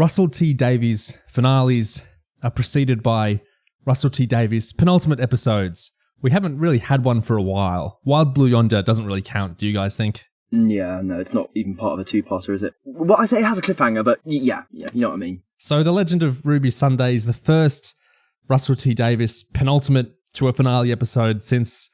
Russell T Davies finales are preceded by Russell T Davies penultimate episodes. We haven't really had one for a while. Wild Blue Yonder doesn't really count, do you guys think? Yeah, no, it's not even part of a two-parter, is it? Well, I say it has a cliffhanger, but yeah, you know what I mean. So The Legend of Ruby Sundays, the first Russell T Davies penultimate to a finale episode since,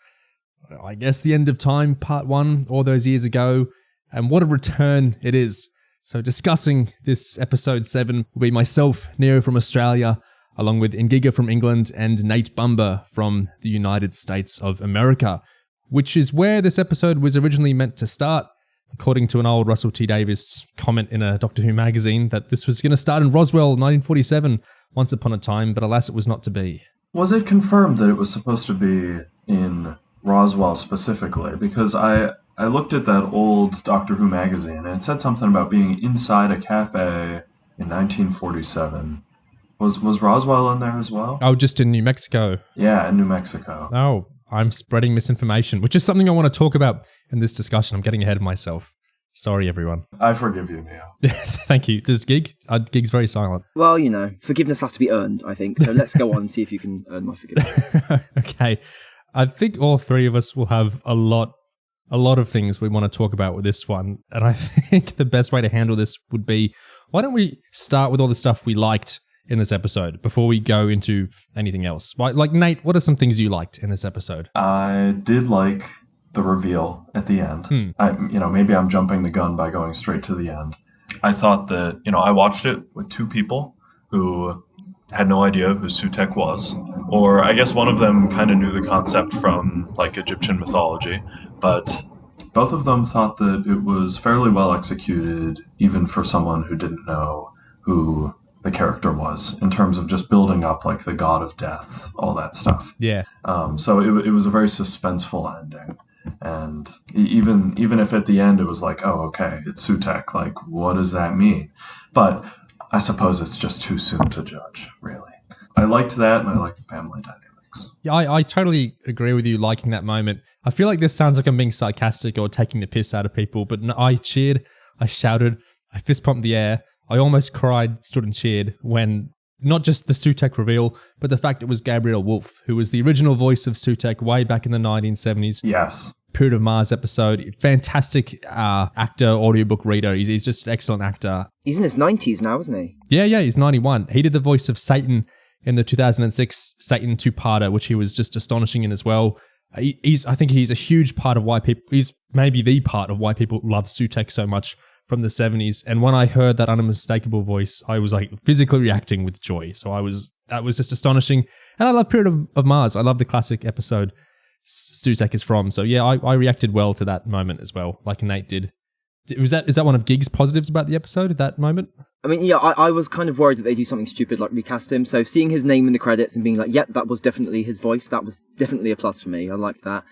I guess, the end of time, part 1, all those years ago. And what a return it is. So discussing this episode 7 will be myself, Nero from Australia, along with Ingiga from England and Nate Bumber from the United States of America, which is where this episode was originally meant to start, according to an old Russell T Davies comment in a Doctor Who magazine, that this was going to start in Roswell, 1947, once upon a time, but alas, it was not to be. Was it confirmed that it was supposed to be in Roswell specifically? Because I looked at that old Doctor Who magazine, and it said something about being inside a cafe in 1947. Was Roswell in there as well? Oh, just in New Mexico. Yeah, in New Mexico. Oh, I'm spreading misinformation, which is something I want to talk about in this discussion. I'm getting ahead of myself. Sorry, everyone. I forgive you, Neo. Thank you. Does Gig's very silent. Well, you know, forgiveness has to be earned, I think. So let's go on and see if you can earn my forgiveness. Okay. I think all three of us will have a lot of things we want to talk about with this one. And I think the best way to handle this would be, why don't we start with all the stuff we liked in this episode before we go into anything else? Like Nate, what are some things you liked in this episode? I did like the reveal at the end. Maybe I'm jumping the gun by going straight to the end. I thought that, I watched it with two people who had no idea who Sutekh was, or I guess one of them kind of knew the concept from like Egyptian mythology, but both of them thought that it was fairly well executed, even for someone who didn't know who the character was, in terms of just building up like the god of death, all that stuff. Yeah. So it was a very suspenseful ending. And even if at the end it was like, oh, okay, it's Sutekh, like, what does that mean? But I suppose it's just too soon to judge, really. I liked that, and I liked the family dynamics. Yeah, I totally agree with you liking that moment. I feel like this sounds like I'm being sarcastic or taking the piss out of people, but no, I cheered, I shouted, I fist pumped the air, I almost cried, stood and cheered when not just the Sutekh reveal, but the fact it was Gabriel Wolfe, who was the original voice of Sutekh way back in the 1970s. Yes. Period of Mars episode. Fantastic actor, audiobook reader. He's just an excellent actor. He's in his 90s now, isn't he? Yeah, he's 91. He did the voice of Satan in the 2006 Satan two-parter, which he was just astonishing in as well. I think he's a huge part of why he's maybe the part of why people love Sutekh so much from the 70s. And when I heard that unmistakable voice, I was like physically reacting with joy. So that was just astonishing. And I love Period of Mars. I love the classic episode Sutekh is from. So yeah, I reacted well to that moment as well, like Nate did. Is that one of Gig's positives about the episode at that moment? I mean, yeah, I was kind of worried that they do something stupid like recast him. So seeing his name in the credits and being like, yep, that was definitely his voice, that was definitely a plus for me. I liked that.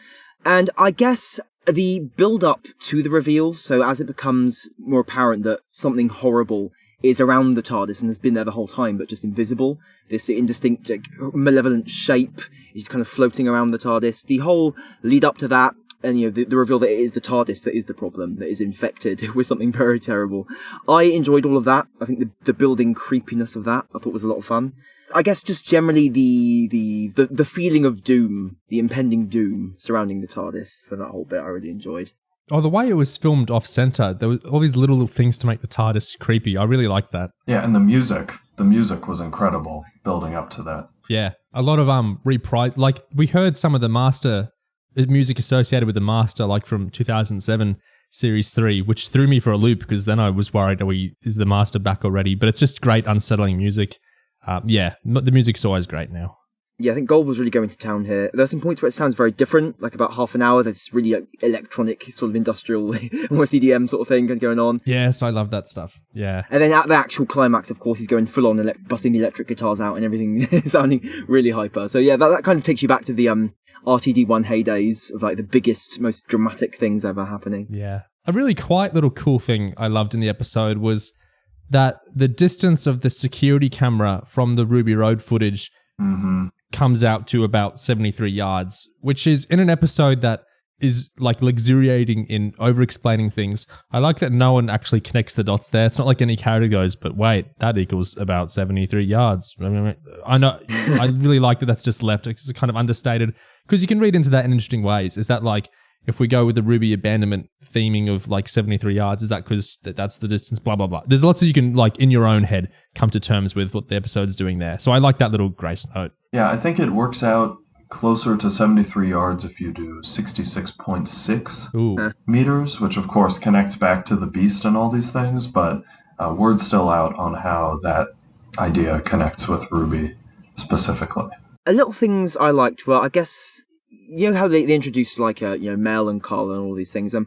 And I guess the build-up to the reveal, so as it becomes more apparent that something horrible is around the TARDIS and has been there the whole time, but just invisible, this indistinct, malevolent shape is kind of floating around the TARDIS. The whole lead up to that, and the reveal that it is the TARDIS that is the problem, that is infected with something very terrible. I enjoyed all of that. I think the building creepiness of that I thought was a lot of fun. I guess just generally the feeling of doom, the impending doom surrounding the TARDIS for that whole bit I really enjoyed. Oh, the way it was filmed off-center, there was all these little things to make the TARDIS creepy. I really liked that. Yeah, and the music was incredible building up to that. Yeah, a lot of reprise, like we heard some of the Master music associated with the Master, like from 2007 Series 3, which threw me for a loop because then I was worried, is the Master back already? But it's just great, unsettling music. The music's always great now. Yeah, I think Gold was really going to town here. There are some points where it sounds very different, like about half an hour. There's really electronic, sort of industrial, almost EDM sort of thing going on. Yes, I love that stuff. Yeah. And then at the actual climax, of course, he's going full on, busting the electric guitars out and everything, sounding really hyper. So yeah, that kind of takes you back to the RTD1 heydays of like the biggest, most dramatic things ever happening. Yeah. A really quiet little cool thing I loved in the episode was that the distance of the security camera from the Ruby Road footage comes out to about 73 yards, which is in an episode that is like luxuriating in over-explaining things. I like that no one actually connects the dots there. It's not like any character goes, but wait, that equals about 73 yards. I know. I really like that that's just left. It's kind of understated because you can read into that in interesting ways. Is that like, if we go with the Ruby abandonment theming of like 73 yards, is that because that's the distance, blah, blah, blah. There's lots of you can like in your own head come to terms with what the episode's doing there. So I like that little grace note. Yeah, I think it works out closer to 73 yards if you do 66.6 meters, which of course connects back to the beast and all these things, but word's still out on how that idea connects with Ruby specifically. A little things I liked were, I guess, you know how they introduced like Mel and Carla and all these things. And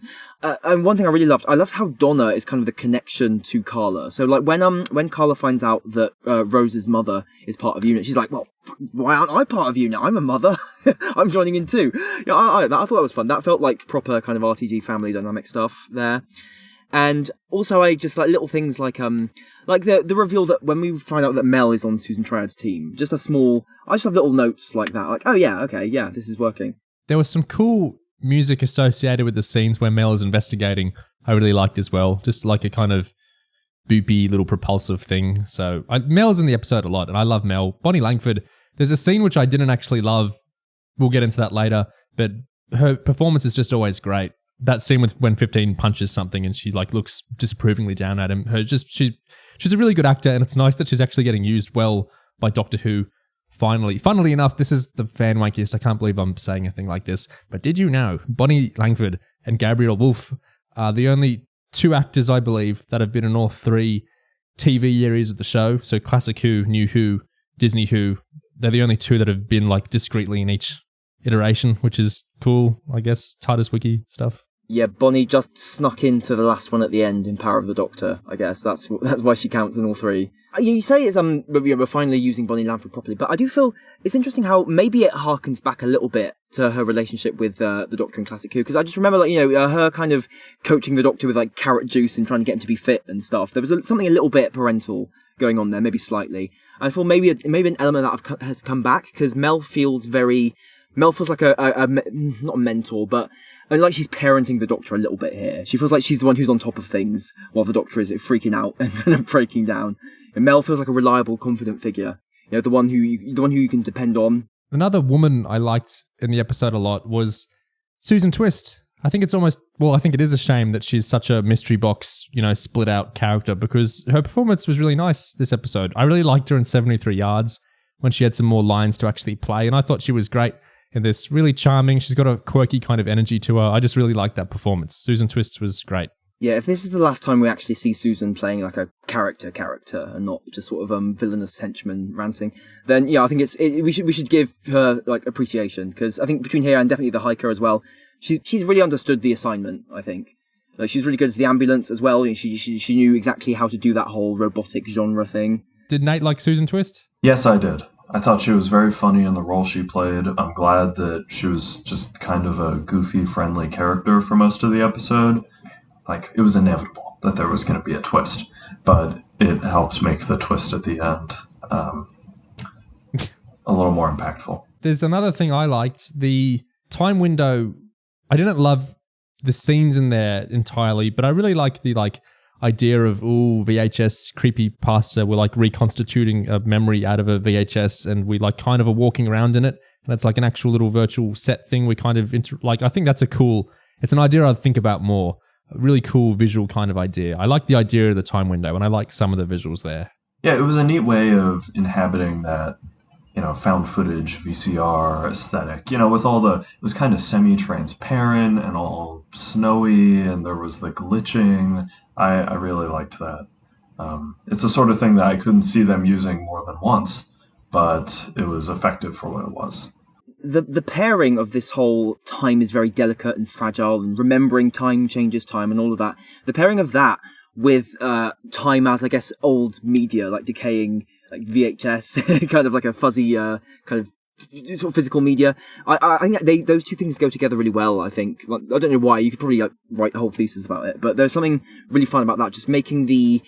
one thing I really loved, I loved how Donna is kind of the connection to Carla. So like when Carla finds out that Rose's mother is part of UNIT, she's like, well, why aren't I part of UNIT? I'm a mother. I'm joining in too. I thought that was fun. That felt like proper kind of RTG family dynamic stuff there. And also I just like little things like the reveal that when we find out that Mel is on Susan Triad's team, I just have little notes like that, like, oh yeah, okay, yeah, this is working. There was some cool music associated with the scenes where Mel is investigating I really liked as well, just like a kind of boopy little propulsive thing. So Mel's in the episode a lot and I love Mel. Bonnie Langford, there's a scene which I didn't actually love, we'll get into that later, but her performance is just always great. That scene with when 15 punches something and she like looks disapprovingly down at him. She's a really good actor, and it's nice that she's actually getting used well by Doctor Who. Finally, funnily enough, this is the fan wankiest. I can't believe I'm saying a thing like this, but did you know Bonnie Langford and Gabrielle Wolfe are the only two actors, I believe, that have been in all three TV series of the show? So Classic Who, New Who, Disney Who. They're the only two that have been like discreetly in each iteration, which is cool, I guess. TARDIS wiki stuff. Yeah, Bonnie just snuck into the last one at the end in Power of the Doctor, I guess. That's why she counts in all three. You say it's we're finally using Bonnie Langford properly, but I do feel it's interesting how maybe it harkens back a little bit to her relationship with the Doctor in Classic Who, because I just remember her kind of coaching the Doctor with like carrot juice and trying to get him to be fit and stuff. There was something a little bit parental going on there, maybe slightly. I feel maybe an element of that has come back, because Mel feels like a not a mentor, but like she's parenting the Doctor a little bit here. She feels like she's the one who's on top of things while the Doctor is freaking out and kind of breaking down. And Mel feels like a reliable, confident figure. The one who you can depend on. Another woman I liked in the episode a lot was Susan Twist. I think it is a shame that she's such a mystery box, split out character, because her performance was really nice this episode. I really liked her in 73 Yards when she had some more lines to actually play, and I thought she was great in this. Really charming. She's got a quirky kind of energy to her. I just really liked that performance. Susan Twist was great. Yeah, if this is the last time we actually see Susan playing like a character and not just sort of villainous henchman ranting, then yeah, I think we should give her like appreciation, because I think between here and definitely the hiker as well, she's really understood the assignment. I think like she's really good as the ambulance as well. She knew exactly how to do that whole robotic genre thing. Did Nate like Susan Twist? Yes, I did. I thought she was very funny in the role she played. I'm glad that she was just kind of a goofy, friendly character for most of the episode. Like, it was inevitable that there was going to be a twist, but it helped make the twist at the end a little more impactful. There's another thing I liked. The time window, I didn't love the scenes in there entirely, but I really like the idea of, VHS creepy pasta. We're like reconstituting a memory out of a VHS, and we like kind of are walking around in it. And it's like an actual little virtual set thing. We kind of I think that's it's an idea I'd think about more. A really cool visual kind of idea. I like the idea of the time window, and I like some of the visuals there. Yeah, it was a neat way of inhabiting that, found footage VCR aesthetic. With it was kind of semi-transparent and all snowy, and there was the glitching. I really liked that. It's the sort of thing that I couldn't see them using more than once, but it was effective for what it was. The pairing of this whole time is very delicate and fragile, and remembering time changes time and all of that. The pairing of that with time as, I guess, old media, like decaying, like VHS, kind of like a fuzzy kind of sort of physical media. I think those two things go together really well, I think. Like, I don't know why. You could probably write a whole thesis about it, but there's something really fun about that. Just making the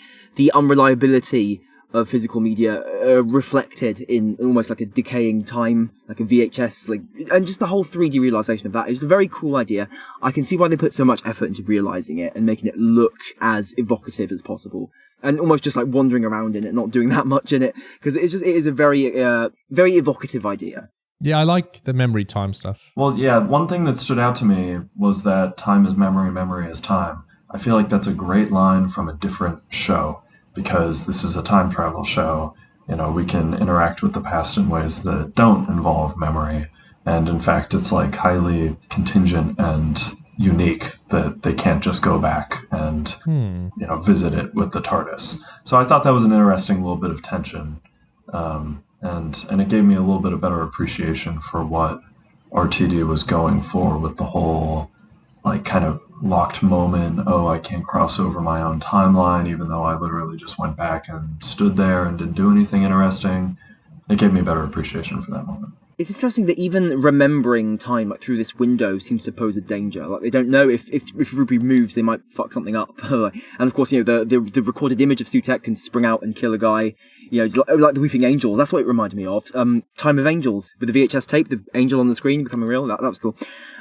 unreliability of physical media reflected in almost like a decaying time, like a VHS, and just the whole 3D realization of that is a very cool idea. I can see why they put so much effort into realizing it and making it look as evocative as possible, and almost just like wandering around in it, not doing that much in it, because it is a very very evocative idea. Yeah, I like the memory time stuff. Well, yeah, one thing that stood out to me was that time is memory, memory is time. I feel like that's a great line from a different show, because this is a time travel show. You know, we can interact with the past in ways that don't involve memory. And in fact, it's like highly contingent and unique that they can't just go back and, you know, visit it with the TARDIS. So I thought that was an interesting little bit of tension. And it gave me a little bit of better appreciation for what RTD was going for with the whole, like, kind of locked moment. Oh, I can't cross over my own timeline, even though I literally just went back and stood there and didn't do anything interesting. It gave me better appreciation for that moment. It's interesting that even remembering time like through this window seems to pose a danger. Like they don't know if Ruby moves, they might fuck something up. And of course, you know, the recorded image of Sutek can spring out and kill a guy. You know, like the Weeping Angel. That's what it reminded me of. Time of Angels with the VHS tape, the angel on the screen becoming real. That was cool.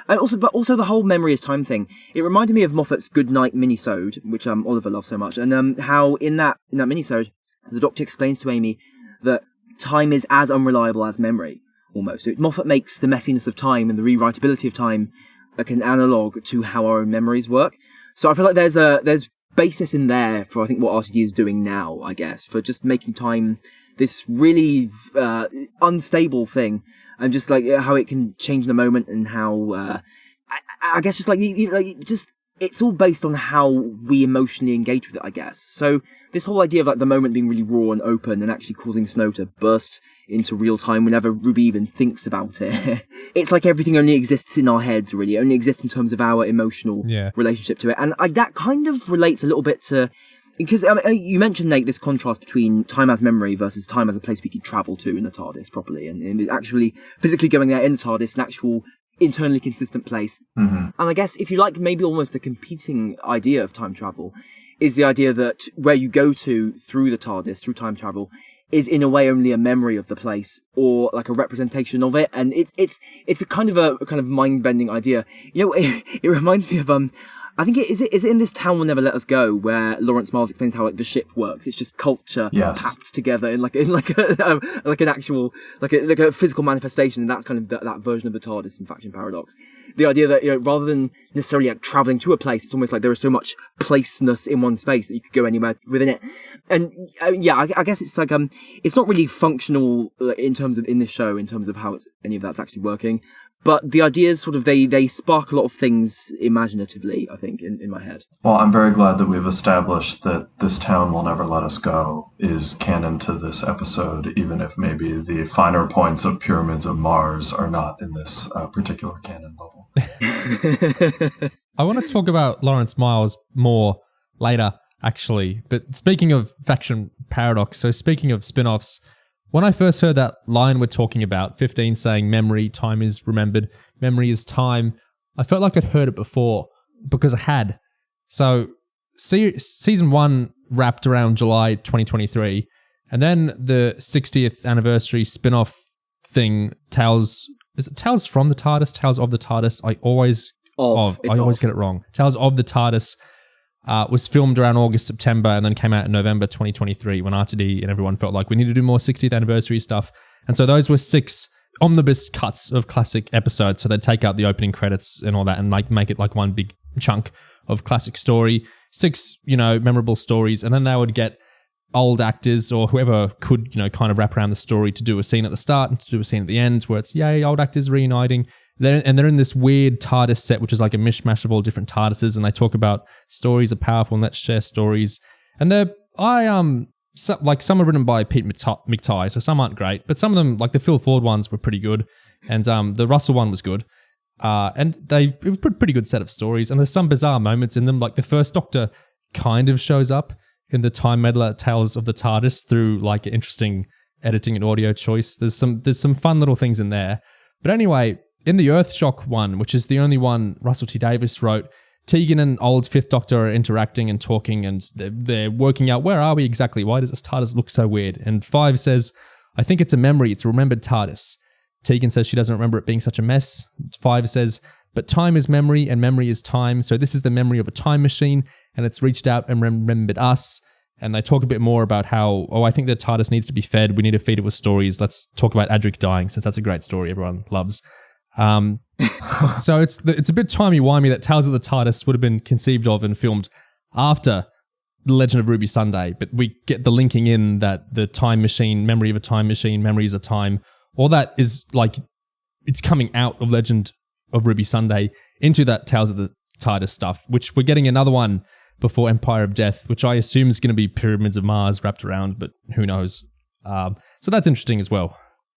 And also the whole memory is time thing. It reminded me of Moffat's Goodnight minisode, which Oliver loves so much, and how in that minisode, the Doctor explains to Amy that time is as unreliable as memory. Almost. Moffat makes the messiness of time and the rewritability of time like an analogue to how our own memories work. So I feel like there's basis in there for I think what RTD is doing now, I guess, for just making time this really unstable thing, and just like how it can change in the moment, and how I guess just like just it's all based on how we emotionally engage with it, I guess. So this whole idea of like the moment being really raw and open and actually causing Snow to burst into real time whenever Ruby even thinks about it. It's like everything only exists in our heads, really. It only exists in terms of our emotional relationship to it. And that kind of relates a little bit to... Because you mentioned, Nate, this contrast between time as memory versus time as a place we can travel to in the TARDIS properly, and actually physically going there in the TARDIS, an actual internally consistent place. And I guess if you like, maybe almost a competing idea of time travel is the idea that where you go to through the TARDIS, through time travel, is in a way only a memory of the place or like a representation of it. And it's a kind of mind-bending idea. You know, it reminds me of I think is it in This Town Will Never Let Us Go, where Lawrence Miles explains how like the ship works. It's just culture packed together in an actual like a physical manifestation, and that's kind of that version of the TARDIS in Faction Paradox. The idea that, you know, rather than necessarily like traveling to a place, it's almost like there is so much placeness in one space that you could go anywhere within it. And I guess it's like it's not really functional in terms of in this show in terms of how any of that's actually working. But the ideas sort of, they spark a lot of things imaginatively, I think, in my head. Well, I'm very glad that we've established that This Town Will Never Let Us Go is canon to this episode, even if maybe the finer points of Pyramids of Mars are not in this particular canon bubble. I want to talk about Lawrence Miles more later, actually. But speaking of Faction Paradox, so speaking of spin-offs, when I first heard that line we're talking about, 15 saying memory, time is remembered, memory is time, I felt like I'd heard it before because I had. So season 1 wrapped around July 2023, and then the 60th anniversary spin-off thing, Tales from the TARDIS? Tales of the TARDIS? I always get it wrong. Tales of the TARDIS was filmed around August, September, and then came out in November 2023 when RTD and everyone felt like we need to do more 60th anniversary stuff. And so those were 6 omnibus cuts of classic episodes. So they'd take out the opening credits and all that and like make it like one big chunk of classic story, 6, you know, memorable stories. And then they would get old actors or whoever could, you know, kind of wrap around the story to do a scene at the start and to do a scene at the end where it's, yay, old actors reuniting. They're in this weird TARDIS set, which is like a mishmash of all different TARDISes, and they talk about stories are powerful and let's share stories. And some are written by Pete McTighe, so some aren't great, but some of them, like the Phil Ford ones, were pretty good, and the Russell one was good, and it was a pretty good set of stories. And there's some bizarre moments in them, like the first Doctor kind of shows up in the Time Meddler Tales of the TARDIS through like interesting editing and audio choice. There's some fun little things in there, but anyway. In the Earthshock one, which is the only one Russell T Davies wrote, Tegan and old Fifth Doctor are interacting and talking, and they're working out, where are we exactly? Why does this TARDIS look so weird? And Five says, I think it's a memory. It's a remembered TARDIS. Tegan says she doesn't remember it being such a mess. Five says, but time is memory and memory is time. So this is the memory of a time machine, and it's reached out and remembered us. And they talk a bit more about how, I think the TARDIS needs to be fed. We need to feed it with stories. Let's talk about Adric dying, since that's a great story everyone loves. So it's a bit timey-wimey that Tales of the TARDIS would have been conceived of and filmed after The Legend of Ruby Sunday, but we get the linking in that the time machine, memory of a time machine, memories of time, all that is like, it's coming out of Legend of Ruby Sunday into that Tales of the TARDIS stuff, which we're getting another one before Empire of Death, which I assume is going to be Pyramids of Mars wrapped around, but who knows. So that's interesting as well.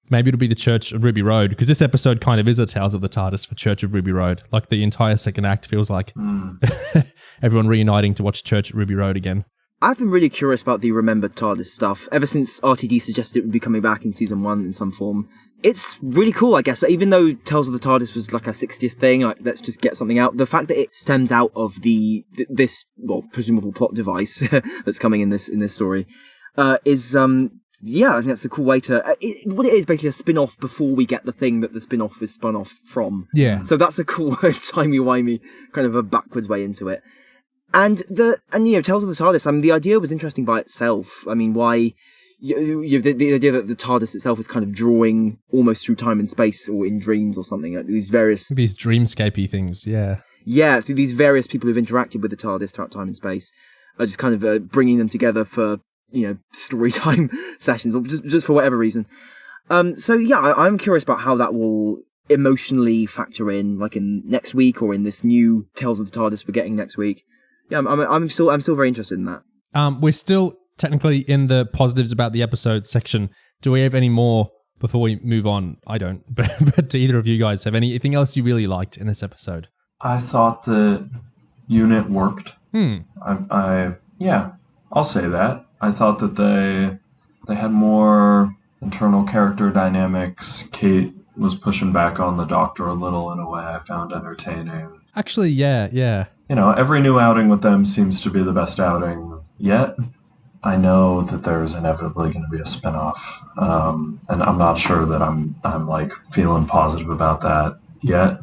Maybe it'll be the Church of Ruby Road, because this episode kind of is a Tales of the TARDIS for Church of Ruby Road. Like the entire second act feels like everyone reuniting to watch Church of Ruby Road again. I've been really curious about the remembered TARDIS stuff ever since RTD suggested it would be coming back in season 1 in some form. It's really cool, I guess. Even though Tales of the TARDIS was like a 60th thing, like let's just get something out. The fact that it stems out of this presumable plot device that's coming in this story is I think that's a cool way to... what it is, basically a spin-off before we get the thing that the spin-off is spun off from. Yeah. So that's a cool, timey-wimey, kind of a backwards way into it. And Tales of the TARDIS, I mean, the idea was interesting by itself. I mean, why... the idea that the TARDIS itself is kind of drawing almost through time and space or in dreams or something. Like these dreamscapey things, yeah. Yeah, through these various people who've interacted with the TARDIS throughout time and space. Just kind of bringing them together for... story time sessions, or just for whatever reason. I'm curious about how that will emotionally factor in, like in next week or in this new Tales of the TARDIS we're getting next week. Yeah, I'm still very interested in that. We're still technically in the positives about the episode section. Do we have any more before we move on? I don't, but do either of you guys have anything else you really liked in this episode? I thought the unit worked. I'll say that. I thought that they had more internal character dynamics. Kate was pushing back on the Doctor a little in a way I found entertaining. Actually, yeah. Every new outing with them seems to be the best outing yet. I know that there's inevitably going to be a spinoff, and I'm not sure that I'm like feeling positive about that yet.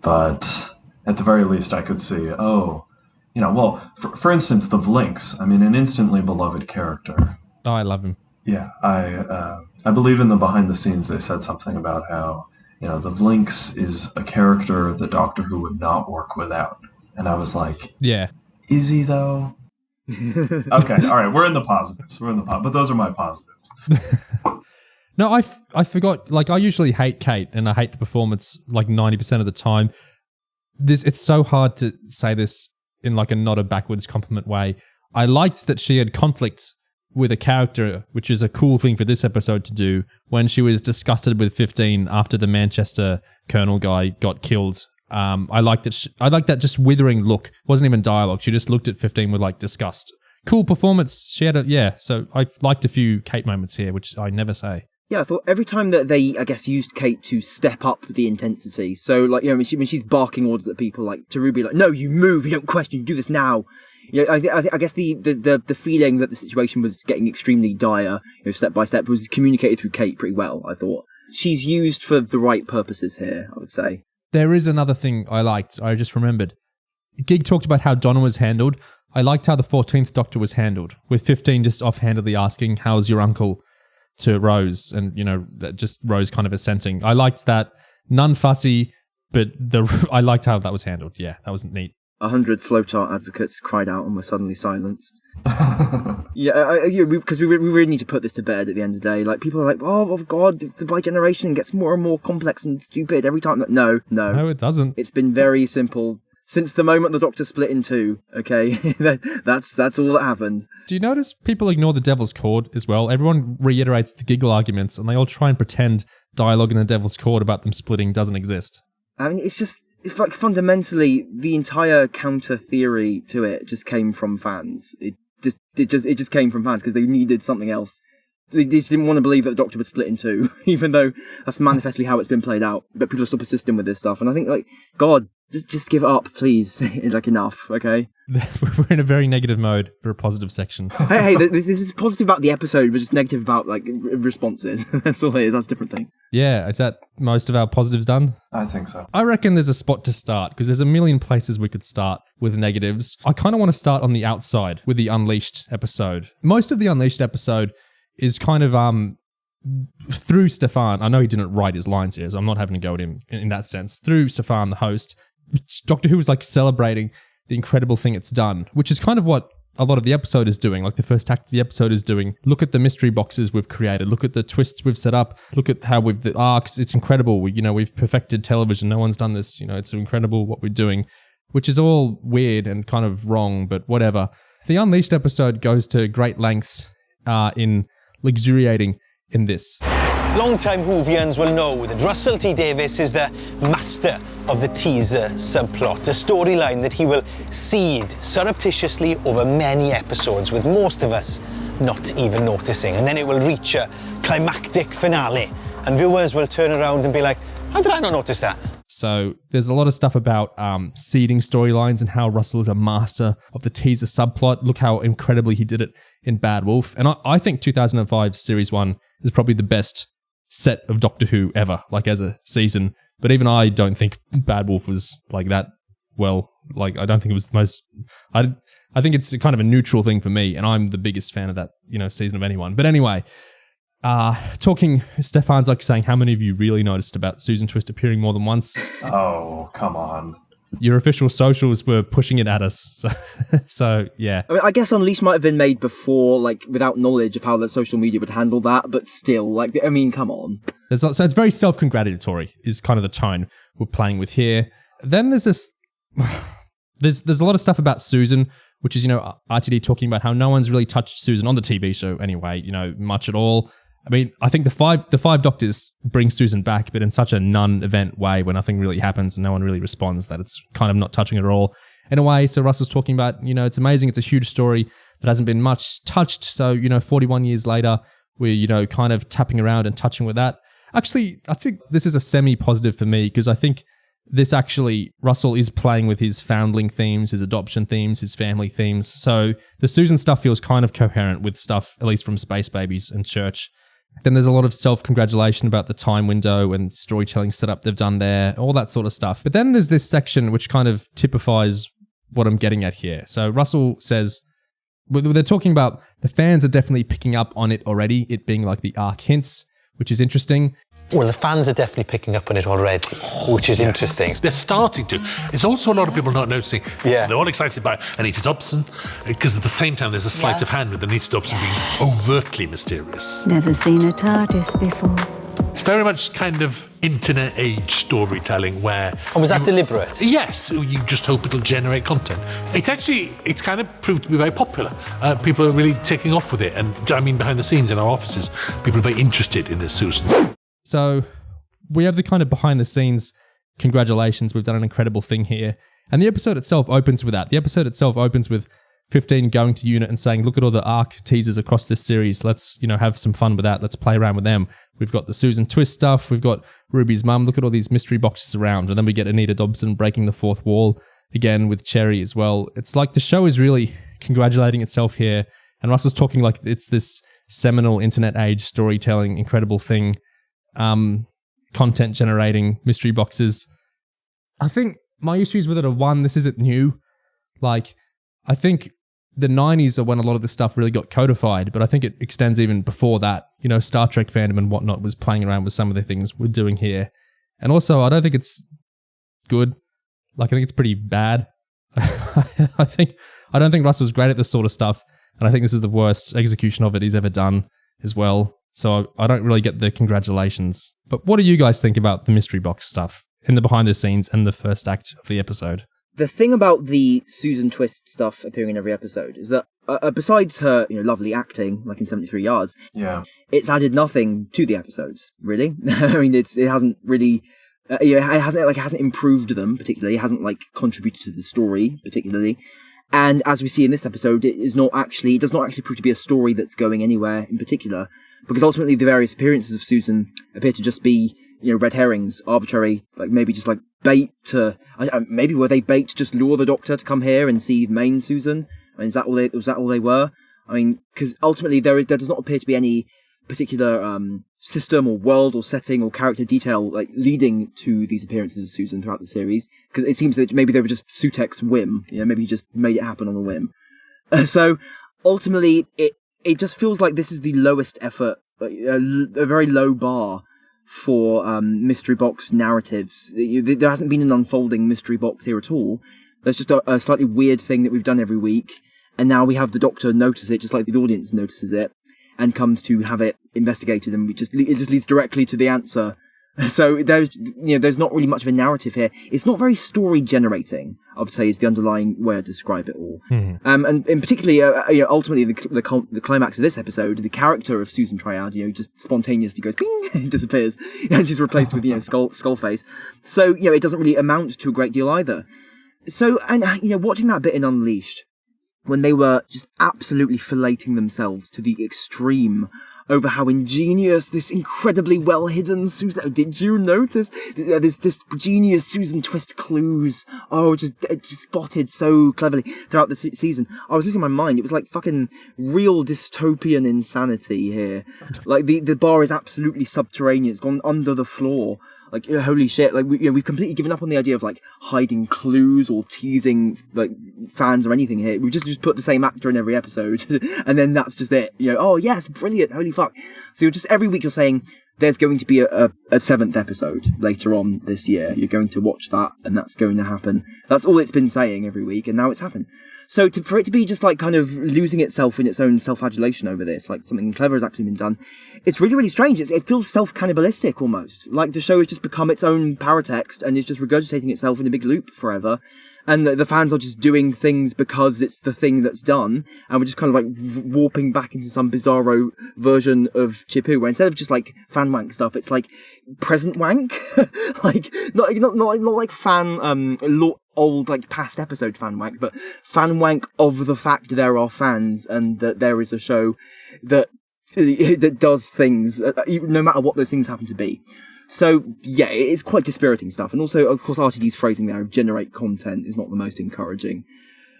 But at the very least, I could see, for instance, the Vlinks. I mean, an instantly beloved character. Oh, I love him. Yeah, I believe in the behind the scenes they said something about how, the Vlinks is a character that Doctor Who would not work without. And I was like, yeah. Is he though? Okay, all right, we're in the positives. But those are my positives. No, I forgot, like I usually hate Kate and I hate the performance like 90% of the time. It's so hard to say this in like a not a backwards compliment way. I liked that she had conflict with a character, which is a cool thing for this episode to do, when she was disgusted with 15 after the Manchester Colonel guy got killed. I liked that. I liked that just withering look. It wasn't even dialogue. She just looked at 15 with like disgust. Cool performance. She had so I liked a few Kate moments here, which I never say. Yeah, I thought every time that they, I guess, used Kate to step up the intensity. So, like, when she's barking orders at people, like, to Ruby, like, no, you move, you don't question, you do this now. I guess the feeling that the situation was getting extremely dire, step by step, was communicated through Kate pretty well, I thought. She's used for the right purposes here, I would say. There is another thing I liked, I just remembered. Gig talked about how Donna was handled. I liked how the 14th Doctor was handled, with 15 just offhandedly asking, how's your uncle? To Rose, and that just Rose kind of assenting. I liked that. None fussy, but I liked how that was handled. Yeah, that was neat. 100 float-art advocates cried out and were suddenly silenced. Because we really need to put this to bed at the end of the day. Like, people are like, oh God, the bi-generation gets more and more complex and stupid every time. No, it doesn't. It's been very simple. Since the moment the Doctor split in two, okay? that's all that happened. Do you notice people ignore the Devil's Cord as well? Everyone reiterates the giggle arguments and they all try and pretend dialogue in the Devil's Cord about them splitting doesn't exist. I mean, it's like fundamentally the entire counter theory to it just came from fans. It just came from fans because they needed something else They just didn't want to believe that the Doctor would split in two, even though that's manifestly how it's been played out. But people are still persistent with this stuff, and I think, like, God, just give it up, please. Like, enough, okay? We're in a very negative mode for a positive section. Hey, this is positive about the episode, but just negative about, like, responses. That's all it is. That's a different thing. Yeah, is that most of our positives done? I think so. I reckon there's a spot to start, because there's a million places we could start with negatives. I kind of want to start on the outside with the Unleashed episode. Most of the Unleashed episode is kind of through Stefan. I know he didn't write his lines here, so I'm not having to go at him in that sense. Through Stefan, the host, Doctor Who was like celebrating the incredible thing it's done, which is kind of what a lot of the episode is doing, like the first act of the episode is doing. Look at the mystery boxes we've created. Look at the twists we've set up. Look at how the arcs. It's incredible. We've perfected television. No one's done this. It's incredible what we're doing, which is all weird and kind of wrong, but whatever. The Unleashed episode goes to great lengths in luxuriating in this. Long-time Whovians will know that Russell T Davies is the master of the teaser subplot, a storyline that he will seed surreptitiously over many episodes, with most of us not even noticing. And then it will reach a climactic finale, and viewers will turn around and be like, how did I not notice that? So there's a lot of stuff about seeding storylines and how Russell is a master of the teaser subplot. Look how incredibly he did it in Bad Wolf. And I think 2005 Series 1 is probably the best set of Doctor Who ever, like as a season. But even I don't think Bad Wolf was like that well. Like, I don't think it was the most... I think it's kind of a neutral thing for me, and I'm the biggest fan of that, season of anyone. But anyway... Stefan's like saying, how many of you really noticed about Susan Twist appearing more than once? Oh, come on. Your official socials were pushing it at us. So yeah. I mean, I guess Unleashed might have been made before, like, without knowledge of how the social media would handle that, but still, like, I mean, come on. So it's very self-congratulatory is kind of the tone we're playing with here. Then there's this... There's a lot of stuff about Susan, which is, RTD talking about how no one's really touched Susan on the TV show anyway, much at all. I mean, I think the five Doctors bring Susan back, but in such a non-event way where nothing really happens and no one really responds, that it's kind of not touching it at all. In a way, so Russell's talking about, it's amazing, it's a huge story that hasn't been much touched. So, 41 years later, we're, kind of tapping around and touching with that. Actually, I think this is a semi-positive for me, because I think this actually, Russell is playing with his foundling themes, his adoption themes, his family themes. So the Susan stuff feels kind of coherent with stuff, at least from Space Babies and Church. Then there's a lot of self-congratulation about the time window and storytelling setup they've done there, all that sort of stuff. But then there's this section which kind of typifies what I'm getting at here. So Russell says, they're talking about the fans are definitely picking up on it already, it being like the arc hints, which is interesting. Well, the fans are definitely picking up on it already, which is interesting. They're starting to. It's also a lot of people not noticing. Yeah. They're all excited about Anita Dobson, because at the same time there's a sleight of hand with Anita Dobson being overtly mysterious. Never seen a TARDIS before. It's very much kind of internet age storytelling where... And was that deliberate? Yes, you just hope it'll generate content. It's kind of proved to be very popular. People are really taking off with it. And I mean, behind the scenes in our offices, people are very interested in this Susan. So we have the kind of behind the scenes congratulations, we've done an incredible thing here. And the episode itself opens with that. The episode itself opens with 15 going to unit and saying, look at all the arc teasers across this series. Let's, have some fun with that. Let's play around with them. We've got the Susan Twist stuff. We've got Ruby's mum. Look at all these mystery boxes around. And then we get Anita Dobson breaking the fourth wall again with Cherry as well. It's like the show is really congratulating itself here. And Russell's talking like it's this seminal internet age storytelling, incredible thing. Content generating mystery boxes. I think my issues with it are, one, this isn't new. Like, I think the 90s are when a lot of this stuff really got codified, but I think it extends even before that. Star Trek fandom and whatnot was playing around with some of the things we're doing here. And also, I don't think it's good. Like, I think it's pretty bad. I don't think Russell's great at this sort of stuff, and I think this is the worst execution of it he's ever done as well. So I don't really get the congratulations. But what do you guys think about the mystery box stuff in the behind the scenes and the first act of the episode? The thing about the Susan Twist stuff appearing in every episode is that besides her, lovely acting, like in 73 Yards, it's added nothing to the episodes, really. I mean, it hasn't really, it hasn't improved them particularly. It hasn't contributed to the story particularly. And as we see in this episode, it does not actually prove to be a story that's going anywhere in particular, because ultimately the various appearances of Susan appear to just be, red herrings, arbitrary, like maybe just like bait to, maybe were they bait to just lure the Doctor to come here and see main Susan? I mean, was that all they were? I mean, because ultimately there does not appear to be any particular system or world or setting or character detail like leading to these appearances of Susan throughout the series, because it seems that maybe they were just Sutek's whim. Maybe he just made it happen on a whim. So ultimately, it just feels like this is the lowest effort, a very low bar for mystery box narratives. There hasn't been an unfolding mystery box here at all. There's just a slightly weird thing that we've done every week, and now we have the Doctor notice it, just like the audience notices it, and comes to have it investigated, and it just leads directly to the answer. So there's not really much of a narrative here. It's not very story generating, I would say, is the underlying way I describe it all. And in particularly, ultimately, the climax of this episode, the character of Susan Triad, just spontaneously goes ping, disappears, and she's replaced with skull face. So it doesn't really amount to a great deal either. So, and watching that bit in Unleashed, when they were just absolutely filleting themselves to the extreme over how ingenious this incredibly well-hidden Susan... Did you notice? This genius Susan twist clues. Oh, just spotted so cleverly throughout the season. I was losing my mind. It was like fucking real dystopian insanity here. Like, the bar is absolutely subterranean. It's gone under the floor. Like, holy shit, like, we've completely given up on the idea of, like, hiding clues or teasing, like, fans or anything here. We've just put the same actor in every episode, and then that's just it. Oh, yes, brilliant, holy fuck. So every week you're saying, there's going to be a 7th episode later on this year. You're going to watch that, and that's going to happen. That's all it's been saying every week, and now it's happened. So for it to be just like kind of losing itself in its own self-adulation over this, like something clever has actually been done, it's really, really strange. It feels self-cannibalistic almost. Like the show has just become its own paratext and is just regurgitating itself in a big loop forever. And the fans are just doing things because it's the thing that's done, and we're just kind of like warping back into some bizarro version of Chipu, where instead of just like fan wank stuff, it's like present wank, like not like fan old like past episode fan wank, but fan wank of the fact there are fans and that there is a show that does things, no matter what those things happen to be. So, yeah, it's quite dispiriting stuff. And also, of course, RTD's phrasing there of generate content is not the most encouraging.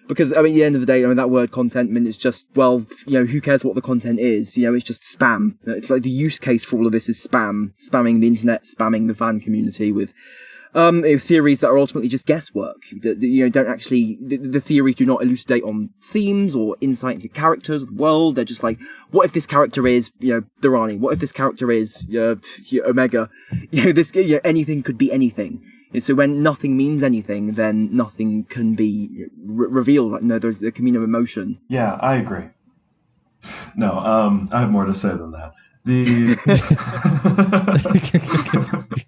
Because, I mean, at the end of the day, that word content, it's just, well, who cares what the content is? It's just spam. It's like the use case for all of this is spam. Spamming the internet, spamming the fan community with theories that are ultimately just guesswork. Don't actually, the theories do not elucidate on themes or insight into characters, the world. They're just like, what if this character is, Durrani? What if this character is, Omega? Anything could be anything. And so when nothing means anything, then nothing can be revealed. Like, no, there can be no emotion. Yeah, I agree. No, I have more to say than that.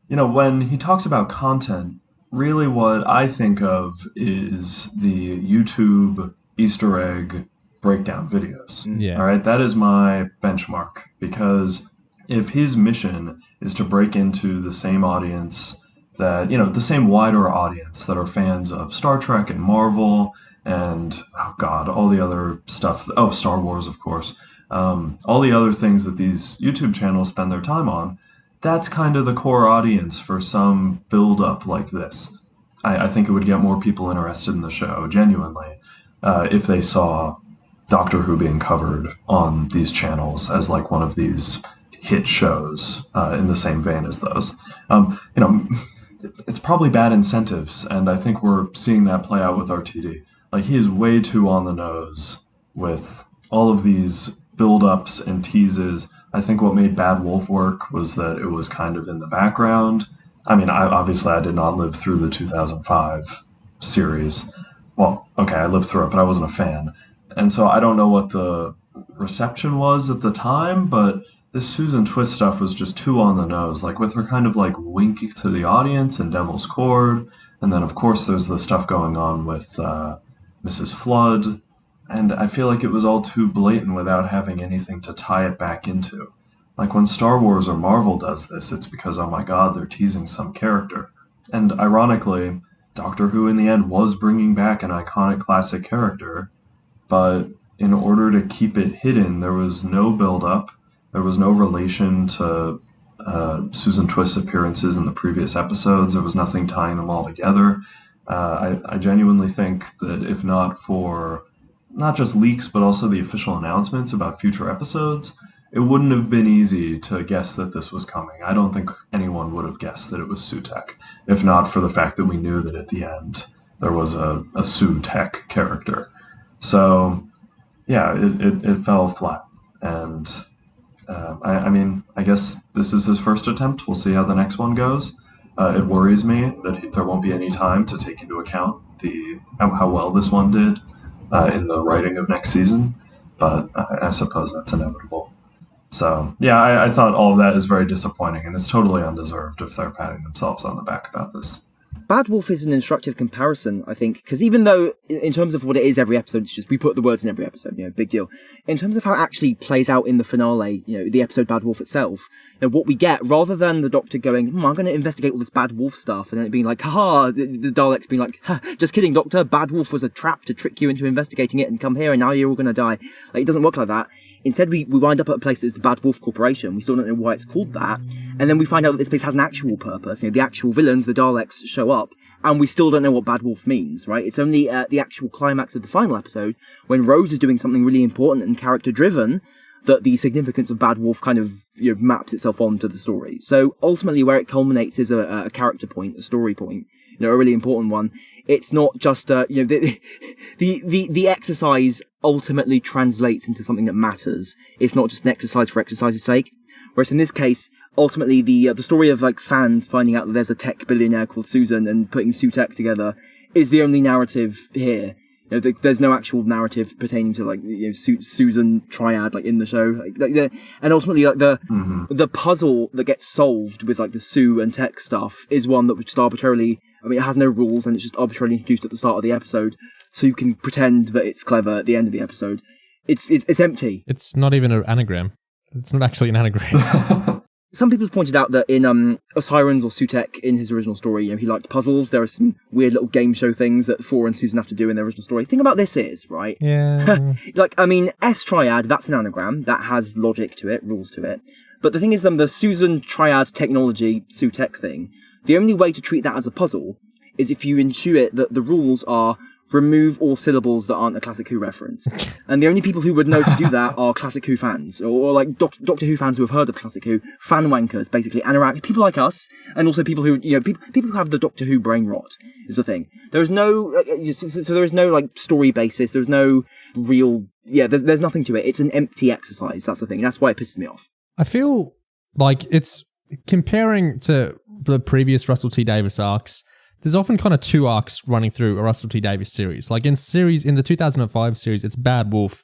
When he talks about content, really what I think of is the YouTube Easter egg breakdown videos. Yeah. All right, that is my benchmark, because if his mission is to break into the same audience that, the same wider audience that are fans of Star Trek and Marvel and, all the other stuff. Oh, Star Wars, of course. All the other things that these YouTube channels spend their time on, that's kind of the core audience for some build-up like this. I think it would get more people interested in the show, genuinely, if they saw Doctor Who being covered on these channels as like one of these hit shows in the same vein as those. It's probably bad incentives, and I think we're seeing that play out with RTD. Like, he is way too on the nose with all of these build-ups and teases. I think what made Bad Wolf work was that it was kind of in the background. I mean, I did not live through the 2005 series. Well, okay, I lived through it, but I wasn't a fan. And so I don't know what the reception was at the time, but this Susan Twist stuff was just too on the nose, like with her kind of like winking to the audience in Devil's Cord. And then, of course, there's the stuff going on with Mrs. Flood. And I feel like it was all too blatant without having anything to tie it back into. Like when Star Wars or Marvel does this, it's because, oh my god, they're teasing some character. And ironically, Doctor Who in the end was bringing back an iconic classic character, but in order to keep it hidden, there was no build-up, there was no relation to Susan Twist's appearances in the previous episodes, there was nothing tying them all together. I genuinely think that if not for not just leaks, but also the official announcements about future episodes, it wouldn't have been easy to guess that this was coming. I don't think anyone would have guessed that it was Sutekh, if not for the fact that we knew that at the end there was a Sutekh character. So, yeah, it fell flat. And I guess this is his first attempt. We'll see how the next one goes. It worries me that there won't be any time to take into account how well this one did in the writing of next season, but I suppose that's inevitable. So, yeah, I thought all of that is very disappointing, and it's totally undeserved if they're patting themselves on the back about this. Bad Wolf is an instructive comparison, I think, because even though, in terms of what it is every episode, it's just we put the words in every episode, big deal. In terms of how it actually plays out in the finale, the episode Bad Wolf itself, what we get, rather than the Doctor going, I'm going to investigate all this Bad Wolf stuff, and then it being like, haha, the Daleks being like, just kidding, Doctor, Bad Wolf was a trap to trick you into investigating it and come here, and now you're all going to die. It doesn't work like that. Instead, we wind up at a place that's the Bad Wolf Corporation. We still don't know why it's called that. And then we find out that this place has an actual purpose. The actual villains, the Daleks, show up. And we still don't know what Bad Wolf means, right? It's only the actual climax of the final episode, when Rose is doing something really important and character-driven, that the significance of Bad Wolf kind of maps itself onto the story. So ultimately, where it culminates is a character point, a story point, a really important one. It's not just the exercise ultimately translates into something that matters. It's not just an exercise for exercise's sake. Whereas in this case, ultimately the story of fans finding out that there's a tech billionaire called Susan and putting Sutekh together is the only narrative here. There's no actual narrative pertaining to Susan triad in the show, and ultimately the puzzle that gets solved with the Sue and Tech stuff is one that was just arbitrarily. It has no rules and it's just arbitrarily introduced at the start of the episode, so you can pretend that it's clever at the end of the episode. It's empty. It's not even an anagram. It's not actually an anagram. Some people have pointed out that in Osirans or Sutekh, in his original story, he liked puzzles. There are some weird little game show things that Thor and Susan have to do in their original story. The thing about this is, right? Yeah. S-Triad, that's an anagram. That has logic to it, rules to it. But the thing is, the Susan Triad technology, Sutekh thing, the only way to treat that as a puzzle is if you intuit that the rules are remove all syllables that aren't a Classic Who reference. And the only people who would know to do that are Classic Who fans, or Doctor Who fans who have heard of Classic Who, fan wankers, basically, anoraks, people like us, and also people who, people who have the Doctor Who brain rot, is the thing. There is no, so there is no, story basis, there's no real, there's nothing to it. It's an empty exercise, that's the thing. That's why it pisses me off. I feel like it's, comparing to the previous Russell T Davies arcs, there's often kind of two arcs running through a Russell T Davies series. In the 2005 series, it's Bad Wolf.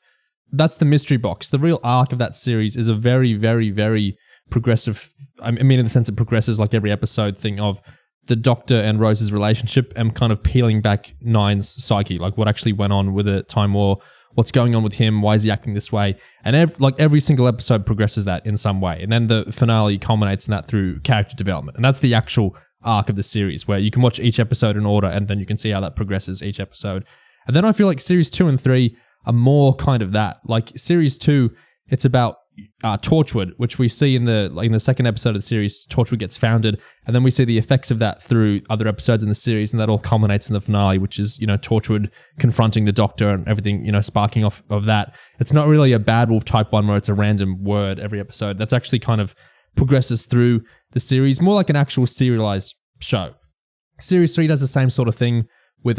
That's the mystery box. The real arc of that series is a very, very, very progressive, in the sense it progresses every episode thing of the Doctor and Rose's relationship and kind of peeling back Nine's psyche, what actually went on with the Time War, what's going on with him, why is he acting this way? And every single episode progresses that in some way. And then the finale culminates in that through character development. And that's the actual arc of the series, where you can watch each episode in order and then you can see how that progresses each episode. And then I feel like series 2 and 3 are more kind of that. Series 2, it's about Torchwood, which we see in the second episode of the series. Torchwood gets founded, and then we see the effects of that through other episodes in the series, and that all culminates in the finale, which is Torchwood confronting the Doctor and everything sparking off of that. It's not really a Bad Wolf type one where it's a random word every episode. That's actually kind of progresses through the series, more like an actual serialized show. Series 3 does the same sort of thing with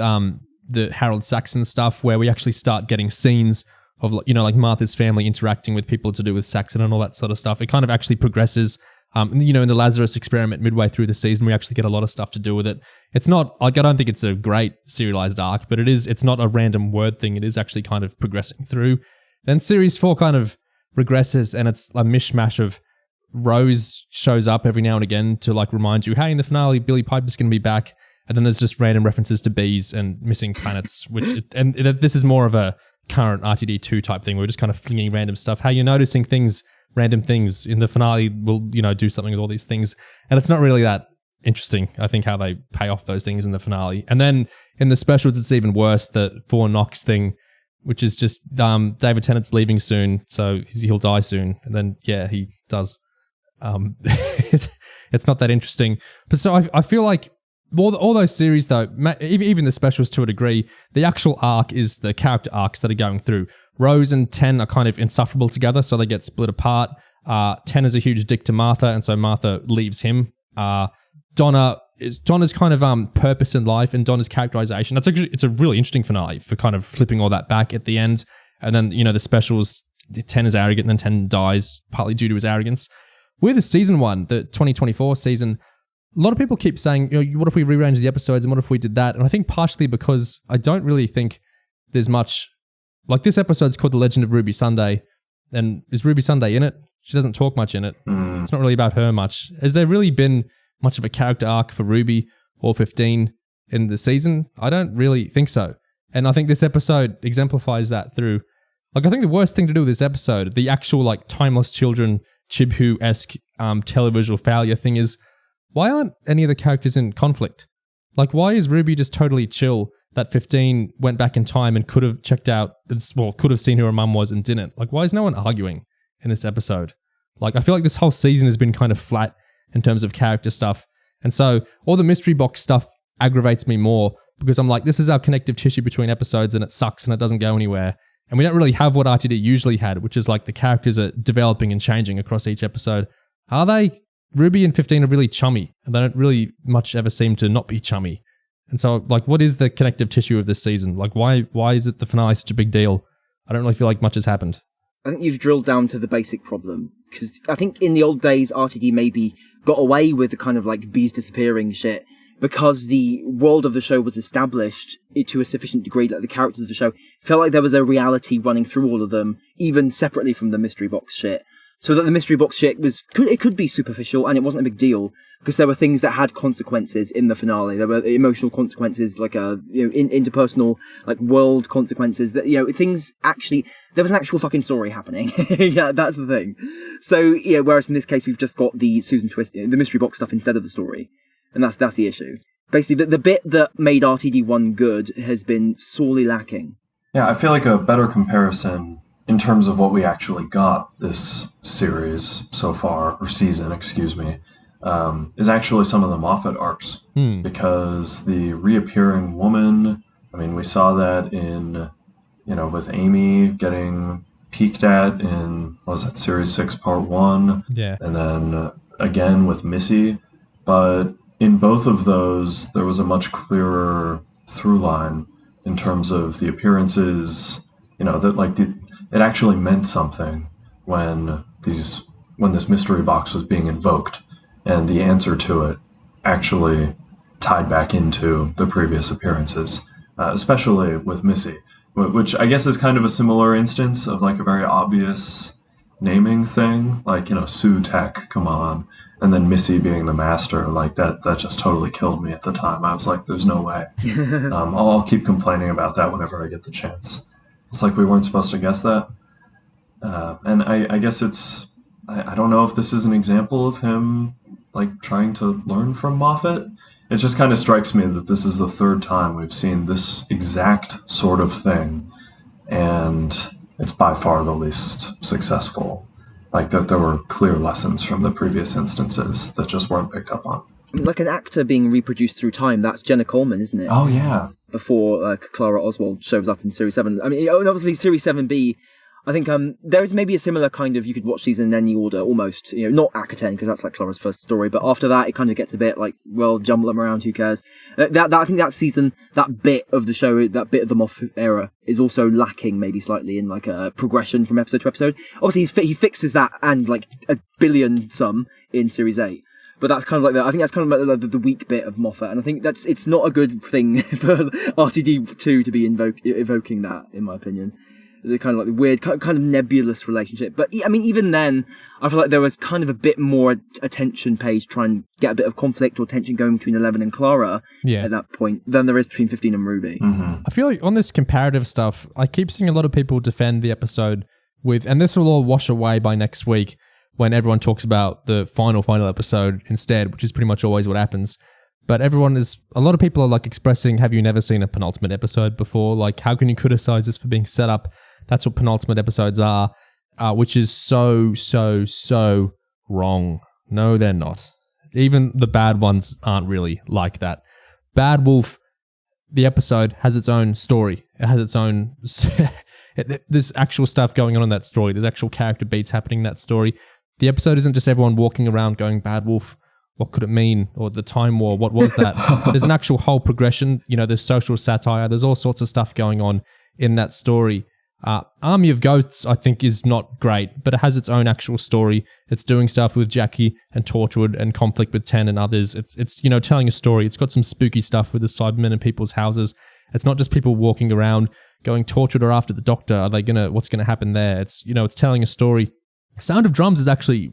the Harold Saxon stuff, where we actually start getting scenes of Martha's family interacting with people to do with Saxon and all that sort of stuff. It kind of actually progresses. In the Lazarus experiment midway through the season, we actually get a lot of stuff to do with it. It's not I don't think it's a great serialized arc, but it's not a random word thing. It is actually kind of progressing through. Then series 4 kind of regresses, and it's a mishmash of Rose shows up every now and again to remind you, hey, in the finale, Billy Piper's going to be back. And then there's just random references to bees and missing planets, and this is more of a current RTD2 type thing. We're just kind of flinging random stuff. How you're noticing things, random things in the finale will, do something with all these things. And it's not really that interesting, I think, how they pay off those things in the finale. And then in the specials, it's even worse, the 4 Nox thing, which is just David Tennant's leaving soon, so he'll die soon. And then, yeah, he does. It's not that interesting. But so I feel like all those series, though, even the specials to a degree, the actual arc is the character arcs that are going through. Rose and Ten are kind of insufferable together, so they get split apart. Ten is a huge dick to Martha, and so Martha leaves him. Donna's kind of purpose in life and Donna's characterization. It's a really interesting finale for kind of flipping all that back at the end. And then, the specials, 10 is arrogant and then 10 dies, partly due to his arrogance. With the season 1, the 2024 season, a lot of people keep saying, what if we rearrange the episodes and what if we did that? And I think partially because I don't really think there's much, like this episode's called The Legend of Ruby Sunday. And is Ruby Sunday in it? She doesn't talk much in it. It's not really about her much. Has there really been much of a character arc for Ruby or 15 in the season? I don't really think so. And I think this episode exemplifies that through, like, I think the worst thing to do with this episode, the actual, like, Timeless Children, Chibhu-esque televisual failure thing is, why aren't any of the characters in conflict? Like, why is Ruby just totally chill that 15 went back in time and could have checked out, could have seen who her mum was and didn't? Like, why is no one arguing in this episode? Like, I feel like this whole season has been kind of flat in terms of character stuff. And so all the mystery box stuff aggravates me more because I'm like, this is our connective tissue between episodes and it sucks and it doesn't go anywhere. And we don't really have what RTD usually had, which is like the characters are developing and changing across each episode. Are they? Ruby and 15 are really chummy and they don't really much ever seem to not be chummy. And so, like, what is the connective tissue of this season? Like, why is it the finale such a big deal? I don't really feel like much has happened. I think you've drilled down to the basic problem. Because I think in the old days, RTD maybe got away with the kind of like bees disappearing shit because the world of the show was established to a sufficient degree, like the characters of the show felt like there was a reality running through all of them, even separately from the mystery box shit. So that the mystery box shit could be superficial and it wasn't a big deal because there were things that had consequences in the finale. There were emotional consequences, like interpersonal, like world consequences. That things actually there was an actual fucking story happening. Yeah, that's the thing. So whereas in this case we've just got the Susan Twist, the mystery box stuff instead of the story, and that's the issue. Basically, the bit that made RTD1 good has been sorely lacking. Yeah, I feel like a better comparison in terms of what we actually got this series so far, or season, excuse me, is actually some of the Moffat arcs. Because the reappearing woman, I mean, we saw that in, with Amy getting peeked at in, what was that, Series 6, Part 1? Yeah. And then again with Missy. But in both of those, there was a much clearer through line in terms of the appearances, that like it actually meant something when this mystery box was being invoked, and the answer to it actually tied back into the previous appearances, especially with Missy, which I guess is kind of a similar instance of like a very obvious naming thing, like, Sue Tech, come on, and then Missy being the master, like that just totally killed me at the time. I was like, there's no way. I'll keep complaining about that whenever I get the chance. It's like we weren't supposed to guess that. And I guess I don't know if this is an example of him like trying to learn from Moffat. It just kind of strikes me that this is the third time we've seen this exact sort of thing. And it's by far the least successful. Like that there were clear lessons from the previous instances that just weren't picked up on. Like an actor being reproduced through time, that's Jenna Coleman, isn't it? Oh, yeah. Before Clara Oswald shows up in Series 7. I mean, obviously Series 7B, I think there is maybe a similar kind of, you could watch these in any order, almost, not Akaten, because that's like Clara's first story, but after that it kind of gets a bit like, well, jumble them around, who cares? I think that season, that bit of the show, that bit of the Moff era, is also lacking maybe slightly in like a progression from episode to episode. Obviously he fixes that and like a billion some in Series 8. But that's kind of like I think that's kind of like the weak bit of Moffat, and I think it's not a good thing for RTD2 to be evoking that, in my opinion. The kind of like the weird, kind of nebulous relationship. But I mean, even then, I feel like there was kind of a bit more attention paid to try and get a bit of conflict or tension going between 11 and Clara at that point than there is between 15 and Ruby. Mm-hmm. I feel like on this comparative stuff, I keep seeing a lot of people defend the episode with, and this will all wash away by next week, when everyone talks about the final episode instead, which is pretty much always what happens. But a lot of people are like expressing, have you never seen a penultimate episode before? Like, how can you criticize this for being set up? That's what penultimate episodes are, which is so wrong. No, they're not. Even the bad ones aren't really like that. Bad Wolf, the episode has its own story. It has its own... There's actual stuff going on in that story. There's actual character beats happening in that story. The episode isn't just everyone walking around going, Bad Wolf, what could it mean? Or the Time War, what was that? There's an actual whole progression. There's social satire. There's all sorts of stuff going on in that story. Army of Ghosts, I think, is not great, but it has its own actual story. It's doing stuff with Jackie and Torchwood and conflict with Ten and others. It's telling a story. It's got some spooky stuff with the Cybermen in people's houses. It's not just people walking around going, Torchwood are after the Doctor. What's gonna happen there? It's telling a story. Sound of Drums is actually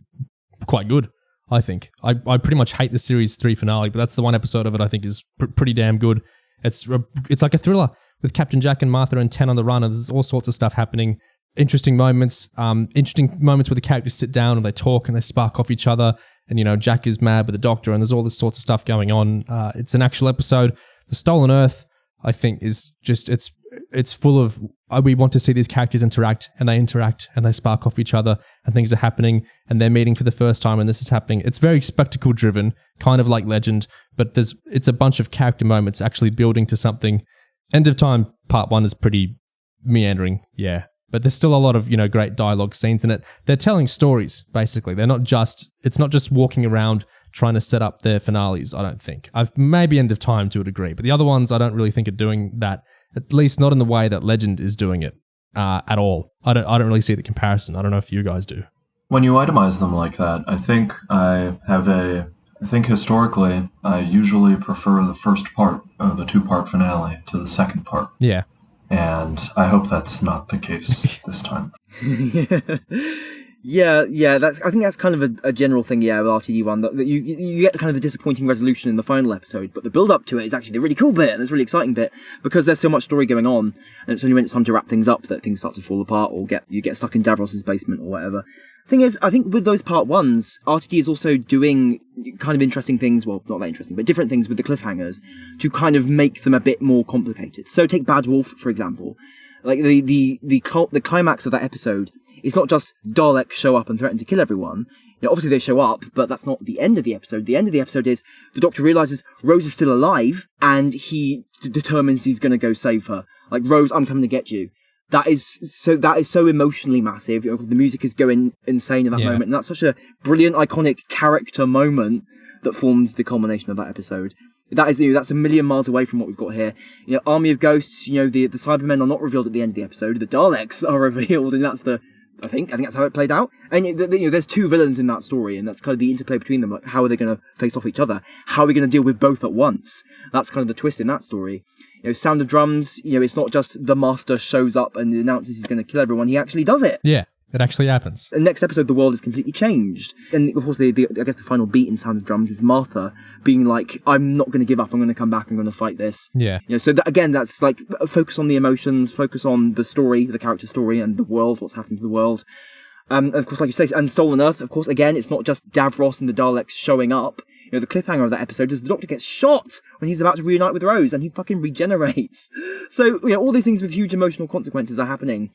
quite good, I think. I pretty much hate the series 3 finale, but that's the one episode of it I think is pretty damn good. It's like a thriller with Captain Jack and Martha and Ten on the run, and there's all sorts of stuff happening. Interesting moments where the characters sit down and they talk and they spark off each other, and Jack is mad with the Doctor, and there's all this sorts of stuff going on. It's an actual episode. The Stolen Earth, I think, is just it's full of we want to see these characters interact, and they spark off each other, and things are happening, and they're meeting for the first time, and this is happening. It's very spectacle driven, kind of like Legend, but it's a bunch of character moments actually building to something. End of Time Part 1 is pretty meandering, yeah, but there's still a lot of great dialogue scenes in it. They're telling stories, basically. It's not just walking around trying to set up their finales, I don't think. Maybe End of Time to a degree, but the other ones I don't really think are doing that, at least not in the way that Legend is doing it at all. I don't really see the comparison. I don't know if you guys do. When you itemize them like that, I think historically, I usually prefer the first part of the 2-part finale to the second part. Yeah. And I hope that's not the case this time. Yeah. I think that's kind of a general thing, with RTD1, that you get kind of the disappointing resolution in the final episode, but the build-up to it is actually the really cool bit, and it's a really exciting bit, because there's so much story going on, and it's only when it's time to wrap things up that things start to fall apart, or you get stuck in Davros's basement, or whatever. Thing is, I think with those part 1s, RTD is also doing kind of interesting things, well, not that interesting, but different things with the cliffhangers, to kind of make them a bit more complicated. So take Bad Wolf, for example. Like, the climax of that episode, it's not just Daleks show up and threaten to kill everyone. Obviously they show up, but that's not the end of the episode. The end of the episode is the Doctor realizes Rose is still alive, and he determines he's going to go save her. Like, Rose, I'm coming to get you. That is so emotionally massive. The music is going insane in that moment, and that's such a brilliant, iconic character moment that forms the culmination of that episode. That's a million miles away from what we've got here. Army of Ghosts. The Cybermen are not revealed at the end of the episode. The Daleks are revealed, and that's I think that's how it played out. And there's 2 villains in that story, and that's kind of the interplay between them. Like, how are they going to face off each other? How are we going to deal with both at once? That's kind of the twist in that story. Sound of Drums. It's not just the Master shows up and announces he's going to kill everyone. He actually does it. Yeah. It actually happens. The next episode, the world is completely changed. And of course, I guess the final beat in Sound of Drums is Martha being like, I'm not going to give up, I'm going to come back, I'm going to fight this. Yeah. So that's like, focus on the emotions, focus on the story, the character story, and the world, what's happening to the world. And of course, like you say, and Stolen Earth, of course, again, it's not just Davros and the Daleks showing up. The cliffhanger of that episode is the Doctor gets shot when he's about to reunite with Rose, and he fucking regenerates. So, all these things with huge emotional consequences are happening.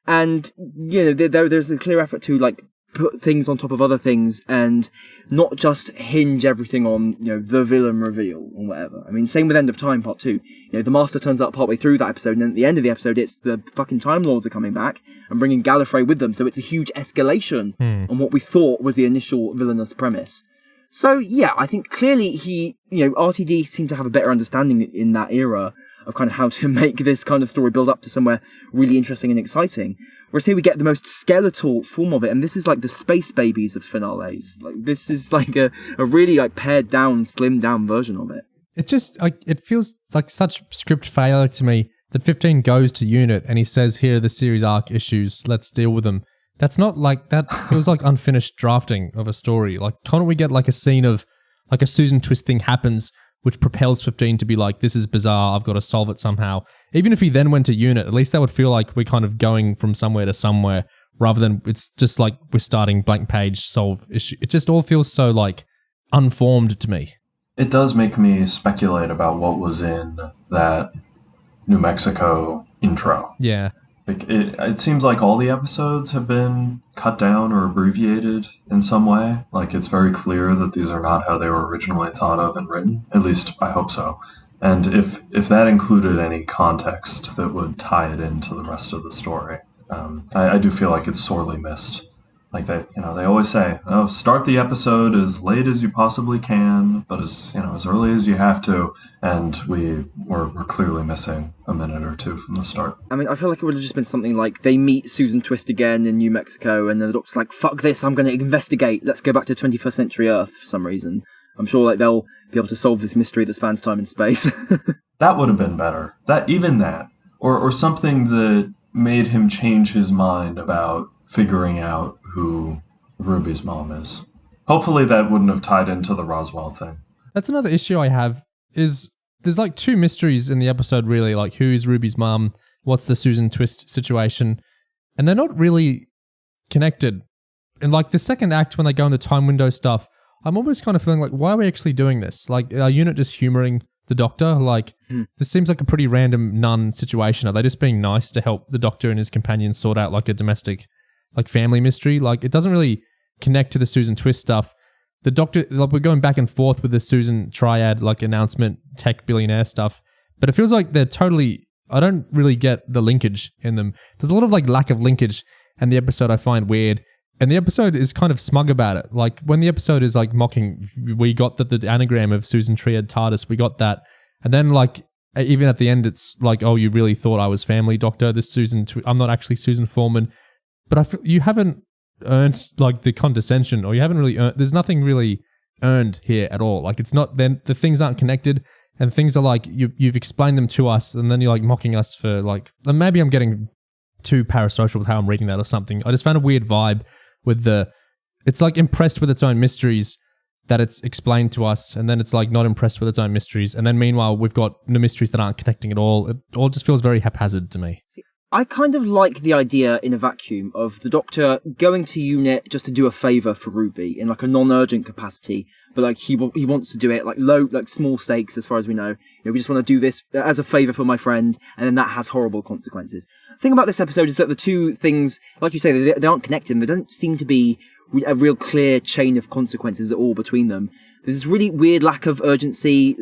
And, there's a clear effort to, like, put things on top of other things and not just hinge everything on, the villain reveal or whatever. I mean, same with End of Time Part 2. The Master turns up partway through that episode, and then at the end of the episode, it's the fucking Time Lords are coming back and bringing Gallifrey with them. So it's a huge escalation on what we thought was the initial villainous premise. So, yeah, I think clearly RTD seemed to have a better understanding in that era of kind of how to make this kind of story build up to somewhere really interesting and exciting. Whereas here we get the most skeletal form of it, and this is like the space babies of finales. Like, this is like a really like pared down, slimmed down version of it. It just, it feels like such script failure to me that 15 goes to unit and he says, here are the series arc issues, let's deal with them. That's not like, that feels like unfinished drafting of a story. Like, can't we get like a scene of, like a Susan Twist thing happens, which propels 15 to be like, this is bizarre, I've got to solve it somehow. Even if he then went to unit, at least that would feel like we're kind of going from somewhere to somewhere, rather than it's just like we're starting blank page, solve issue. It just all feels so like unformed to me. It does make me speculate about what was in that New Mexico intro. Yeah. It seems like all the episodes have been cut down or abbreviated in some way. Like, it's very clear that these are not how they were originally thought of and written. At least, I hope so. And if that included any context that would tie it into the rest of the story, I do feel like it's sorely missed. Like they always say, "Oh, start the episode as late as you possibly can, but as early as you have to." And we're clearly missing a minute or two from the start. I mean, I feel like it would have just been something like they meet Susan Twist again in New Mexico, and the Doctor's like, "Fuck this! I'm going to investigate. Let's go back to 21st century Earth for some reason." I'm sure like they'll be able to solve this mystery that spans time and space. That would have been better. Or something that made him change his mind about figuring out who Ruby's mom is. Hopefully that wouldn't have tied into the Roswell thing. That's another issue I have, is there's like two mysteries in the episode really, like who's Ruby's mom, what's the Susan Twist situation, and they're not really connected. And like the second act when they go in the time window stuff, I'm almost kind of feeling like, why are we actually doing this? Like, our unit just humoring the Doctor? Like, this seems like a pretty random nun situation. Are they just being nice to help the Doctor and his companions sort out like a domestic, like family mystery? Like, it doesn't really connect to the Susan Twist stuff. The Doctor, like, we're going back and forth with the Susan Triad, like, announcement, tech billionaire stuff. But it feels like they're totally, I don't really get the linkage in them. There's a lot of like lack of linkage in the episode I find weird. And the episode is kind of smug about it. Like, when the episode is like mocking, we got the anagram of Susan Triad TARDIS, we got that. And then like, even at the end, it's like, oh, you really thought I was family, Doctor? This Susan, I'm not actually Susan Foreman. But you haven't earned like the condescension, or you haven't really earned, there's nothing really earned here at all. Like, it's not, then the things aren't connected, and things are like, you've explained them to us, and then you're like mocking us for like, and maybe I'm getting too parasocial with how I'm reading that or something. I just found a weird vibe with it's like impressed with its own mysteries that it's explained to us, and then it's like not impressed with its own mysteries, and then meanwhile we've got the mysteries that aren't connecting at all. It all just feels very haphazard to me. I kind of like the idea in a vacuum of the Doctor going to UNIT just to do a favour for Ruby in like a non-urgent capacity, but like he wants to do it like low, like small stakes as far as we know. We just want to do this as a favour for my friend, and then that has horrible consequences. The thing about this episode is that the two things, like you say, they aren't connected. There doesn't seem to be a real clear chain of consequences at all between them. There's this really weird lack of urgency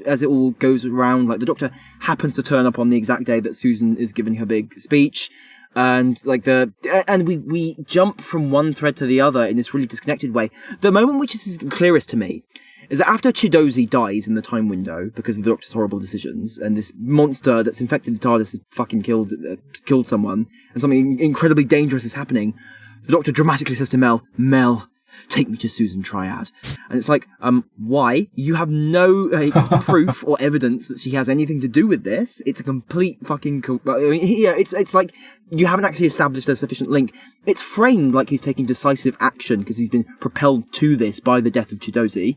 as it all goes around. Like, the Doctor happens to turn up on the exact day that Susan is giving her big speech, and like we jump from one thread to the other in this really disconnected way. The moment which is the clearest to me is that after Chidozi dies in the time window because of the Doctor's horrible decisions, and this monster that's infected the TARDIS has fucking killed someone, and something incredibly dangerous is happening, the Doctor dramatically says to Mel, take me to Susan Triad. And it's like, why? You have no proof or evidence that she has anything to do with this. It's a complete fucking... it's like you haven't actually established a sufficient link. It's framed like he's taking decisive action because he's been propelled to this by the death of Chidozi.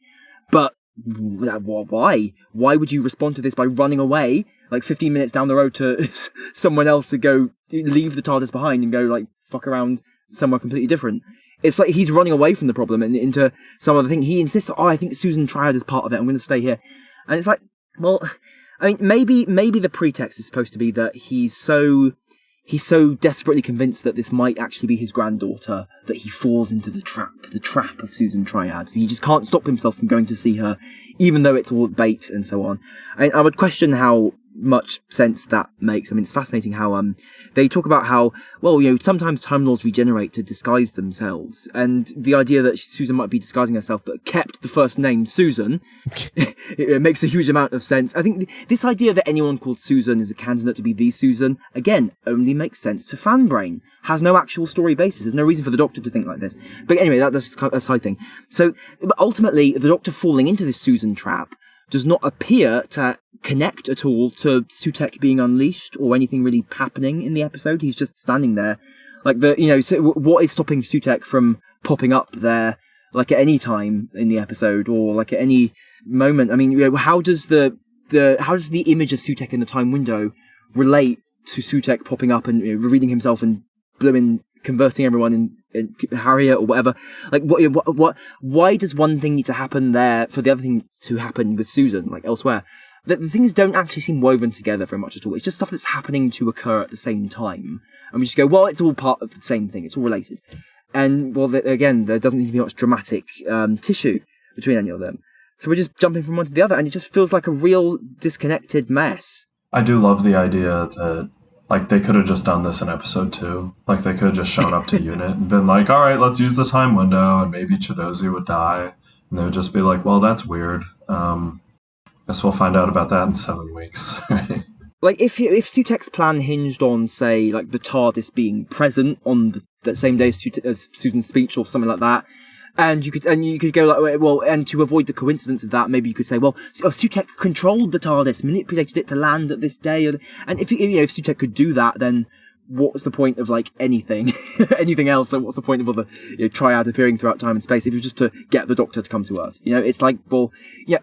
But why? Why would you respond to this by running away like 15 minutes down the road to someone else to go leave the TARDIS behind and go like fuck around somewhere completely different? It's like he's running away from the problem and into some other thing. He insists, I think Susan Triad is part of it. I'm going to stay here. And it's like, well, I mean, maybe the pretext is supposed to be that he's so desperately convinced that this might actually be his granddaughter that he falls into the trap of Susan Triad. He just can't stop himself from going to see her, even though it's all bait and so on. I would question how much sense that makes. I mean, it's fascinating how they talk about how, well, sometimes Time Lords regenerate to disguise themselves, and the idea that Susan might be disguising herself but kept the first name Susan it makes a huge amount of sense. I think this idea that anyone called Susan is a candidate to be the Susan, again, only makes sense to fan brain. Has no actual story basis. There's no reason for the Doctor to think like this. But anyway, that's a side thing. So ultimately, the Doctor falling into this Susan trap does not appear to connect at all to Sutekh being unleashed or anything really happening in the episode. He's just standing there. Like, so what is stopping Sutekh from popping up there, like, at any time in the episode or, like, at any moment? I mean, how does the image of Sutekh in the time window relate to Sutekh popping up and revealing himself and blooming converting everyone in Harriet or whatever. Like, why does one thing need to happen there for the other thing to happen with Susan, like elsewhere? The things don't actually seem woven together very much at all. It's just stuff that's happening to occur at the same time. And we just go, well, it's all part of the same thing. It's all related. And, well, again, there doesn't need to be much dramatic tissue between any of them. So we're just jumping from one to the other, and it just feels like a real disconnected mess. I do love the idea that, like, they could have just done this in episode 2. Like, they could have just shown up to Unit and been like, all right, let's use the time window, and maybe Chidozi would die. And they would just be like, well, that's weird. Guess we'll find out about that in 7 weeks. Like, if Sutek's plan hinged on, say, like, the TARDIS being present on the same day as Susan's speech or something like that, and you could go like, well, and to avoid the coincidence of that, maybe you could say, well, Sutek controlled the TARDIS, manipulated it to land at this day, and if Sutek could do that, then what's the point of, like, anything else? So what's the point of other triad appearing throughout time and space if you're just to get the Doctor to come to Earth? It's like, well,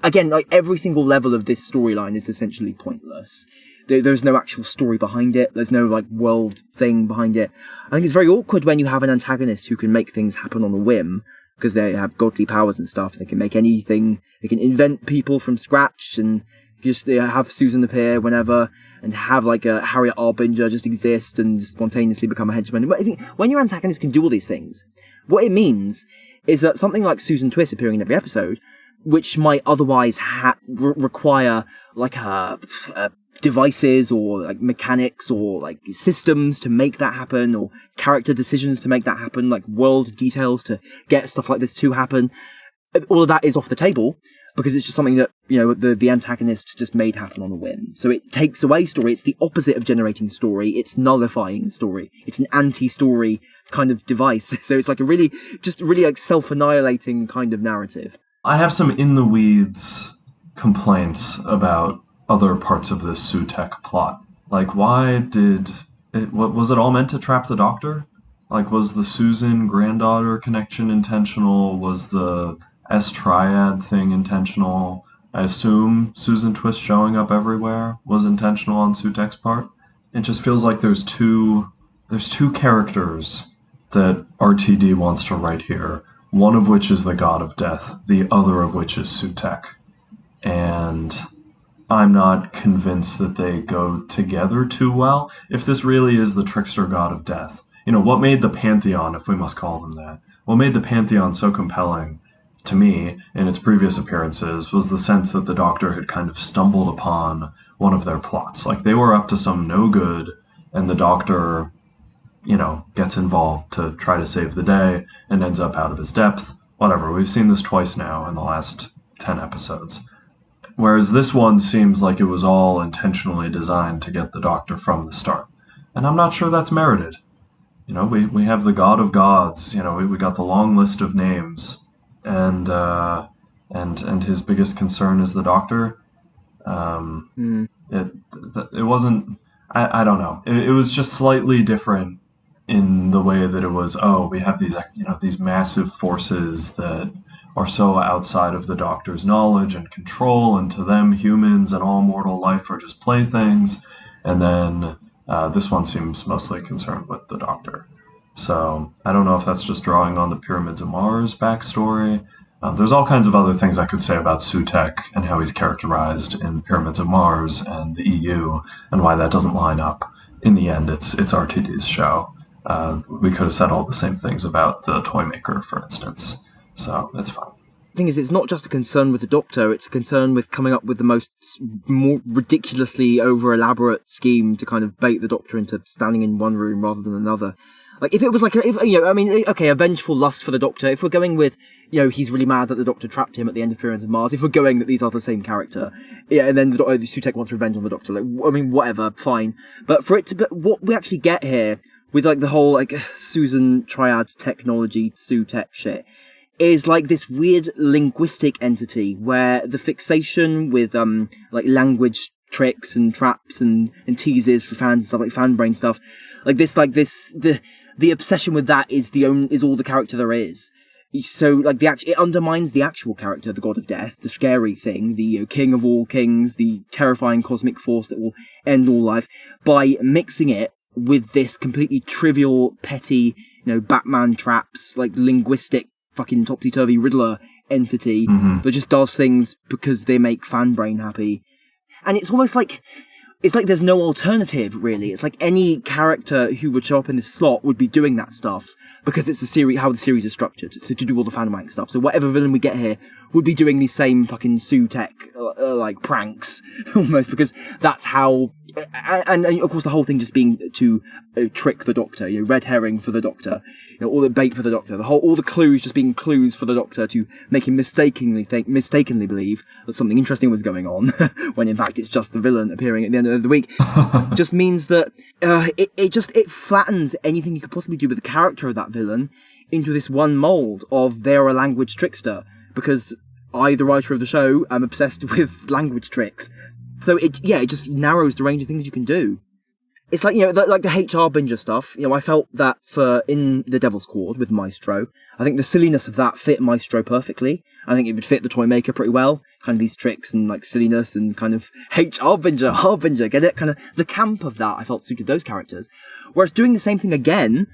again, like, every single level of this storyline is essentially pointless. There's no actual story behind it. There's no, like, world thing behind it. I think it's very awkward when you have an antagonist who can make things happen on a whim, because they have godly powers and stuff. They can make anything. They can invent people from scratch and just have Susan appear whenever and have, like, a Harriet Arbinger just exist and just spontaneously become a henchman. But I think when your antagonist can do all these things, what it means is that something like Susan Twist appearing in every episode, which might otherwise require, like, devices or, like, mechanics or, like, systems to make that happen, or character decisions to make that happen, like world details to get stuff like this to happen. All of that is off the table because it's just something that, the antagonist just made happen on a whim. So it takes away story. It's the opposite of generating story. It's nullifying story. It's an anti-story kind of device. So it's like a really like self-annihilating kind of narrative. I have some in-the-weeds complaints about other parts of this Sutek plot. Like, why did it... was it all meant to trap the Doctor? Like, was the Susan granddaughter connection intentional? Was the S-Triad thing intentional? I assume Susan Twist showing up everywhere was intentional on Sutek's part. It just feels like there's two characters that RTD wants to write here, one of which is the god of death, the other of which is Sutek. And I'm not convinced that they go together too well. If this really is the trickster god of death, what made the Pantheon, if we must call them that, what made the Pantheon so compelling to me in its previous appearances was the sense that the Doctor had kind of stumbled upon one of their plots. Like, they were up to some no good, and the Doctor, gets involved to try to save the day and ends up out of his depth. Whatever, we've seen this twice now in the last 10 episodes. Whereas this one seems like it was all intentionally designed to get the Doctor from the start. And I'm not sure that's merited. We have the God of Gods, we got the long list of names, and his biggest concern is the Doctor. It wasn't, I don't know. It was just slightly different in the way that it was, we have these, these massive forces that are so outside of the Doctor's knowledge and control, and to them, humans and all mortal life are just playthings. And then this one seems mostly concerned with the Doctor. So I don't know if that's just drawing on the Pyramids of Mars backstory. There's all kinds of other things I could say about Sutek and how he's characterized in Pyramids of Mars and the EU, and why that doesn't line up. In the end, it's RTD's show. We could have said all the same things about the Toymaker, for instance. So it's fine. The thing is, it's not just a concern with the Doctor, it's a concern with coming up with the more ridiculously over-elaborate scheme to kind of bait the Doctor into standing in one room rather than another. Like, if it was like, a vengeful lust for the Doctor, if we're going with, he's really mad that the Doctor trapped him at the end of Pyramids of Mars, if we're going that these are the same character, and then Sutek wants revenge on the Doctor, whatever, fine. But what we actually get here, with, like, the whole, like, Susan Triad technology, Sutek shit, is like this weird linguistic entity where the fixation with like language tricks and traps and teases for fans and stuff, like fan brain stuff, the obsession with that is all the character there is. So like it undermines the actual character, the god of death, the scary thing, the king of all kings, the terrifying cosmic force that will end all life, by mixing it with this completely trivial, petty, Batman traps, like linguistic fucking topsy-turvy Riddler entity that just does things because they make fan brain happy. And it's almost like there's no alternative, really. It's like any character who would show up in this slot would be doing that stuff because it's how the series is structured, so to do all the fan wank stuff. So whatever villain we get here would be doing these same fucking Sue-Tech, like, pranks, almost, because that's how... And of course the whole thing just being to trick the Doctor, red herring for the Doctor, all the bait for the Doctor, all the clues just being clues for the Doctor to make him mistakenly believe that something interesting was going on, when in fact it's just the villain appearing at the end of the week, just means that it flattens anything you could possibly do with the character of that villain into this one mold of they're a language trickster, because I, the writer of the show, am obsessed with language tricks. So it just narrows the range of things you can do. It's like, like the HR Binger stuff. I felt that in The Devil's Cord with Maestro, I think the silliness of that fit Maestro perfectly. I think it would fit the Toy Maker pretty well. Kind of these tricks and like silliness and kind of Harbinger, get it? Kind of the camp of that I felt suited those characters. Whereas doing the same thing again,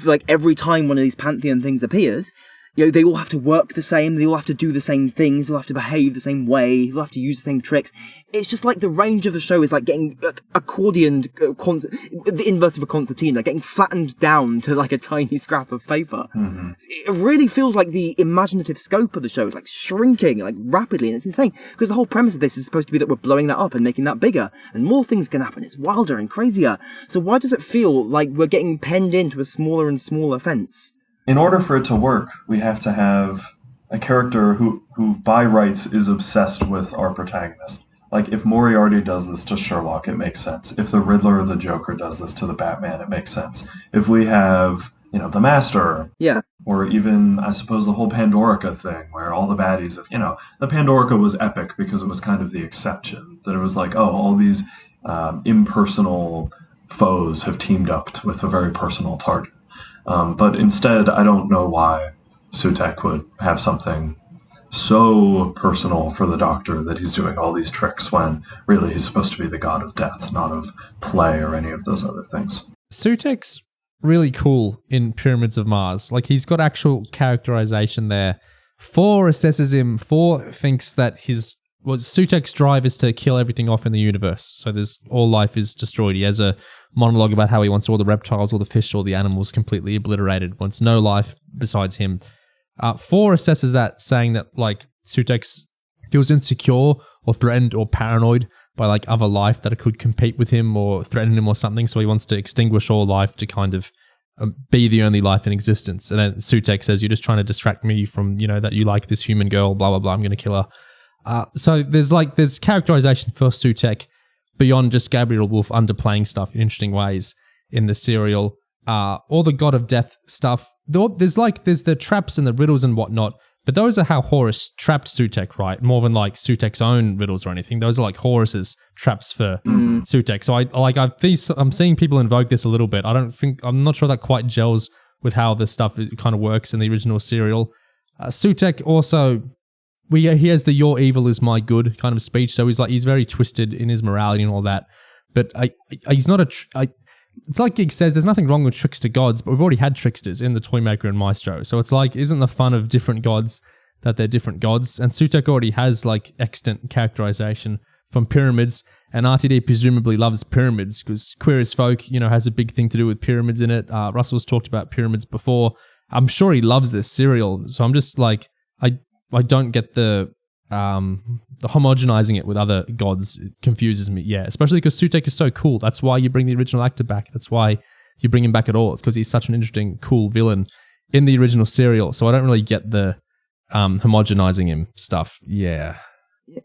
like every time one of these Pantheon things appears, they all have to work the same, they all have to do the same things, they all have to behave the same way, they all have to use the same tricks. It's just like the range of the show is like getting accordioned, the inverse of a concertina, getting flattened down to like a tiny scrap of paper. Mm-hmm. It really feels like the imaginative scope of the show is like shrinking like rapidly, and it's insane, because the whole premise of this is supposed to be that we're blowing that up and making that bigger, and more things can happen, it's wilder and crazier. So why does it feel like we're getting penned into a smaller and smaller fence? In order for it to work, we have to have a character who by rights is obsessed with our protagonist. Like, if Moriarty does this to Sherlock, it makes sense. If the Riddler or the Joker does this to the Batman, it makes sense. If we have, the Master, or even, I suppose, the whole Pandorica thing, where all the baddies of, the Pandorica was epic because it was kind of the exception. That it was like, all these impersonal foes have teamed up with a very personal target. But instead, I don't know why Sue-Tech would have something so personal for the Doctor that he's doing all these tricks when really he's supposed to be the god of death, not of play or any of those other things. Sue-Tech's really cool in Pyramids of Mars. Like, he's got actual characterization there. 4 assesses him. 4 thinks that Sue-Tech's drive is to kill everything off in the universe. So all life is destroyed. He has a monologue about how he wants all the reptiles, all the fish, all the animals completely obliterated, wants no life besides him. 4 assesses that, saying that like Sue-Tech feels insecure or threatened or paranoid by like other life that could compete with him or threaten him or something. So he wants to extinguish all life to kind of be the only life in existence. And then Sue-Tech says, "You're just trying to distract me from, that you like this human girl, blah, blah, blah. I'm going to kill her." So there's characterization for Sue-Tech beyond just Gabriel Wolf underplaying stuff in interesting ways in the serial. All the God of Death stuff. There's the traps and the riddles and whatnot, but those are how Horus trapped Sue-Tech, right? More than like Sue-Tech's own riddles or anything. Those are like Horus's traps for Sue-Tech. So I'm seeing people invoke this a little bit. I'm not sure that quite gels with how this stuff kind of works in the original serial. Sue-Tech also, he has the "your evil is my good" kind of speech, so he's very twisted in his morality and all that. But he's not it's like Gig says, there's nothing wrong with trickster gods, but we've already had tricksters in the Toymaker and Maestro. So it's like, isn't the fun of different gods that they're different gods? And Sue-Tech already has like extant characterization from Pyramids, and RTD presumably loves Pyramids because Queer as Folk, has a big thing to do with Pyramids in it. Russell's talked about Pyramids before. I'm sure he loves this serial, so I'm just like, I don't get the homogenizing it with other gods. It confuses me, especially because Sue-Tech is so cool. That's why you bring the original actor back. That's why you bring him back at all. It's because he's such an interesting, cool villain in the original serial. So I don't really get the homogenizing him stuff. Yeah.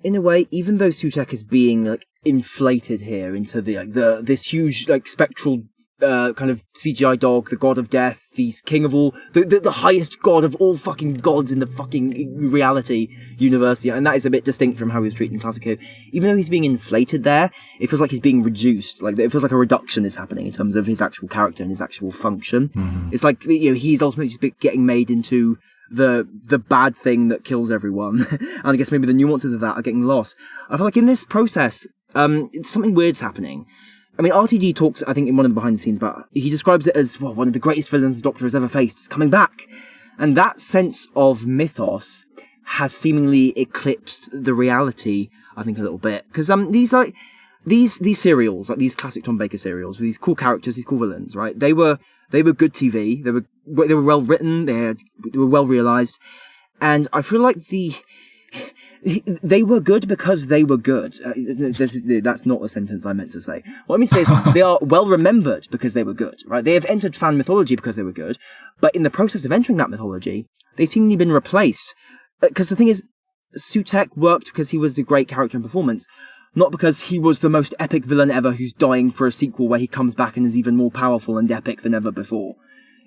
In a way, even though Sue-Tech is being like inflated here into this huge like spectral kind of CGI dog, the god of death, the king of all, the highest god of all fucking gods in the fucking reality universe, and that is a bit distinct from how he was treated in Classic Who. Even though he's being inflated there, it feels like he's being reduced, like it feels like a reduction is happening in terms of his actual character and his actual function. Mm-hmm. It's like, he's ultimately just getting made into the bad thing that kills everyone. And I guess maybe the nuances of that are getting lost. I feel like in this process, something weird's happening. I mean, RTD talks, I think, in one of the behind the scenes about, he describes it as, well, one of the greatest villains the Doctor has ever faced is coming back. And that sense of mythos has seemingly eclipsed the reality, I think, a little bit. Because these serials, like these classic Tom Baker serials, with these cool characters, these cool villains, right? They were good TV. They were well written. They were well realized. And I feel like they were good because they were good. That's not a sentence I meant to say. What I mean to say is they are well remembered because they were good, right? They have entered fan mythology because they were good, but in the process of entering that mythology, they've seemingly been replaced. Because the thing is, Sutekh worked because he was a great character and performance, not because he was the most epic villain ever who's dying for a sequel where he comes back and is even more powerful and epic than ever before.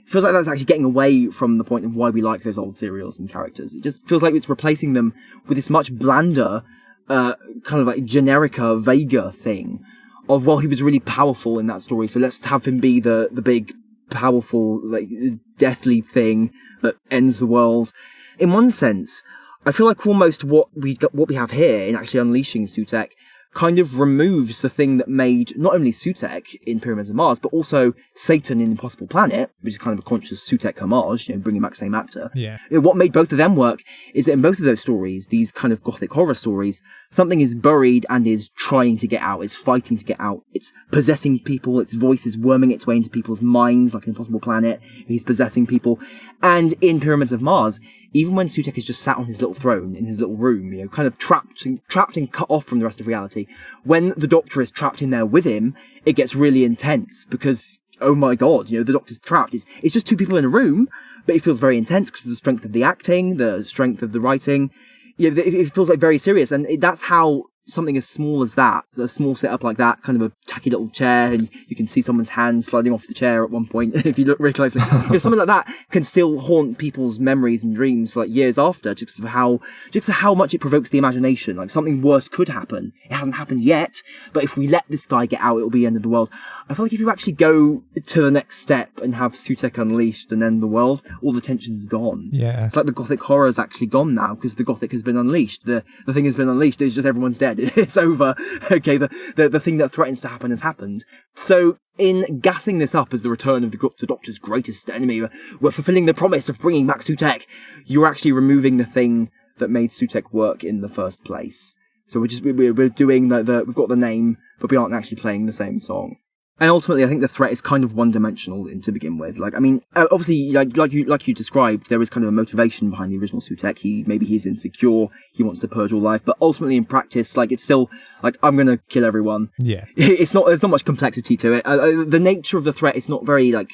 It feels like that's actually getting away from the point of why we like those old serials and characters. It just feels like it's replacing them with this much blander, kind of like generica, vaguer thing of, well, he was really powerful in that story, so let's have him be the big, powerful, like, deathly thing that ends the world. In one sense, I feel like almost what we have here in actually unleashing Sutekh kind of removes the thing that made not only Sutekh in Pyramids of Mars, but also Satan in Impossible Planet, which is kind of a conscious Sutekh homage, bringing back the same actor. Yeah. What made both of them work is that in both of those stories, these kind of gothic horror stories, something is buried and is trying to get out, is fighting to get out. It's possessing people, its voice is worming its way into people's minds, like in Impossible Planet, he's possessing people. And in Pyramids of Mars, even when Sutekh is just sat on his little throne in his little room, kind of trapped and cut off from the rest of reality, when the Doctor is trapped in there with him, it gets really intense because, oh my god, the Doctor's trapped. It's just two people in a room, but it feels very intense because of the strength of the acting, the strength of the writing. It feels like very serious, and that's how something as small as that, a small setup like that, kind of a tacky little chair, and you can see someone's hand sliding off the chair at one point, if you look really closely. Something like that can still haunt people's memories and dreams for like years after, just for how much it provokes the imagination. Like something worse could happen. It hasn't happened yet, but if we let this guy get out, it'll be the end of the world. I feel like if you actually go to the next step and have Sutekh unleashed and end the world, all the tension's gone. Yeah. It's like the Gothic horror is actually gone now, because the Gothic has been unleashed. The thing has been unleashed, it's just everyone's dead. It's over. Okay, the thing that threatens to happen has happened. So, in gassing this up as the return of the Doctor's greatest enemy, we're fulfilling the promise of bringing back Sutekh, you're actually removing the thing that made Sutekh work in the first place. So we're doing we've got the name, but we aren't actually playing the same song. And ultimately, I think the threat is kind of one-dimensional to begin with. Like, I mean, obviously, like you described, there is kind of a motivation behind the original Sutekh. Maybe he's insecure, he wants to purge all life, but ultimately in practice, like, it's still, like, I'm gonna kill everyone. Yeah. There's not much complexity to it. The nature of the threat is not very, like,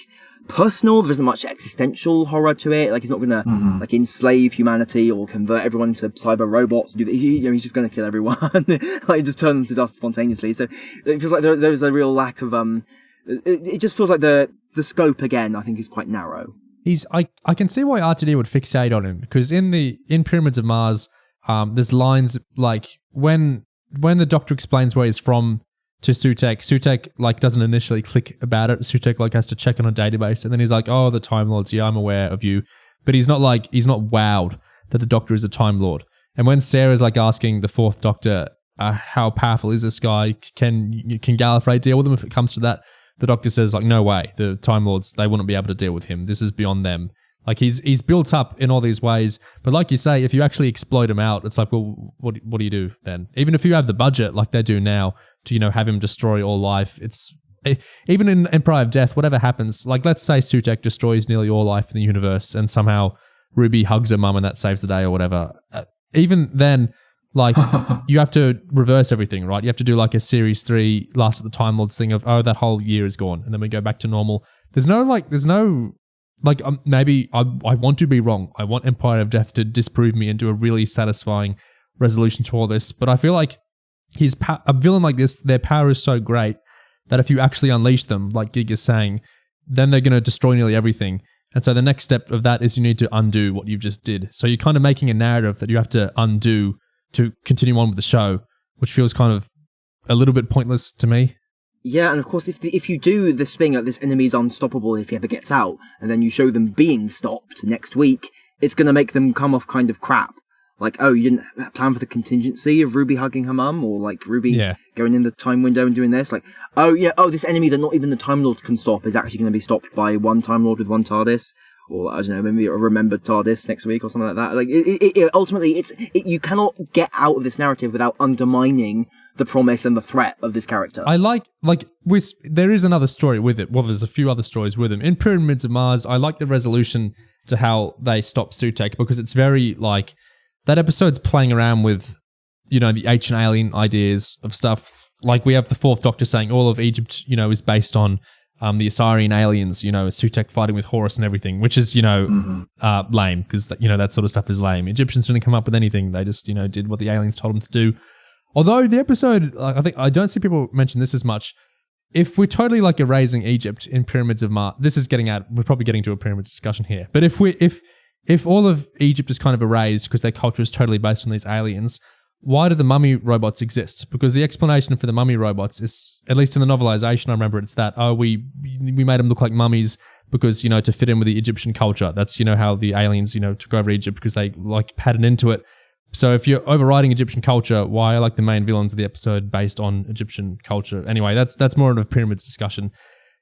personal. There isn't much existential horror to it. Like, he's not gonna, like, enslave humanity or convert everyone to cyber robots. He's just gonna kill everyone. Like, just turn them to dust spontaneously. So it feels like there's a real lack of, it just feels like the scope, again, I think, is quite narrow. I can see why RTD would fixate on him, because in Pyramids of Mars, there's lines like when the Doctor explains where he's from to Sutekh like doesn't initially click about it. Sutekh like has to check on a database, and then he's like, "Oh, the Time Lords, yeah, I'm aware of you," but he's not wowed that the Doctor is a Time Lord. And when Sarah's like asking the Fourth Doctor, "How powerful is this guy? Can Gallifrey deal with him if it comes to that?" The Doctor says like, "No way. The Time Lords, they wouldn't be able to deal with him. This is beyond them." Like he's built up in all these ways, but like you say, if you actually exploit him out, it's like, well, what do you do then? Even if you have the budget like they do now to have him destroy all life, it's even in Empire of Death, whatever happens. Like let's say Sutekh destroys nearly all life in the universe, and somehow Ruby hugs her mum and that saves the day or whatever. Even then, like you have to reverse everything, right? You have to do like a Series 3 Last of the Time Lords thing of, oh, that whole year is gone, and then we go back to normal. There's no. Maybe I want to be wrong. I want Empire of Death to disprove me and do a really satisfying resolution to all this. But I feel like a villain like this, their power is so great that if you actually unleash them, like Gig is saying, then they're going to destroy nearly everything. And so the next step of that is you need to undo what you've just did. So you're kind of making a narrative that you have to undo to continue on with the show, which feels kind of a little bit pointless to me. Yeah, and of course, if you do this thing like this enemy is unstoppable if he ever gets out, and then you show them being stopped next week, it's going to make them come off kind of crap. Like, oh, you didn't plan for the contingency of Ruby hugging her mum, or like Ruby going in the time window and doing this. Like, oh yeah, this enemy that not even the Time Lord can stop is actually going to be stopped by one Time Lord with one TARDIS, or I don't know, maybe a remembered TARDIS next week or something like that. Like, ultimately, you cannot get out of this narrative without undermining the promise and the threat of this character. I like there is another story with it. Well, there's a few other stories with him. In Pyramids of Mars, I like the resolution to how they stop Sutekh, because it's very like, that episode's playing around with, you know, the ancient alien ideas of stuff. Like, we have the Fourth Doctor saying all of Egypt, you know, is based on the Assyrian aliens, you know, Sutekh fighting with Horus and everything, which is, you know, lame, because, you know, that sort of stuff is lame. Egyptians didn't come up with anything. They just, you know, did what the aliens told them to do. Although the episode, I don't see people mention this as much. If we're totally like erasing Egypt in Pyramids of Mars, we're probably getting to a pyramids discussion here. But if all of Egypt is kind of erased because their culture is totally based on these aliens, why do the mummy robots exist? Because the explanation for the mummy robots is, at least in the novelization, I remember it's that, we made them look like mummies because, you know, to fit in with the Egyptian culture. That's, you know, how the aliens, you know, took over Egypt, because they like patterned into it. So if you're overriding Egyptian culture, why are like the main villains of the episode based on Egyptian culture? Anyway, that's more of a pyramids discussion.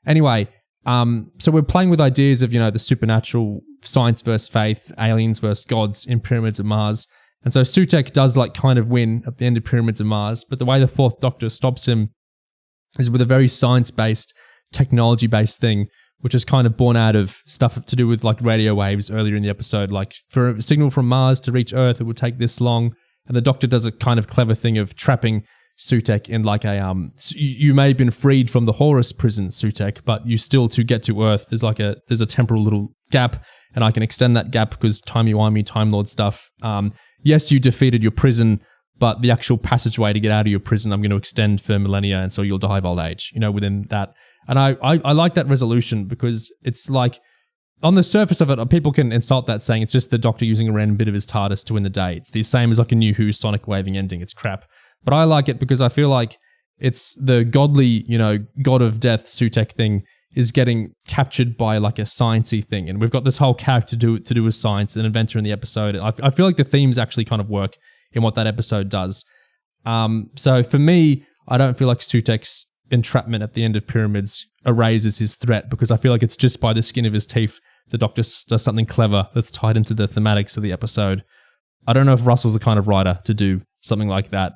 Anyway, so we're playing with ideas of, you know, the supernatural, science versus faith, aliens versus gods in Pyramids of Mars. And so Sutekh does like kind of win at the end of Pyramids of Mars, but the way the Fourth Doctor stops him is with a very science-based, technology-based thing, which is kind of born out of stuff to do with like radio waves earlier in the episode. Like, for a signal from Mars to reach Earth, it would take this long. And the Doctor does a kind of clever thing of trapping Sutekh in like a you may have been freed from the Horus prison, Sutekh, but you still, to get to Earth, there's a temporal little gap, and I can extend that gap because timey-wimey Time Lord stuff. Yes, you defeated your prison, but the actual passageway to get out of your prison, I'm going to extend for millennia, and so you'll die of old age, you know, within that. And I like that resolution, because it's like, on the surface of it, people can insult that, saying it's just the Doctor using a random bit of his TARDIS to win the day. It's the same as like a New Who Sonic waving ending. It's crap. But I like it because I feel like it's the godly, you know, god of death Sutekh thing is getting captured by like a sciencey thing. And we've got this whole character to do with science, an inventor in the episode. I feel like the themes actually kind of work in what that episode does. So for me, I don't feel like Sutekh's entrapment at the end of Pyramids erases his threat, because I feel like it's just by the skin of his teeth the Doctor does something clever that's tied into the thematics of the episode. I don't know if Russell's the kind of writer to do something like that,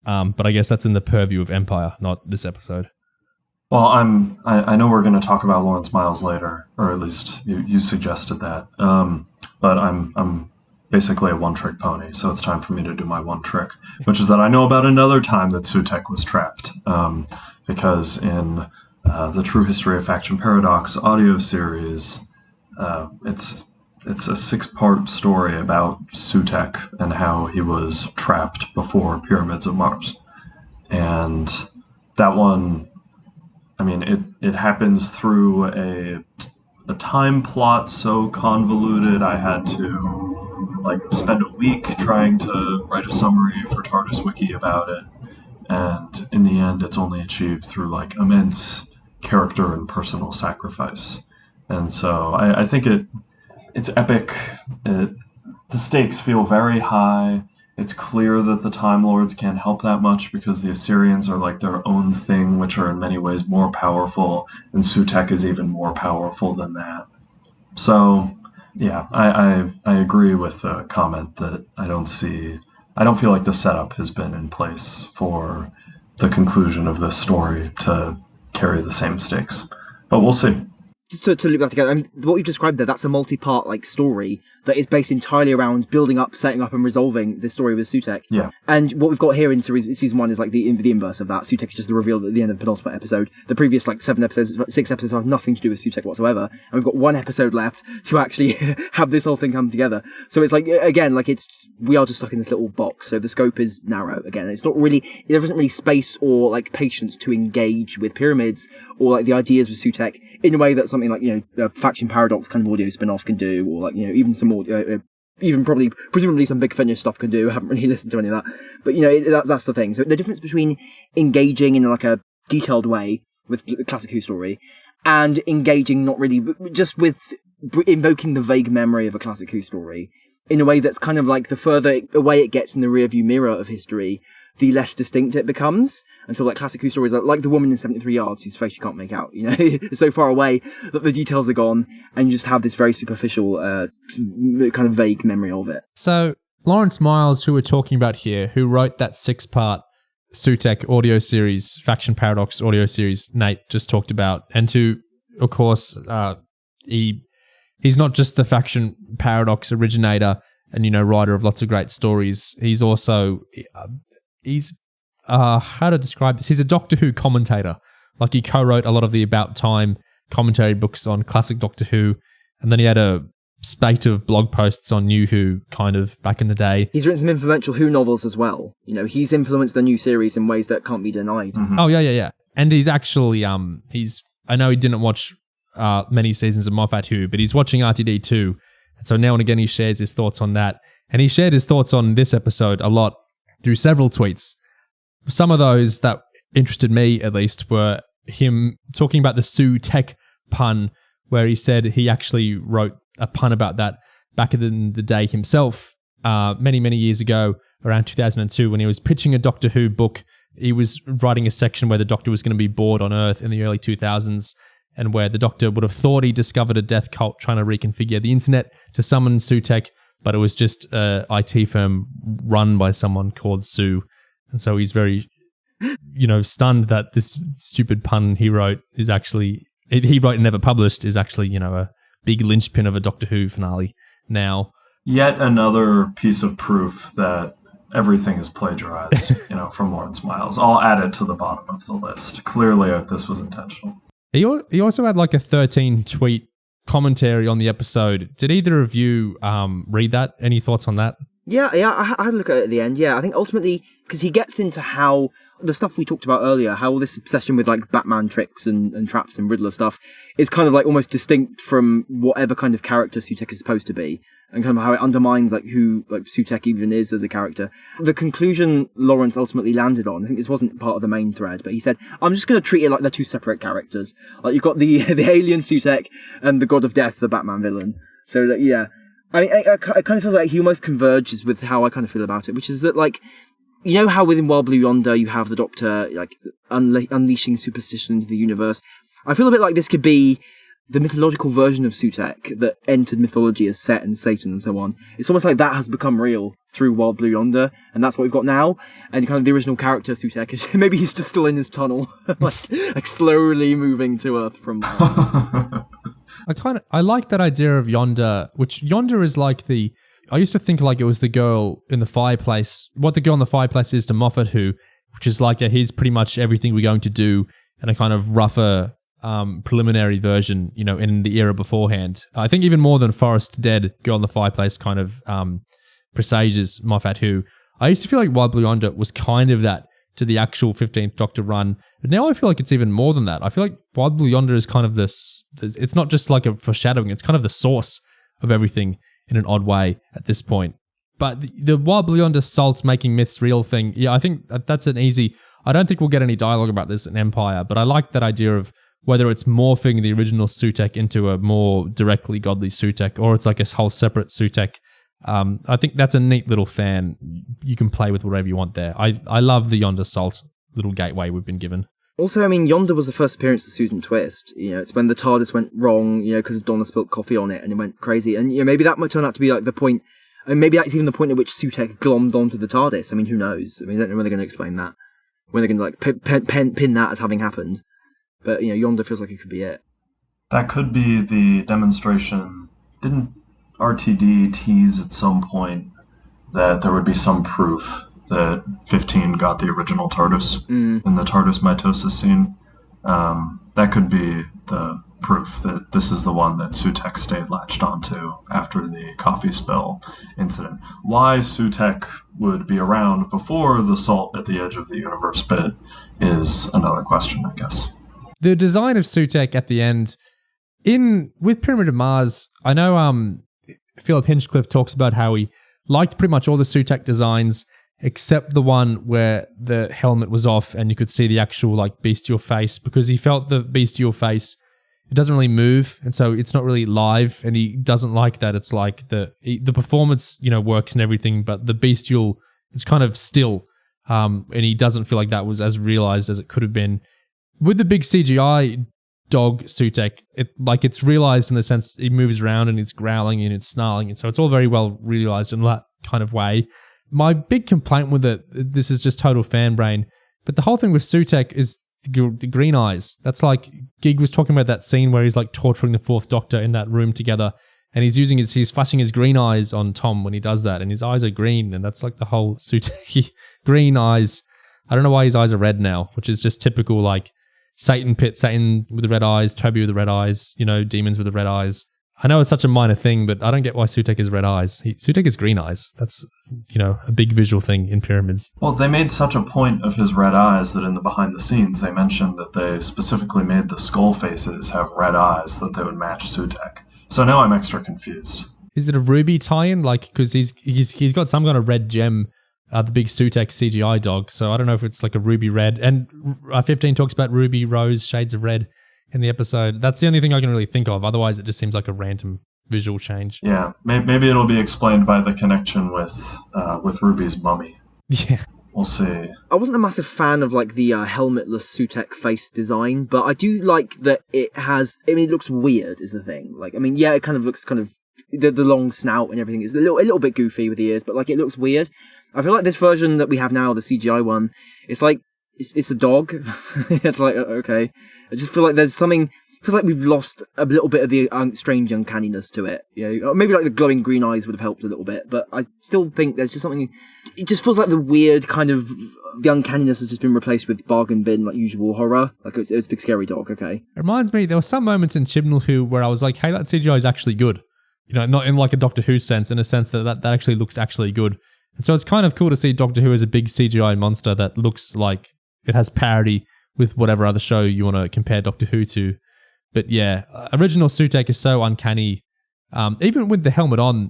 but I guess that's in the purview of Empire, not this episode. Well, I know we're going to talk about Lawrence Miles later, or at least you suggested that. But I'm basically a one-trick pony, so it's time for me to do my one trick, which is that I know about another time that Sutekh was trapped. Because in the True History of Faction Paradox audio series, it's a 6-part story about Sutekh and how he was trapped before Pyramids of Mars. And that one, I mean, it happens through a time plot so convoluted I had to like spend a week trying to write a summary for TARDIS Wiki about it. And in the end, it's only achieved through like immense character and personal sacrifice. And so I think it's epic. The stakes feel very high. It's clear that the Time Lords can't help that much because the Assyrians are like their own thing, which are in many ways more powerful, and Sutekh is even more powerful than that. So, yeah, I agree with the comment that I don't feel like the setup has been in place for the conclusion of this story to carry the same stakes. But we'll see. Just to loop that together, what you've described there, that's a multi-part like story that is based entirely around building up, setting up, and resolving this story with Sutekh. Yeah. And what we've got here in season 1 is like the inverse of that. Sutekh is just the reveal at the end of the penultimate episode. The previous like 6 episodes have nothing to do with Sutekh whatsoever, and we've got 1 episode left to actually have this whole thing come together. So it's like, again, like we are just stuck in this little box. So the scope is narrow. Again, there isn't really space or like patience to engage with Pyramids or like the ideas with Sutekh in a way that something like, you know, a Faction Paradox kind of audio spin-off can do, or like, you know, even some more, even presumably some Big Finish stuff can do. I haven't really listened to any of that, but you know, that's the thing. So the difference between engaging in like a detailed way with the classic Who story and engaging not really just with invoking the vague memory of a classic Who story in a way that's kind of like the further away it gets in the rearview mirror of history, the less distinct it becomes, until like classic Who stories like the woman in 73 Yards whose face you can't make out, it's so far away that the details are gone and you just have this very superficial, kind of vague memory of it. So Lawrence Miles, who we're talking about here, who wrote that 6-part Sutekh audio series, Faction Paradox audio series Nate just talked about, and to, of course, he's not just the Faction Paradox originator and, writer of lots of great stories. He's also, how to describe this? He's a Doctor Who commentator. Like, he co-wrote a lot of the About Time commentary books on classic Doctor Who, and then he had a spate of blog posts on New Who kind of back in the day. He's written some influential Who novels as well. He's influenced the new series in ways that can't be denied. Mm-hmm. Oh, yeah. And he's actually, I know he didn't watch many seasons of Moffat Who, but he's watching RTD too. And so now and again he shares his thoughts on that. And he shared his thoughts on this episode a lot through several tweets. Some of those that interested me, at least, were him talking about the Sutekh pun, where he said he actually wrote a pun about that back in the day himself, many, many years ago, around 2002, when he was pitching a Doctor Who book. He was writing a section where the Doctor was going to be bored on Earth in the early 2000s, and where the Doctor would have thought he discovered a death cult trying to reconfigure the internet to summon Sutekh, but it was just an IT firm run by someone called Sue. And so he's very, stunned that this stupid pun he wrote and never published is actually, a big linchpin of a Doctor Who finale now. Yet another piece of proof that everything is plagiarized, from Lawrence Miles. I'll add it to the bottom of the list. Clearly, this was intentional. He also had like a 13-tweet commentary on the episode. Did either of you read that? Any thoughts on that? Yeah, I had a look at it at the end. Yeah, I think ultimately, because he gets into how the stuff we talked about earlier, how this obsession with like Batman tricks and traps and Riddler stuff is kind of like almost distinct from whatever kind of character Sutekh is supposed to be, and kind of how it undermines like who like Sutekh even is as a character. The conclusion Lawrence ultimately landed on, I think this wasn't part of the main thread, but he said, I'm just going to treat it like they're two separate characters. Like you've got the alien Sutekh and the God of Death, the Batman villain. So that, yeah. I mean, it kind of feels like he almost converges with how I kind of feel about it, which is that, like, how within Wild Blue Yonder you have the Doctor, like, unleashing superstition into the universe. I feel a bit like this could be the mythological version of Sutekh that entered mythology as Set and Satan and so on. It's almost like that has become real through Wild Blue Yonder, and that's what we've got now. And kind of the original character Sutekh is maybe he's just still in his tunnel, like slowly moving to Earth from. I like that idea of Yonder, which Yonder is like I used to think like it was the girl in the fireplace, what the girl in the fireplace is to Moffat Who, which is like here's pretty much everything we're going to do in a kind of rougher preliminary version, in the era beforehand. I think even more than Forest Dead, Girl in the Fireplace kind of presages Moffat Who. I used to feel like Wild Blue Yonder was kind of that to the actual 15th Doctor run. But now I feel like it's even more than that. I feel like Wild Blue Yonder is kind of this, it's not just like a foreshadowing, it's kind of the source of everything in an odd way at this point. But the Wild Blue Yonder Salt's making myths real thing, yeah, I think that's an easy, I don't think we'll get any dialogue about this in Empire, but I like that idea of whether it's morphing the original Sutekh into a more directly godly Sutekh, or it's like a whole separate Sutekh. I think that's a neat little fan. You can play with whatever you want there. I love the Yonder Salt little gateway we've been given. Also, I mean, Yonder was the first appearance of Susan Twist. It's when the TARDIS went wrong, because of Donna spilt coffee on it and it went crazy. And, maybe that might turn out to be like the point, and maybe that's even the point at which Sutekh glommed onto the TARDIS. I mean, who knows? I mean, I don't know when they're going to explain that. When they're going to like pin that as having happened. But, Yonder feels like it could be it. That could be the demonstration. Didn't RTD tease at some point that there would be some proof that 15 got the original TARDIS in the TARDIS mitosis scene? That could be the proof that this is the one that Sutekh stayed latched onto after the coffee spill incident. Why Sutekh would be around before the salt at the edge of the universe bit is another question, I guess. The design of Sutekh at the end, with Pyramid of Mars, I know Philip Hinchcliffe talks about how he liked pretty much all the Sutekh designs except the one where the helmet was off and you could see the actual like bestial face, because he felt the bestial face it doesn't really move, and so it's not really live, and he doesn't like that. It's like the performance, works and everything, but the bestial, it's kind of still, and he doesn't feel like that was as realized as it could have been. With the big CGI dog Sutek, it's realized in the sense it moves around and it's growling and it's snarling, and so it's all very well realized in that kind of way. My big complaint with it, this is just total fan brain, but the whole thing with Sutek is the green eyes. That's like Gig was talking about that scene where he's like torturing the Fourth Doctor in that room together, and he's flashing his green eyes on Tom when he does that, and his eyes are green, and that's like the whole Sutek green eyes. I don't know why his eyes are red now, which is just typical like Satan with the red eyes, Toby with the red eyes, demons with the red eyes. I know it's such a minor thing, but I don't get why Sutek has red eyes. Sutek has green eyes. That's, a big visual thing in Pyramids. Well, they made such a point of his red eyes that in the behind the scenes, they mentioned that they specifically made the skull faces have red eyes that they would match Sutek. So now I'm extra confused. Is it a Ruby tie-in? Because he's got some kind of red gem, the big Sutek CGI dog. So I don't know if it's like a ruby red. And 15 talks about ruby, rose, shades of red in the episode. That's the only thing I can really think of. Otherwise, it just seems like a random visual change. Yeah, maybe it'll be explained by the connection with Ruby's mummy. Yeah. We'll see. I wasn't a massive fan of like the helmetless Sutek face design, but I do like that it has. I mean, it looks weird, is the thing. It kind of looks the long snout and everything is a little bit goofy with the ears, but like it looks weird. I feel like this version that we have now, the CGI one, it's like it's a dog. It's like okay. I just feel like there's something. It feels like we've lost a little bit of the strange uncanniness to it. Maybe like the glowing green eyes would have helped a little bit, but I still think there's just something. It just feels like the weird kind of the uncanniness has just been replaced with bargain bin, like usual horror. Like it's a big scary dog. Okay. It reminds me, there were some moments in Chibnall Who where I was like, hey, that CGI is actually good. Not in like a Doctor Who sense, in a sense that actually looks actually good. And so it's kind of cool to see Doctor Who as a big CGI monster that looks like it has parity with whatever other show you want to compare Doctor Who to. But yeah, original Sutek is so uncanny. Even with the helmet on,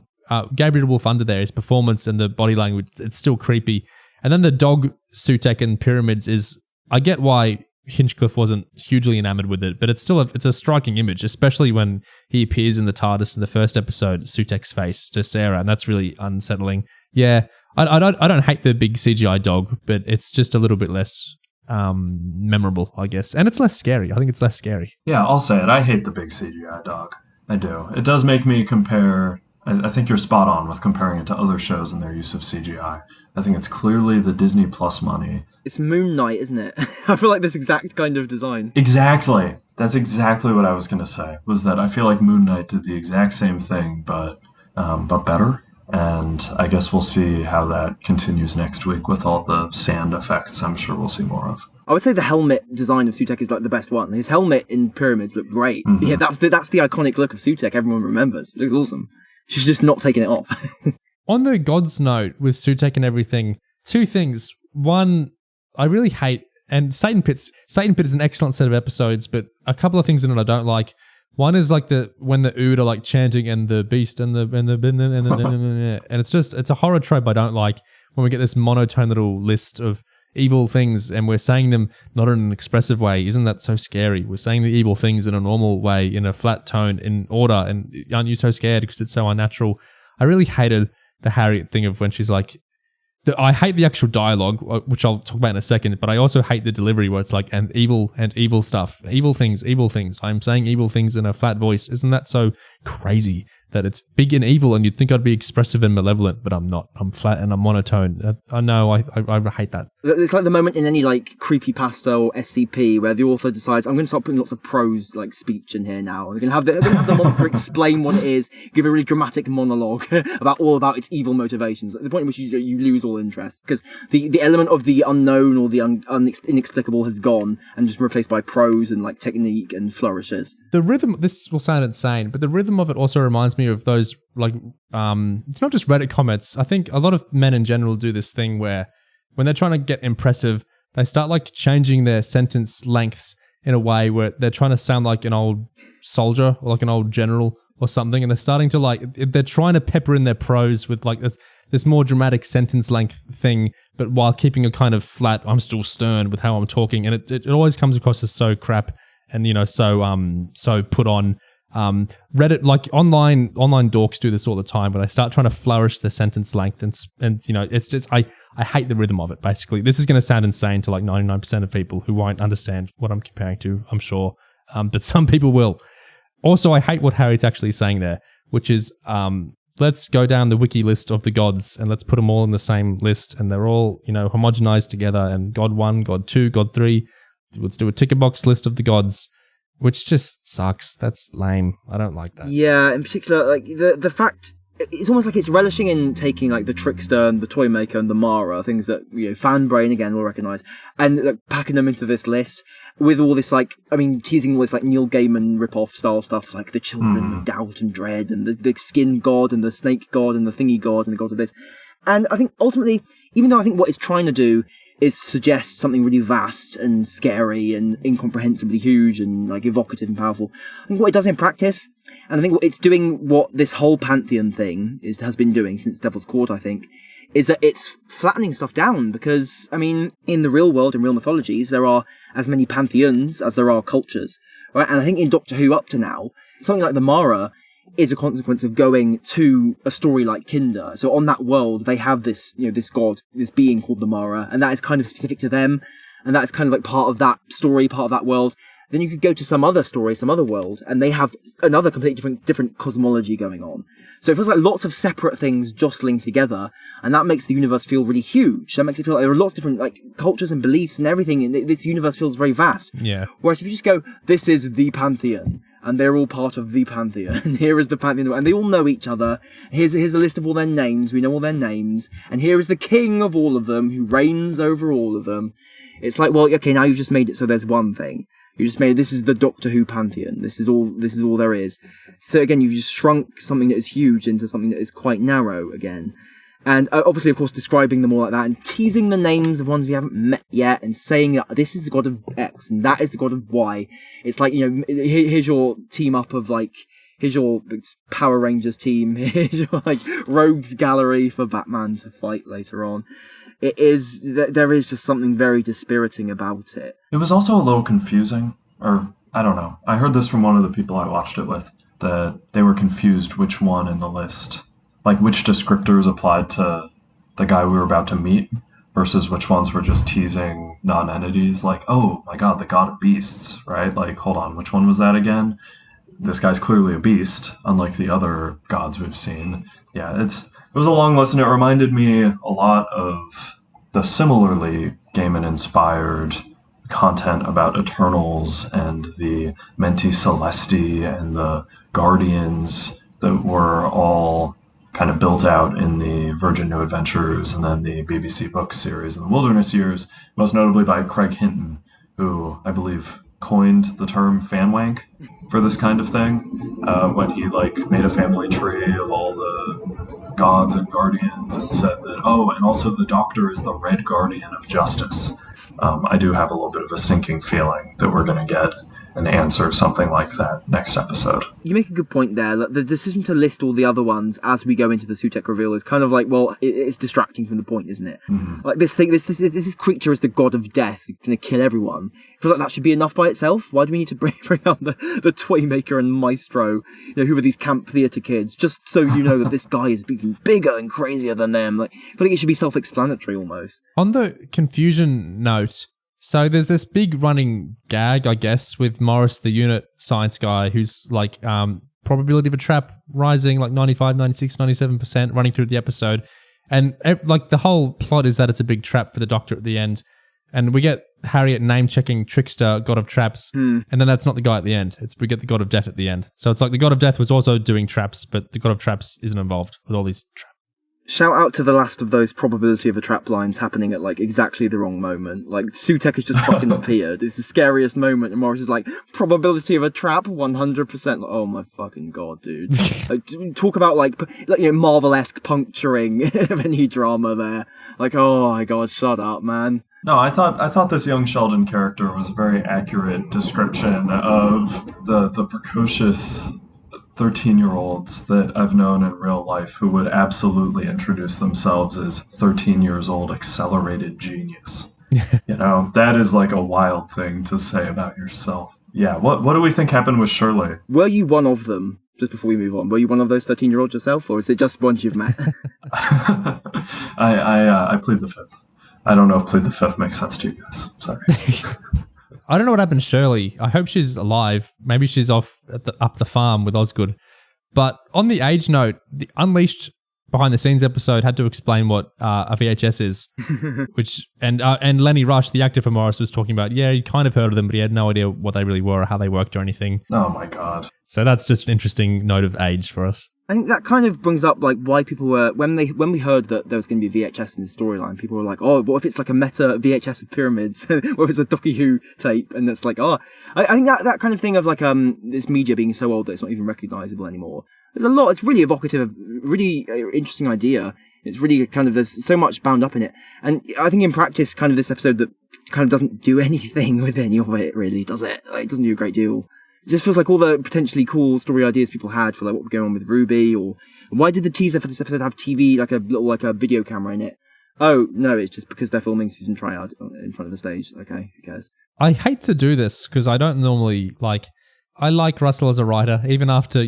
Gabriel Wolf under there, his performance and the body language, it's still creepy. And then the dog Sutek in Pyramids is, I get why Hinchcliffe wasn't hugely enamored with it, but it's still it's a striking image, especially when he appears in the TARDIS in the first episode, Sutek's face to Sarah, and that's really unsettling. Yeah, I don't hate the big CGI dog, but it's just a little bit less memorable, I guess. And it's less scary. I think it's less scary. Yeah, I'll say it. I hate the big CGI dog. I do. It does make me compare. I think you're spot on with comparing it to other shows and their use of CGI. I think it's clearly the Disney Plus money. It's Moon Knight, isn't it? I feel like this exact kind of design. Exactly. That's exactly what I was going to say, was that I feel like Moon Knight did the exact same thing, but better. And I guess we'll see how that continues next week with all the sand effects I'm sure we'll see more of. I would say the helmet design of Sutek is like the best one. His helmet in Pyramids looked great. Mm-hmm. Yeah, that's the iconic look of Sutek everyone remembers. It looks awesome. She's just not taking it off. On the gods note with Sutek and everything, two things. One, I really hate, and Satan Pit is an excellent set of episodes, but a couple of things in it I don't like. One is like when the Ood are like chanting and the beast and it's a horror trope I don't like when we get this monotone little list of evil things and we're saying them not in an expressive way. Isn't that so scary? We're saying the evil things in a normal way, in a flat tone, in order, and aren't you so scared because it's so unnatural? I really hated the Harriet thing of when she's like, I hate the actual dialogue, which I'll talk about in a second, but I also hate the delivery where it's like, and evil stuff, evil things. I'm saying evil things in a flat voice. Isn't that so crazy that it's big and evil and you'd think I'd be expressive and malevolent, but I'm not. I'm flat and I'm monotone. I know, I hate that. It's like the moment in any like creepypasta or SCP where the author decides, I'm going to start putting lots of prose like speech in here now. They're going to have the monster explain what it is, give a really dramatic monologue about its evil motivations. At the point in which you lose all interest because the element of the unknown or the inexplicable has gone and just replaced by prose and like technique and flourishes. The rhythm, this will sound insane, but the rhythm of it also reminds me of those like it's not just Reddit comments. I think a lot of men in general do this thing where when they're trying to get impressive, they start like changing their sentence lengths in a way where they're trying to sound like an old soldier or like an old general or something, and they're starting to like, they're trying to pepper in their prose with like this more dramatic sentence length thing, but while keeping a kind of flat, I'm still stern with how I'm talking, and it always comes across as so crap. and so put on. Reddit, like online dorks do this all the time, where they start trying to flourish the sentence length, and it's just I hate the rhythm of it. Basically, this is going to sound insane to like 99% of people who won't understand what I'm comparing to, I'm sure, but some people will. Also, I hate what Harriet's actually saying there, which is let's go down the wiki list of the gods and let's put them all in the same list, and they're all homogenized together, and God 1, God 2, God 3. Let's do a ticker box list of the gods. Which just sucks. That's lame. I don't like that. Yeah, in particular, like the fact, it's almost like it's relishing in taking like the Trickster and the Toymaker and the Mara, things that fan brain again will recognise, and like packing them into this list with all this teasing all this like Neil Gaiman rip-off style stuff, like the children of doubt and dread, and the skin god and the snake god and the thingy god and the god of this. And I think ultimately, even though I think what it's trying to do is suggest something really vast and scary and incomprehensibly huge and like evocative and powerful, I think what it does in practice, and I think what it's doing, what this whole Pantheon thing has been doing since Devil's Court, I think, is that it's flattening stuff down, because, in the real world, in real mythologies, there are as many pantheons as there are cultures, right? And I think in Doctor Who up to now, something like the Mara is a consequence of going to a story like Kinder. So on that world, they have this, this god, this being called the Mara, and that is kind of specific to them, and that is kind of like part of that story, part of that world. Then you could go to some other story, some other world, and they have another completely different cosmology going on. So it feels like lots of separate things jostling together, and that makes the universe feel really huge. That makes it feel like there are lots of different like cultures and beliefs and everything, and this universe feels very vast. Yeah. Whereas if you just go, this is the Pantheon, and they're all part of the Pantheon, and here is the Pantheon, and they all know each other. Here's a list of all their names, we know all their names, and here is the king of all of them, who reigns over all of them. It's like, well, okay, now you've just made it so there's one thing. You just made, this is the Doctor Who Pantheon, this is all there is. So again, you've just shrunk something that is huge into something that is quite narrow again. And obviously, of course, describing them all like that, and teasing the names of ones we haven't met yet, and saying that this is the god of X, and that is the god of Y. It's like, here's your team up of like, here's your Power Rangers team, here's your like Rogues Gallery for Batman to fight later on. There is just something very dispiriting about it. It was also a little confusing, or I don't know. I heard this from one of the people I watched it with, that they were confused which one in the list, like which descriptors applied to the guy we were about to meet versus which ones were just teasing non-entities, like, oh my god, the god of beasts, right? Like, hold on, which one was that again? This guy's clearly a beast, unlike the other gods we've seen. Yeah, it was a long listen. It reminded me a lot of the similarly Gaiman-inspired content about Eternals and the Menti Celesti and the Guardians that were all kind of built out in the Virgin New Adventures and then the BBC book series in the Wilderness Years, most notably by Craig Hinton, who I believe coined the term fanwank for this kind of thing, when he made a family tree of all the gods and guardians and said that, oh, and also the Doctor is the Red Guardian of Justice. I do have a little bit of a sinking feeling that we're going to get an answer, something like that, next episode. You make a good point there. The decision to list all the other ones as we go into the Sutek reveal is kind of like, well, it's distracting from the point, isn't it? Mm-hmm. Like this creature is the god of death, going to kill everyone. I feel like that should be enough by itself. Why do we need to bring up the Toymaker and Maestro, who are these camp theatre kids, just so you know that this guy is even bigger and crazier than them? Like, I feel like it should be self-explanatory almost. On the confusion note, so there's this big running gag, I guess, with Morris, the unit science guy, who's like probability of a trap rising like 95, 96, 97% running through the episode. And like the whole plot is that it's a big trap for the Doctor at the end. And we get Harriet name-checking Trickster, God of Traps, and then that's not the guy at the end. We get the God of Death at the end. So it's like the God of Death was also doing traps, but the God of Traps isn't involved with all these traps. Shout out to the last of those probability of a trap lines happening at like exactly the wrong moment. Like Sutek has just fucking appeared. It's the scariest moment, and Morris is like, probability of a trap 100%. Oh my fucking god, dude! Like, talk about like Marvel-esque puncturing of any drama there. Like, oh my god, shut up, man. No, I thought this young Sheldon character was a very accurate description of the precocious 13-year-olds that I've known in real life who would absolutely introduce themselves as 13 years old accelerated genius. That is like a wild thing to say about yourself. Yeah, what do we think happened with Shirley? Were you one of them? Just before we move on, were you one of those 13-year-olds yourself, or is it just ones you've met? I plead the fifth. I don't know if plead the fifth makes sense to you guys. Sorry. I don't know what happened to Shirley. I hope she's alive. Maybe she's off up the farm with Osgood. But on the age note, the Unleashed behind the scenes episode had to explain what a VHS is, and Lenny Rush, the actor for Morris, was talking about. Yeah, he kind of heard of them, but he had no idea what they really were or how they worked or anything. Oh my god! So that's just an interesting note of age for us. I think that kind of brings up like why people were when we heard that there was going to be a VHS in the storyline. People were like, "Oh, what if it's like a meta VHS of pyramids? What if it's a Doctor Who tape?" And it's like, I think that kind of thing of like this media being so old that it's not even recognizable anymore. There's a lot. It's really evocative, really interesting idea. It's really kind of there's so much bound up in it, and I think in practice, kind of this episode that kind of doesn't do anything with any of it. Really, does it? Like, it doesn't do a great deal. It just feels like all the potentially cool story ideas people had for like what was going on with Ruby, or why did the teaser for this episode have TV like a video camera in it? Oh no, it's just because they're filming Susan Triad in front of the stage. Okay, who cares? I hate to do this because I don't normally like. I like Russell as a writer, even after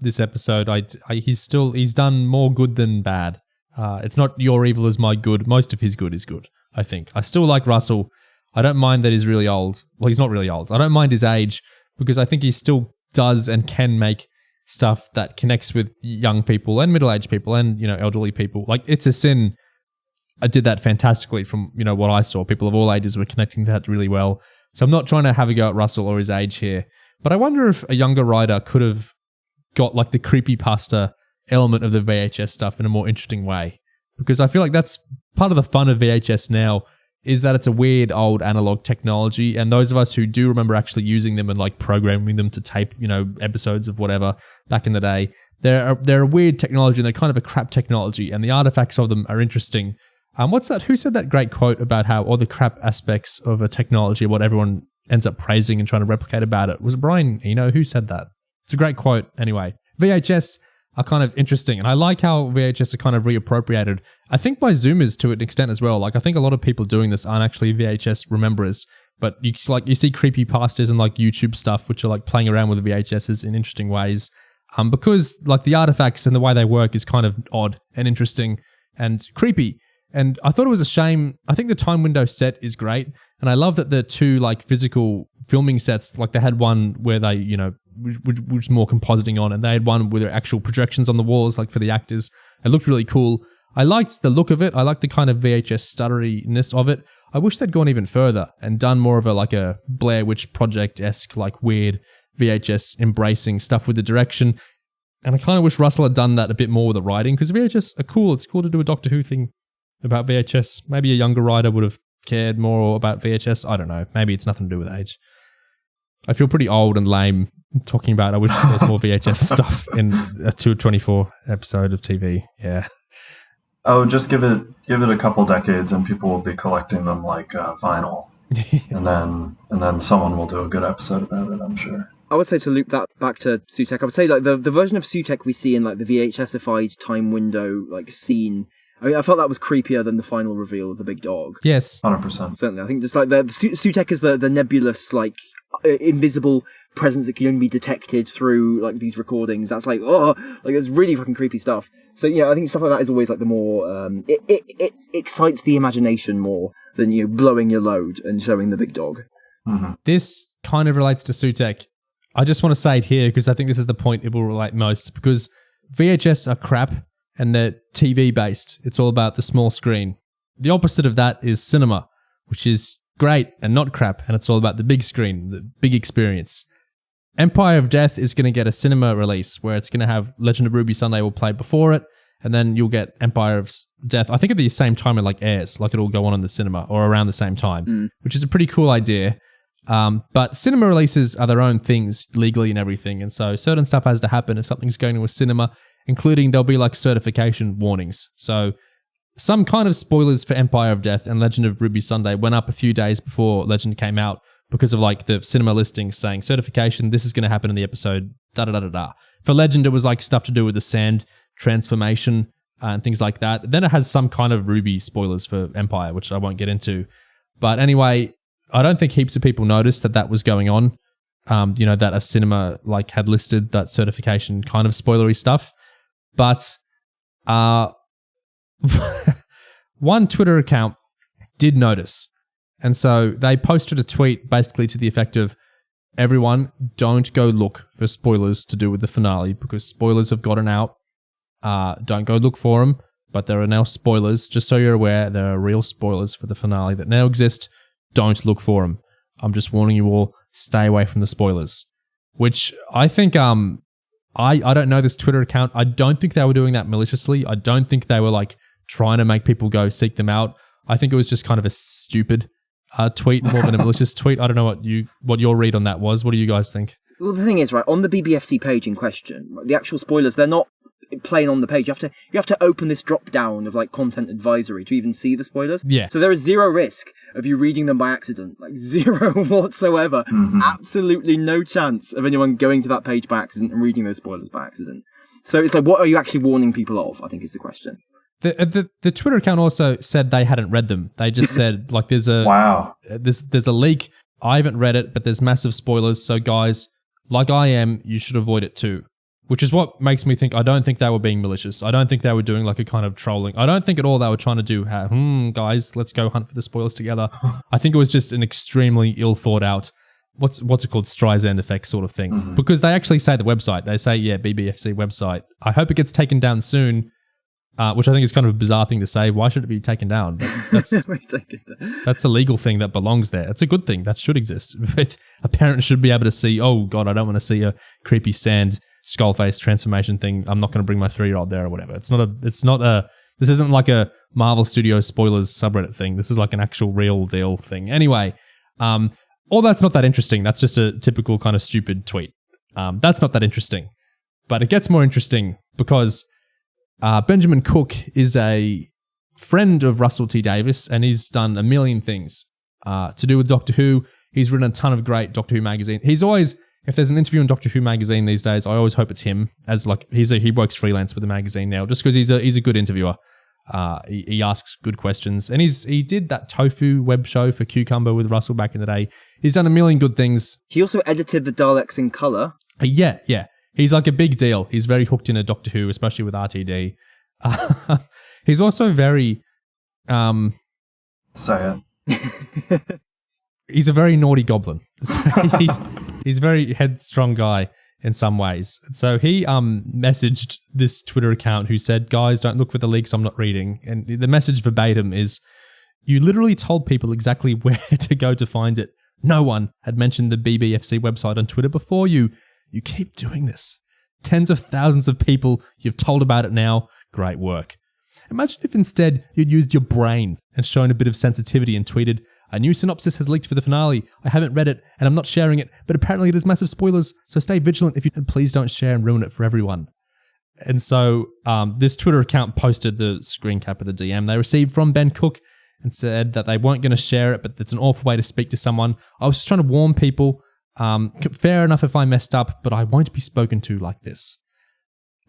this episode. He's done more good than bad. It's not your evil is my good. Most of his good is good. I think I still like Russell. I don't mind that he's really old. Well, he's not really old. I don't mind his age because I think he still does and can make stuff that connects with young people and middle-aged people and elderly people. Like It's a Sin. I did that fantastically from what I saw. People of all ages were connecting to that really well. So I'm not trying to have a go at Russell or his age here. But I wonder if a younger writer could have got like the creepypasta element of the VHS stuff in a more interesting way. Because I feel like that's part of the fun of VHS now is that it's a weird old analog technology. And those of us who do remember actually using them and like programming them to tape, episodes of whatever back in the day, they're a weird technology and they're kind of a crap technology. And the artifacts of them are interesting. What's that? Who said that great quote about how all the crap aspects of a technology, what everyone ends up praising and trying to replicate about it? Was it Brian Eno? Who said that? It's a great quote. Anyway, VHS are kind of interesting. And I like how VHS are kind of reappropriated. I think by Zoomers to an extent as well. Like I think a lot of people doing this aren't actually VHS rememberers, but you see creepypastas and like YouTube stuff, which are like playing around with VHSs in interesting ways. Because like the artifacts and the way they work is kind of odd and interesting and creepy. And I thought it was a shame. I think the time window set is great. And I love that the two like physical filming sets, like they had one where they, was more compositing on, and they had one with their actual projections on the walls, like for the actors. It looked really cool. I liked the look of it. I liked the kind of VHS stutteriness of it. I wish they'd gone even further and done more of a Blair Witch Project-esque, like weird VHS embracing stuff with the direction. And I kind of wish Russell had done that a bit more with the writing, because VHS are cool. It's cool to do a Doctor Who thing about VHS. Maybe a younger writer would have cared more about VHS. I don't know. Maybe it's nothing to do with age. I feel pretty old and lame talking about I wish there was more VHS stuff in a 224 episode of TV. Yeah. Oh, just give it a couple decades and people will be collecting them like vinyl. and then someone will do a good episode about it, I'm sure. I would say, to loop that back to Sutek, I would say like the version of Sutek we see in like the VHSified time window like scene, I mean, I felt that was creepier than the final reveal of the big dog. Yes. 100%. Certainly. I think just like the Sutek is the nebulous, like, invisible presence that can only be detected through, like, these recordings. That's like, it's really fucking creepy stuff. So, yeah, I think stuff like that is always, like, the more, it excites the imagination more than, blowing your load and showing the big dog. Mm-hmm. This kind of relates to Sutek. I just want to say it here because I think this is the point it will relate most, because VHS are crap. And they're TV based. It's all about the small screen. The opposite of that is cinema, which is great and not crap. And it's all about the big screen, the big experience. Empire of Death is going to get a cinema release where it's going to have Legend of Ruby Sunday will play before it. And then you'll get Empire of Death, I think at the same time it airs, like it'll go on in the cinema or around the same time, which is a pretty cool idea. But cinema releases are their own things legally and everything. And so certain stuff has to happen if something's going to a cinema, including there'll be certification warnings. So some kind of spoilers for Empire of Death and Legend of Ruby Sunday went up a few days before Legend came out because of the cinema listings saying certification, this is going to happen in the episode, da-da-da-da-da. For Legend, it was stuff to do with the sand transformation and things like that. Then it has some kind of Ruby spoilers for Empire, which I won't get into. But anyway, I don't think heaps of people noticed that was going on. that a cinema like had listed that certification kind of spoilery stuff. But one Twitter account did notice. And so they posted a tweet basically to the effect of, everyone, don't go look for spoilers to do with the finale because spoilers have gotten out. Don't go look for them, but there are now spoilers. Just so you're aware, there are real spoilers for the finale that now exist. Don't look for them. I'm just warning you all, stay away from the spoilers. Which I think, I don't know this Twitter account. I don't think they were doing that maliciously. I don't think they were like trying to make people go seek them out. I think it was just kind of a stupid tweet more than a malicious tweet. I don't know what your read on that was. What do you guys think? Well, the thing is, right, on the BBFC page in question, the actual spoilers, they're not plain on the page. You have to open this drop down of like content advisory to even see the spoilers. Yeah. So there is zero risk of you reading them by accident. Like zero whatsoever. Mm-hmm. Absolutely no chance of anyone going to that page by accident and reading those spoilers by accident. So it's like, what are you actually warning people of, I think is the question. The Twitter account also said they hadn't read them. They just said like there's a wow. There's a leak. I haven't read it, but there's massive spoilers. So guys, like I am, you should avoid it too. Which is what makes me think I don't think they were being malicious. I don't think they were doing like a kind of trolling. I don't think at all they were trying to do, guys, let's go hunt for the spoilers together. I think it was just an extremely ill thought out, what's it called, Streisand effect sort of thing. Mm-hmm. Because they actually say the website. They say, yeah, BBFC website. I hope it gets taken down soon. Which I think is kind of a bizarre thing to say. Why should it be taken down? But that's a legal thing that belongs there. It's a good thing. That should exist. A parent should be able to see, oh, God, I don't want to see a creepy sand skull face transformation thing. I'm not going to bring my 3-year-old there or whatever. This isn't like a Marvel Studios spoilers subreddit thing. This is like an actual real deal thing. Anyway, all that's not that interesting. That's just a typical kind of stupid tweet. That's not that interesting. But it gets more interesting because Benjamin Cook is a friend of Russell T Davies, and he's done a million things to do with Doctor Who. He's written a ton of great Doctor Who magazine. He's always, if there's an interview in Doctor Who magazine these days, I always hope it's him. As like he works freelance with the magazine now, just because he's a good interviewer. He asks good questions, and he did that tofu web show for Cucumber with Russell back in the day. He's done a million good things. He also edited the Daleks in colour. Yeah. He's like a big deal. He's very hooked into Doctor Who, especially with RTD. He's also very... Say it. He's a very naughty goblin. So he's a very headstrong guy in some ways. So he messaged this Twitter account who said, guys, don't look for the leaks I'm not reading. And the message verbatim is, you literally told people exactly where to go to find it. No one had mentioned the BBFC website on Twitter before you. You keep doing this. Tens of thousands of people, you've told about it now. Great work. Imagine if instead you'd used your brain and shown a bit of sensitivity and tweeted, a new synopsis has leaked for the finale. I haven't read it and I'm not sharing it, but apparently it has massive spoilers, so stay vigilant if you can. Please don't share and ruin it for everyone. And so this Twitter account posted the screen cap of the DM they received from Ben Cook and said that they weren't going to share it, but it's an awful way to speak to someone. I was just trying to warn people. Fair enough if I messed up, but I won't be spoken to like this.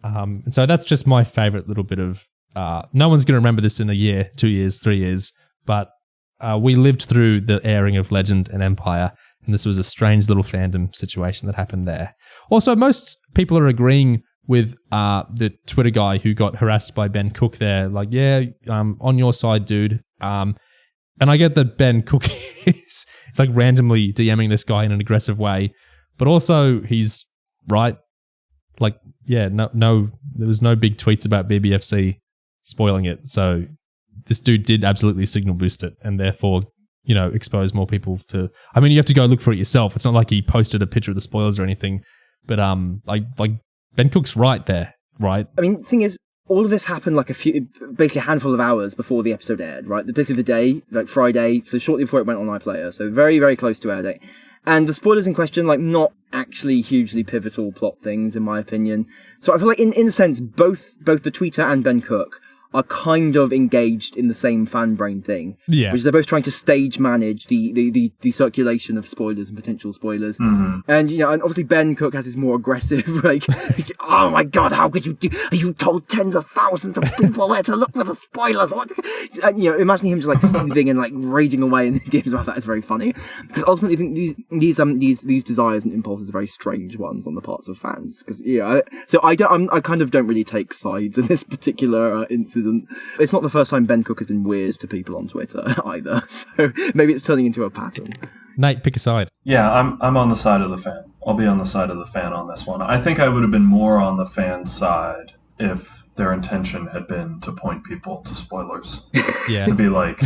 And so that's just my favorite little bit of, no one's going to remember this in a year, 2 years, 3 years, but we lived through the airing of Legend and Empire, and this was a strange little fandom situation that happened there. Also, most people are agreeing with the Twitter guy who got harassed by Ben Cook there. Like, yeah, on your side, dude. And I get that Ben Cook is it's like randomly DMing this guy in an aggressive way, but also he's right. Like, yeah, no, there was no big tweets about BBFC spoiling it. So this dude did absolutely signal boost it and therefore, expose more people to, I mean, you have to go look for it yourself. It's not like he posted a picture of the spoilers or anything, but like Ben Cook's right there, right? I mean, the thing is, all of this happened like basically a handful of hours before the episode aired, right? Basically the day, like Friday, so shortly before it went on iPlayer, so very, very close to air date. And the spoilers in question, like, not actually hugely pivotal plot things, in my opinion. So I feel like, in a sense, both the tweeter and Ben Cook are kind of engaged in the same fan brain thing. Yeah. Which they're both trying to stage manage the circulation of spoilers and potential spoilers. Mm-hmm. And, you know, and obviously Ben Cook has his more aggressive, like, oh my god, how could you do, you told tens of thousands of people where to look for the spoilers, what? And, you know, imagine him just like soothing and like raging away in the DMs about that is very funny. Because ultimately I think these desires and impulses are very strange ones on the parts of fans. Because, yeah, I kind of don't really take sides in this particular incident. It's not the first time Ben Cook has been weird to people on Twitter either, so maybe it's turning into a pattern. Nate, pick a side. Yeah, I'm on the side of the fan. I'll be on the side of the fan on this one. I think I would have been more on the fan side if their intention had been to point people to spoilers. Yeah. To be like,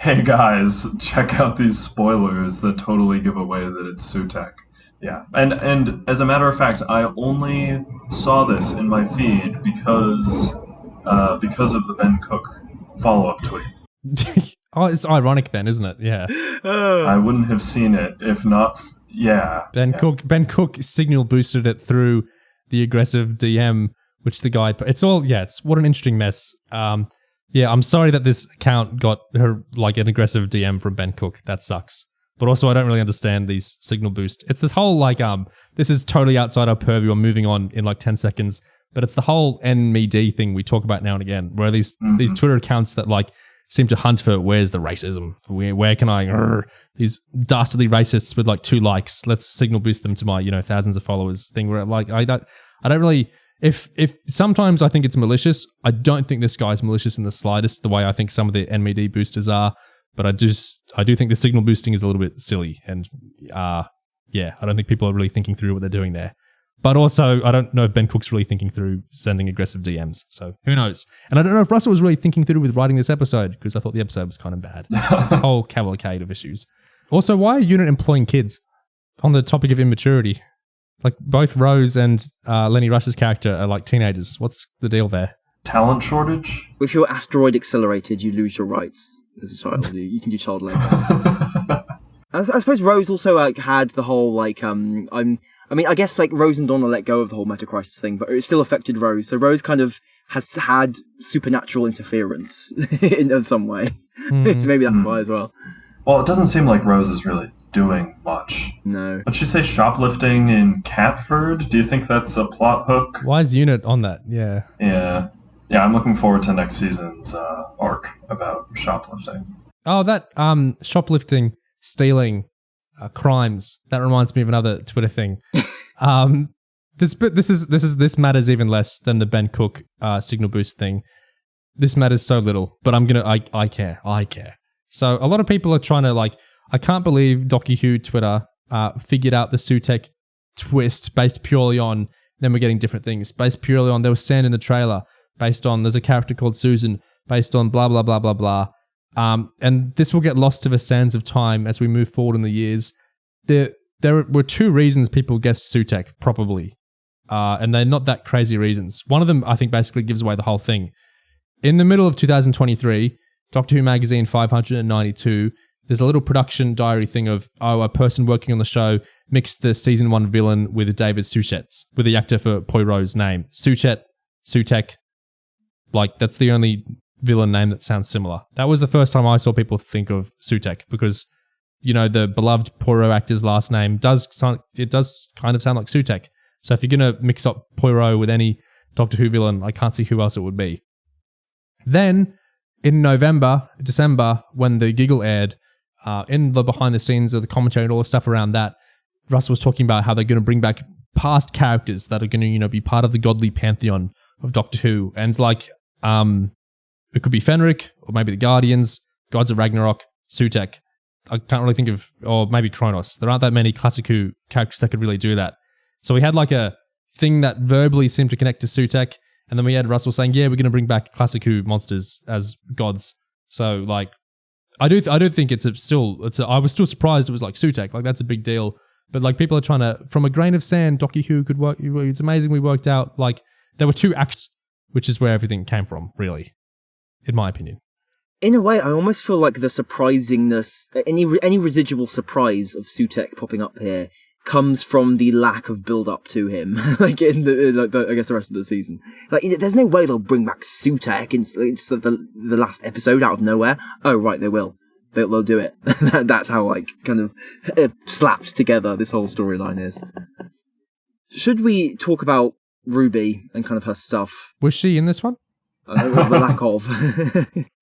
hey guys, check out these spoilers that totally give away that it's Sutek. Yeah, and as a matter of fact, I only saw this in my feed because of the Ben Cook follow-up tweet. Oh, it's ironic then, isn't it? Yeah. I wouldn't have seen it if not. Yeah. Ben Cook signal boosted it through the aggressive DM, which the guy. It's what an interesting mess. Yeah, I'm sorry that this account got her like an aggressive DM from Ben Cook. That sucks. But also, I don't really understand these signal boost. It's this whole like this is totally outside our purview. I'm moving on in like 10 seconds. But it's the whole NMD thing we talk about now and again, where these Twitter accounts that like seem to hunt for where's the racism? Where can I these dastardly racists with like 2 likes? Let's signal boost them to my, you know, thousands of followers thing. Where like I don't really. If sometimes I think it's malicious, I don't think this guy's malicious in the slightest. The way I think some of the NMD boosters are, but I do think the signal boosting is a little bit silly, and I don't think people are really thinking through what they're doing there. But also, I don't know if Ben Cook's really thinking through sending aggressive DMs. So who knows? And I don't know if Russell was really thinking through with writing this episode, because I thought the episode was kind of bad. It's a whole cavalcade of issues. Also, why are Unit employing kids? On the topic of immaturity. Like both Rose and Lenny Rush's character are like teenagers. What's the deal there? Talent shortage? If you're asteroid accelerated, you lose your rights as a child. You can do child labor. I suppose Rose also like had the whole like I guess like Rose and Donna let go of the whole meta crisis thing, but it still affected Rose. So Rose kind of has had supernatural interference in some way. Maybe that's why as well. Well, it doesn't seem like Rose is really doing much. No. What'd she say? Shoplifting in Catford? Do you think that's a plot hook? Why is Unit on that? Yeah. Yeah. Yeah, I'm looking forward to next season's arc about shoplifting. Oh, that shoplifting, stealing, crimes. That reminds me of another Twitter thing. This matters even less than the Ben Cook signal boost thing. This matters so little, but I care. So a lot of people are trying to like. I can't believe Docu Who Twitter figured out the Sutek twist based purely on them we're getting different things. Based purely on there was sand in the trailer. Based on there's a character called Susan. Based on blah blah blah blah blah. And this will get lost to the sands of time as we move forward in the years. There were 2 reasons people guessed Sutek, probably. And they're not that crazy reasons. One of them, I think, basically gives away the whole thing. In the middle of 2023, Doctor Who Magazine 592, there's a little production diary thing of, a person working on the show mixed the season 1 villain with David Suchet's, with the actor for Poirot's name. Sutek, like, that's the only villain name that sounds similar. That was the first time I saw people think of Sutek, because, you know, the beloved Poirot actor's last name does kind of sound like Sutek. So if you're going to mix up Poirot with any Doctor Who villain, I can't see who else it would be. Then, in December, when the Giggle aired, in the behind the scenes of the commentary and all the stuff around that, Russell was talking about how they're going to bring back past characters that are going to, you know, be part of the godly pantheon of Doctor Who. And like, it could be Fenric, or maybe the Guardians, Gods of Ragnarok, Sutek. I can't really think of, or maybe Kronos. There aren't that many Classic Who characters that could really do that. So we had like a thing that verbally seemed to connect to Sutek, and then we had Russell saying, yeah, we're going to bring back Classic Who monsters as gods. So like, I do think I was still surprised it was like Sutek, like that's a big deal. But like people are trying to, from a grain of sand, Docu Who could work. It's amazing we worked out, like there were 2 acts, which is where everything came from, really, in my opinion. In a way, I almost feel like the surprisingness, any residual surprise of Sutek popping up here comes from the lack of build up to him, like in the I guess the rest of the season. Like, there's no way they'll bring back Sutek in the last episode out of nowhere. Oh, right, they will. They'll do it. That's how, like, kind of slapped together this whole storyline is. Should we talk about Ruby and kind of her stuff? Was she in this one? The lack of.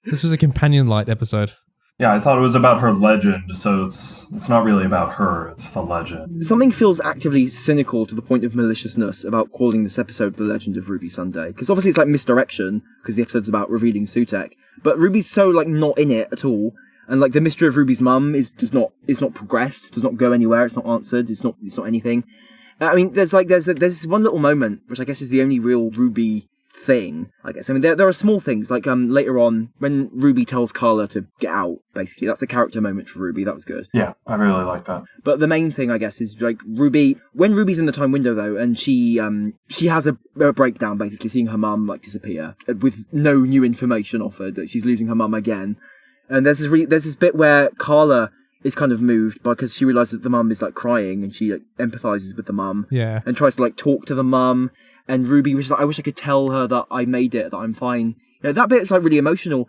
This was a companion light episode. Yeah, I thought it was about her legend, so it's not really about her, it's the legend. Something feels actively cynical to the point of maliciousness about calling this episode The Legend of Ruby Sunday. Because obviously it's like misdirection, because the episode's about revealing Sutek. But Ruby's so, like, not in it at all. And, like, the mystery of Ruby's mum is not progressed, does not go anywhere, it's not answered, it's not anything. I mean, there's this one little moment, which I guess is the only real Ruby thing, I guess. I mean, there are small things, like later on, when Ruby tells Carla to get out, basically. That's a character moment for Ruby, that was good. Yeah, I really like that. But the main thing, I guess, is, like, Ruby, when Ruby's in the time window, though, and she has a breakdown, basically, seeing her mum, like, disappear, with no new information offered, that she's losing her mum again. And there's this bit where Carla is kind of moved because she realizes that the mum is, like, crying, and she, like, empathizes with the mum. Yeah. And tries to, like, talk to the mum. And Ruby was like, I wish I could tell her that I made it, that I'm fine. You know, that bit's, like, really emotional.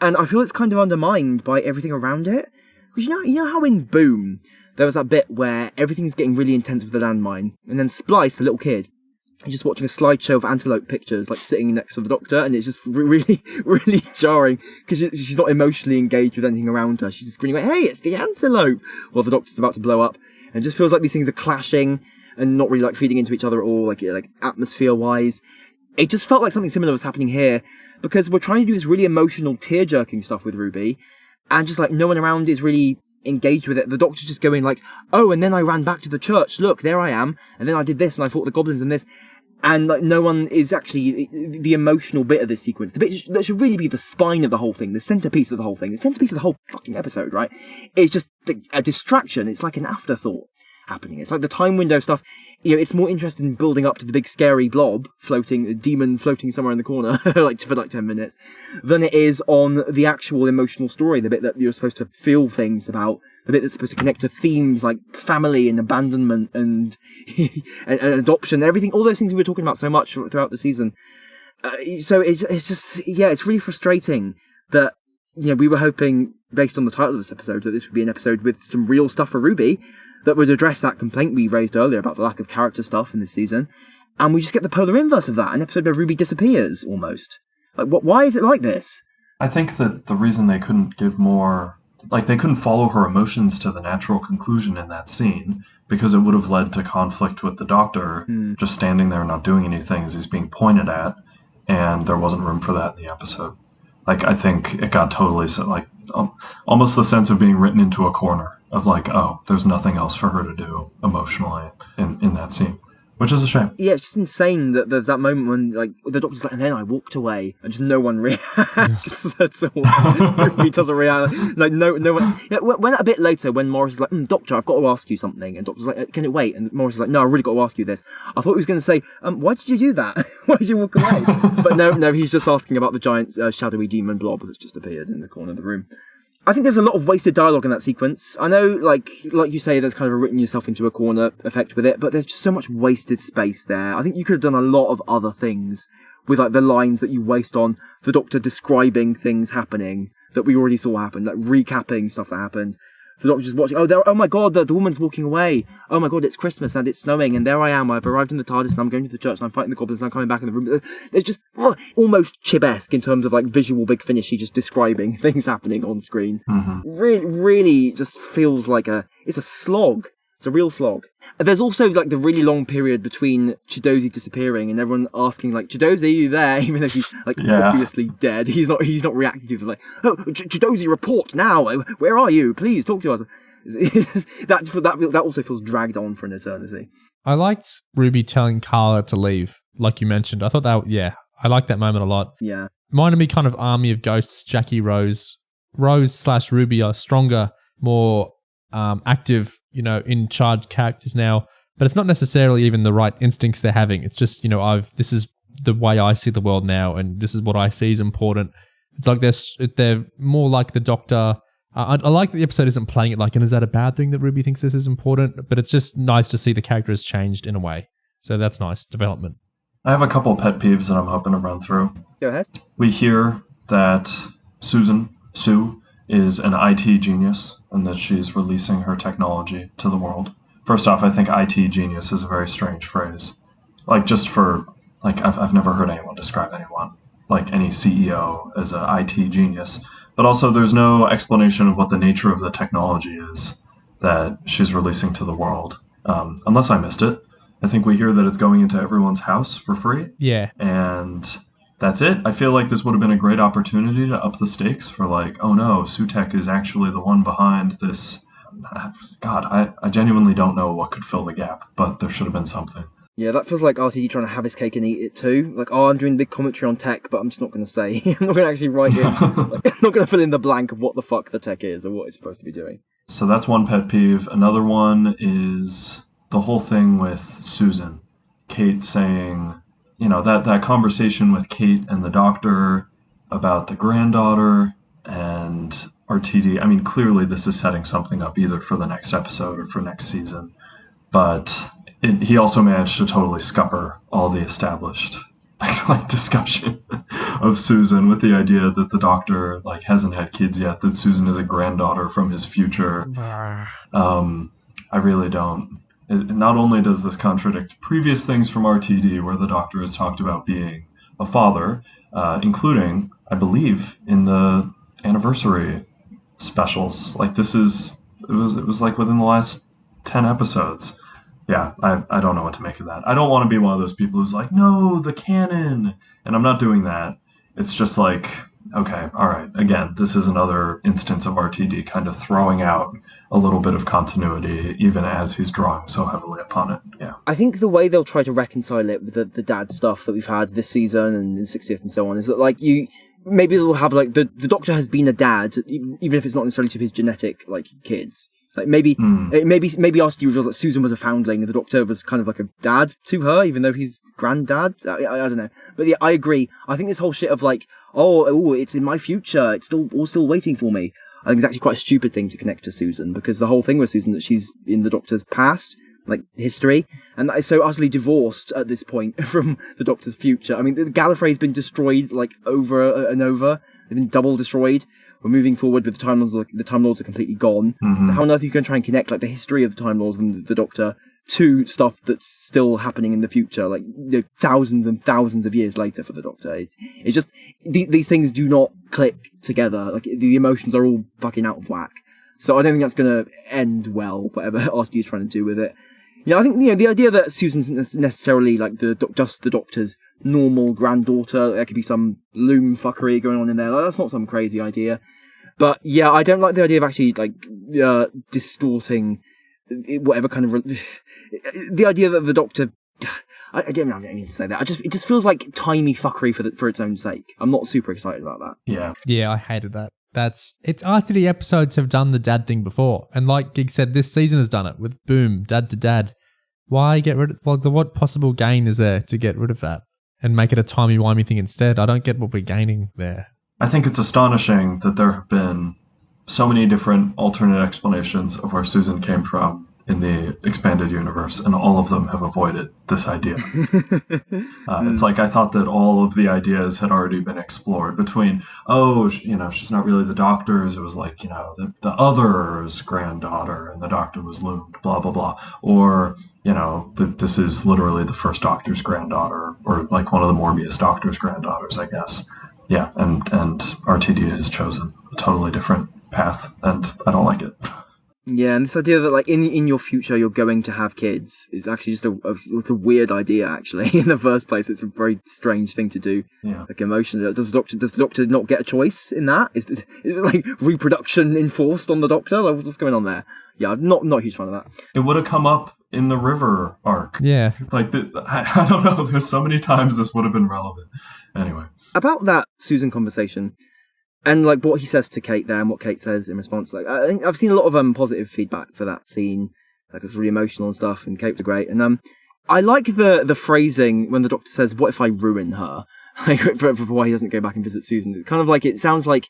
And I feel it's kind of undermined by everything around it. Because you know how in Boom, there was that bit where everything's getting really intense with the landmine, and then Splice, the little kid, is just watching a slideshow of antelope pictures, like, sitting next to the Doctor, and it's just really, really jarring, because she's not emotionally engaged with anything around her. She's just grinning like, hey, it's the antelope, while the Doctor's about to blow up. And it just feels like these things are clashing, and not really, like, feeding into each other at all, like atmosphere-wise. It just felt like something similar was happening here, because we're trying to do this really emotional, tear-jerking stuff with Ruby, and just, like, no one around is really engaged with it. The Doctor's just going like, oh, and then I ran back to the church, look, there I am, and then I did this, and I fought the goblins and this, and, like, no one is actually the emotional bit of this sequence, the bit that should really be the spine of the whole thing, the centerpiece of the whole thing, the centerpiece of the whole fucking episode, right? It's just a distraction. It's like an afterthought happening. It's like the time window stuff, you know, it's more interested in building up to the big scary blob floating, a demon floating somewhere in the corner, like, for like 10 minutes, than it is on the actual emotional story, the bit that you're supposed to feel things about, the bit that's supposed to connect to themes like family and abandonment and, and adoption and everything, all those things we were talking about so much throughout the season. So it's just, yeah, it's really frustrating that, you know, we were hoping, based on the title of this episode, that this would be an episode with some real stuff for Ruby that would address that complaint we raised earlier about the lack of character stuff in this season, and we just get the polar inverse of that, an episode where Ruby disappears, almost. Like, why is it like this? I think that the reason they couldn't give more, like, they couldn't follow her emotions to the natural conclusion in that scene, because it would have led to conflict with the Doctor, just standing there not doing anything as he's being pointed at, and there wasn't room for that in the episode. Like, I think it got totally, like, almost the sense of being written into a corner, of like, oh, there's nothing else for her to do emotionally in that scene, which is a shame. Yeah, it's just insane that there's that moment when, like, the Doctor's like, and then I walked away, and just no one reacts at all. He doesn't react. Like, no one. Yeah, when a bit later, when Morris is like, Doctor, I've got to ask you something, and Doctor's like, can it wait? And Morris is like, no, I really got to ask you this. I thought he was going to say, why did you do that? Why did you walk away? But no, he's just asking about the giant shadowy demon blob that's just appeared in the corner of the room. I think there's a lot of wasted dialogue in that sequence. I know, like you say, there's kind of a written yourself into a corner effect with it, but there's just so much wasted space there. I think you could have done a lot of other things with, like, the lines that you waste on the Doctor describing things happening that we already saw happen, like recapping stuff that happened. The Doctor just watching, oh my god, the woman's walking away. Oh my god, it's Christmas and it's snowing and there I am. I've arrived in the TARDIS and I'm going to the church and I'm fighting the goblins and I'm coming back in the room. It's just almost Chib-esque in terms of, like, visual big finishy, just describing things happening on screen. Really just feels like it's a slog. It's a real slog. There's also, like, the really long period between Chidozi disappearing and everyone asking, like, Chidozi, are you there? Even though he's, like, obviously dead. He's not reacting to it. Like, oh, Chidozi, report now. Where are you? Please talk to us. That also feels dragged on for an eternity. I liked Ruby telling Carla to leave, like you mentioned. I thought I liked that moment a lot. Yeah. Reminded me kind of Army of Ghosts, Jackie Rose. Rose/Ruby are stronger, more active, you know, in charge characters now, but it's not necessarily even the right instincts they're having. It's just, you know, this is the way I see the world now, and this is what I see is important. It's like they're more like the Doctor I like that the episode isn't playing it like, and is that a bad thing that Ruby thinks this is important? But it's just nice to see the character has changed in a way. So that's nice development. I have a couple pet peeves that I'm hoping to run through. Go ahead. We hear that Sue, is an IT genius and that she's releasing her technology to the world. First off, I think IT genius is a very strange phrase. Like, just for, like, I've never heard anyone describe anyone, like any CEO, as an IT genius. But also, there's no explanation of what the nature of the technology is that she's releasing to the world, unless I missed it. I think we hear that it's going into everyone's house for free. Yeah. And that's it. I feel like this would have been a great opportunity to up the stakes for, like, oh no, Sutek is actually the one behind this. God, I genuinely don't know what could fill the gap, but there should have been something. Yeah, that feels like RTD trying to have his cake and eat it too. Like, oh, I'm doing big commentary on tech, but I'm just not going to say. I'm not going to actually write it. Like, I'm not going to fill in the blank of what the fuck the tech is or what it's supposed to be doing. So that's one pet peeve. Another one is the whole thing with Susan. Kate saying, you know, that conversation with Kate and the doctor about the granddaughter and RTD. I mean, clearly this is setting something up either for the next episode or for next season. But he also managed to totally scupper all the established discussion of Susan with the idea that the doctor hasn't had kids yet, that Susan is a granddaughter from his future. I really don't. Not only does this contradict previous things from RTD where the doctor has talked about being a father, including, I believe, in the anniversary specials. It was like within the last 10 episodes. Yeah, I don't know what to make of that. I don't want to be one of those people who's like, no, the canon. And I'm not doing that. It's just like, okay, all right. Again, this is another instance of RTD kind of throwing out a little bit of continuity, even as he's drawing so heavily upon it. Yeah. I think the way they'll try to reconcile it with the dad stuff that we've had this season and in 60th and so on is that, maybe they'll have, the Doctor has been a dad, even if it's not necessarily to his genetic, kids. Maybe RTD reveals that Susan was a foundling and the Doctor was kind of like a dad to her, even though he's granddad. I don't know. But yeah, I agree. I think this whole shit of it's in my future, it's still waiting for me, I think it's actually quite a stupid thing to connect to Susan, because the whole thing with Susan that she's in the Doctor's past, history, and that is so utterly divorced at this point from the Doctor's future. I mean, the Gallifrey's been destroyed over and over. They've been double destroyed. We're moving forward with the Time Lords. The Time Lords are completely gone. Mm-hmm. So how on earth are you going to try and connect the history of the Time Lords and the Doctor to stuff that's still happening in the future, thousands and thousands of years later for the Doctor? It's just these things do not click together. The emotions are all fucking out of whack. So I don't think that's going to end well, whatever RTD is trying to do with it. Yeah, I think the idea that Susan's necessarily just the Doctor's normal granddaughter, there could be some loom fuckery going on in there. That's not some crazy idea. But yeah, I don't like the idea of actually distorting whatever kind of the idea that the Doctor. I don't mean to say that. It just feels like timey fuckery for its own sake. I'm not super excited about that. Yeah, I hated that. After the episodes have done the dad thing before, and like Gig said, this season has done it with boom, dad to dad. Why get rid of? What possible gain is there to get rid of that and make it a timey-wimey thing instead? I don't get what we're gaining there. I think it's astonishing that there have been so many different alternate explanations of where Susan came from in the expanded universe, and all of them have avoided this idea. It's like I thought that all of the ideas had already been explored between, she's not really the Doctor's, it was the other's granddaughter, and the Doctor was loomed, blah, blah, blah. Or, that this is literally the first Doctor's granddaughter, or one of the Morbius Doctor's granddaughters, I guess. Yeah, and RTD has chosen a totally different path, and I don't like it. Yeah, and this idea that in your future you're going to have kids is actually just it's a weird idea. Actually, in the first place, it's a very strange thing to do. Yeah, emotionally, does the Doctor not get a choice in that? Is it reproduction enforced on the Doctor? What's going on there? Yeah, I'm not a huge fan of that. It would have come up in the River arc. Yeah, I don't know. There's so many times this would have been relevant. Anyway, about that Susan conversation. And what he says to Kate there and what Kate says in response, I think I've seen a lot of positive feedback for that scene. It's really emotional and stuff, and Kate's great. And I like the phrasing when the Doctor says, "What if I ruin her?" For why he doesn't go back and visit Susan. It's kind of it sounds like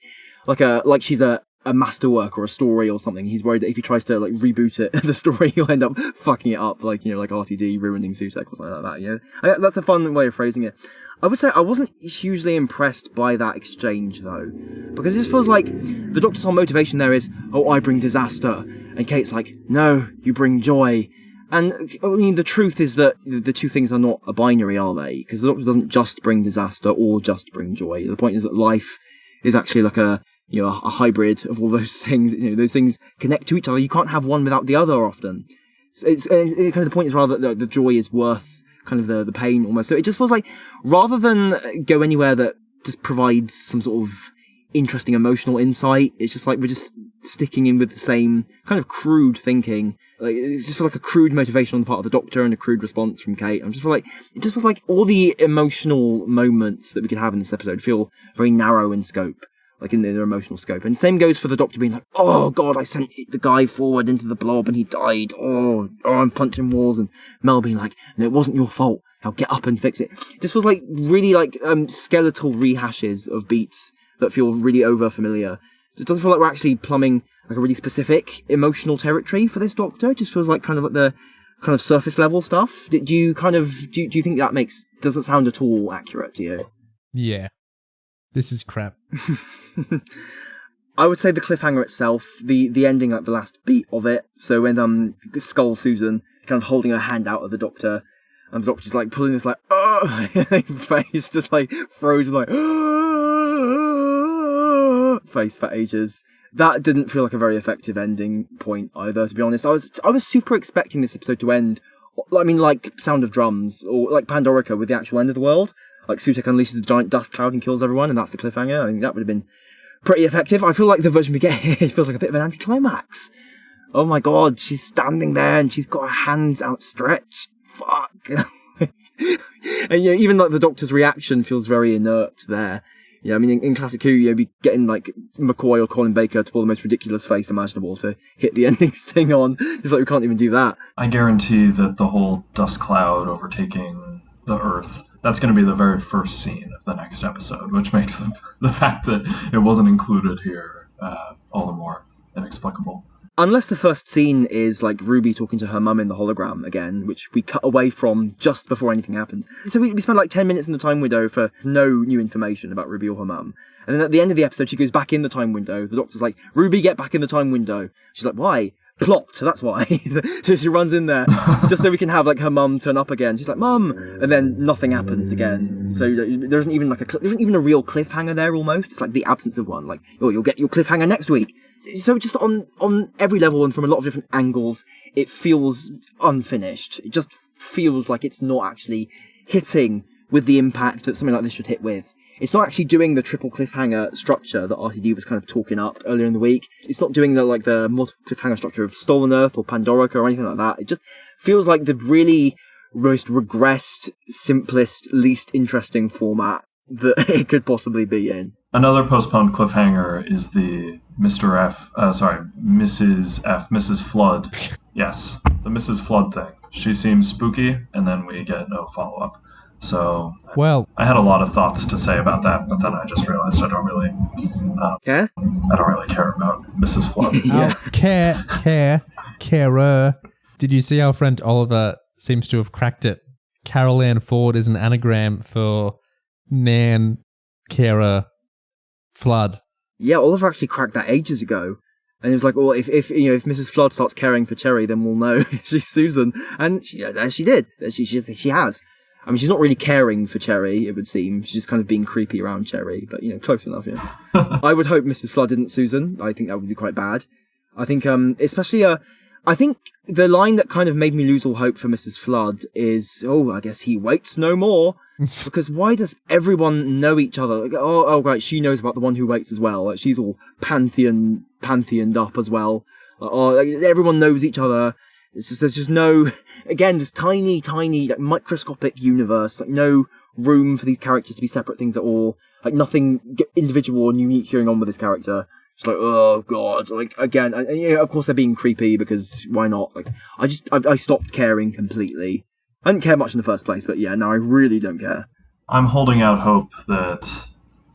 she's a a masterwork or a story or something. He's worried that if he tries to like reboot it, the story, he'll end up fucking it up, like, you know, like RTD ruining Sutek or something like that. You know, that's a fun way of phrasing it. I would say I wasn't hugely impressed by that exchange though, because it just feels like the Doctor's whole motivation there is, oh, I bring disaster, and Kate's like, no, you bring joy. And I mean, the truth is that the two things are not a binary, are they? Because the Doctor doesn't just bring disaster or just bring joy. The point is that life is actually like a hybrid of all those things. You know, those things connect to each other. You can't have one without the other often. So it's kind of the point is rather that the joy is worth kind of the pain almost. So it just feels like rather than go anywhere that just provides some sort of interesting emotional insight, it's just like we're just sticking in with the same kind of crude thinking. Like, it just feels like a crude motivation on the part of the Doctor and a crude response from Kate. It just feels like all the emotional moments that we could have in this episode feel very narrow in scope. Like in their emotional scope. And same goes for the Doctor being like, oh god, I sent the guy forward into the blob and he died. Oh, I'm punching walls. And Mel being like, no, it wasn't your fault. Now get up and fix it. It just feels like really like skeletal rehashes of beats that feel really over familiar. It doesn't feel like we're actually plumbing like a really specific emotional territory for this Doctor. It just feels like kind of like the kind of surface level stuff. Do you think that does it sound at all accurate to you? Yeah. This is crap. I would say the cliffhanger itself, the ending, like the last beat of it. So when Skull Susan kind of holding her hand out at the Doctor, and the Doctor's like pulling this like face, just like frozen like face for ages. That didn't feel like a very effective ending point either. To be honest, I was super expecting this episode to end, I mean, like Sound of Drums or like Pandorica with the actual end of the world. Like, Sutek unleashes a giant dust cloud and kills everyone, and that's the cliffhanger. I think that would have been pretty effective. I feel like the version we get here feels like a bit of an anticlimax. Oh my god, she's standing there and she's got her hands outstretched. Fuck. And, you know, even like the Doctor's reaction feels very inert there. Yeah, I mean, in Classic Who, you'd be getting like McCoy or Colin Baker to pull the most ridiculous face imaginable to hit the ending sting on. Just like we can't even do that. I guarantee that the whole dust cloud overtaking the Earth, that's going to be the very first scene of the next episode, which makes the fact that it wasn't included here all the more inexplicable. Unless the first scene is like Ruby talking to her mum in the hologram again, which we cut away from just before anything happens. So we spend like 10 minutes in the time window for no new information about Ruby or her mum. And then at the end of the episode, she goes back in the time window. The Doctor's like, Ruby, get back in the time window. She's like, why? Plot, that's why. So she runs in there just so we can have like her mum turn up again. She's like, Mum, and then nothing happens again. So there isn't even a real cliffhanger there. Almost, it's like the absence of one. Like, oh, you'll get your cliffhanger next week. So just on every level and from a lot of different angles, it feels unfinished. It just feels like it's not actually hitting with the impact that something like this should hit with. It's not actually doing the triple cliffhanger structure that RTD was kind of talking up earlier in the week. It's not doing the multiple cliffhanger structure of Stolen Earth or Pandorica or anything like that. It just feels like the really most regressed, simplest, least interesting format that it could possibly be in. Another postponed cliffhanger is the Mrs. Flood. Yes, the Mrs. Flood thing. She seems spooky, and then we get no follow-up. So, well, I had a lot of thoughts to say about that, but then I just realized I don't really care. I don't really care about Mrs. Flood. Carer. Did you see our friend Oliver seems to have cracked it? Carol Ann Ford is an anagram for Nan Carer Flood. Yeah, Oliver actually cracked that ages ago. And he was like, well, if Mrs. Flood starts caring for Cherry, then we'll know she's Susan. And she did. She has. I mean, she's not really caring for Cherry, it would seem. She's just kind of being creepy around Cherry, but, close enough, yeah. I would hope Mrs. Flood didn't Susan. I think that would be quite bad. I think, especially, I think the line that kind of made me lose all hope for Mrs. Flood is, I guess he waits no more. Because why does everyone know each other? Like, right, she knows about the one who waits as well. Like, she's all pantheoned up as well. Everyone knows each other. It's just, there's just no, again, just tiny, like, microscopic universe, like, no room for these characters to be separate things at all, like, nothing individual and unique going on with this character. Just like, oh god, like, again, of course they're being creepy, because why not? Like, I stopped caring completely. I didn't care much in the first place, but yeah, now I really don't care. I'm holding out hope that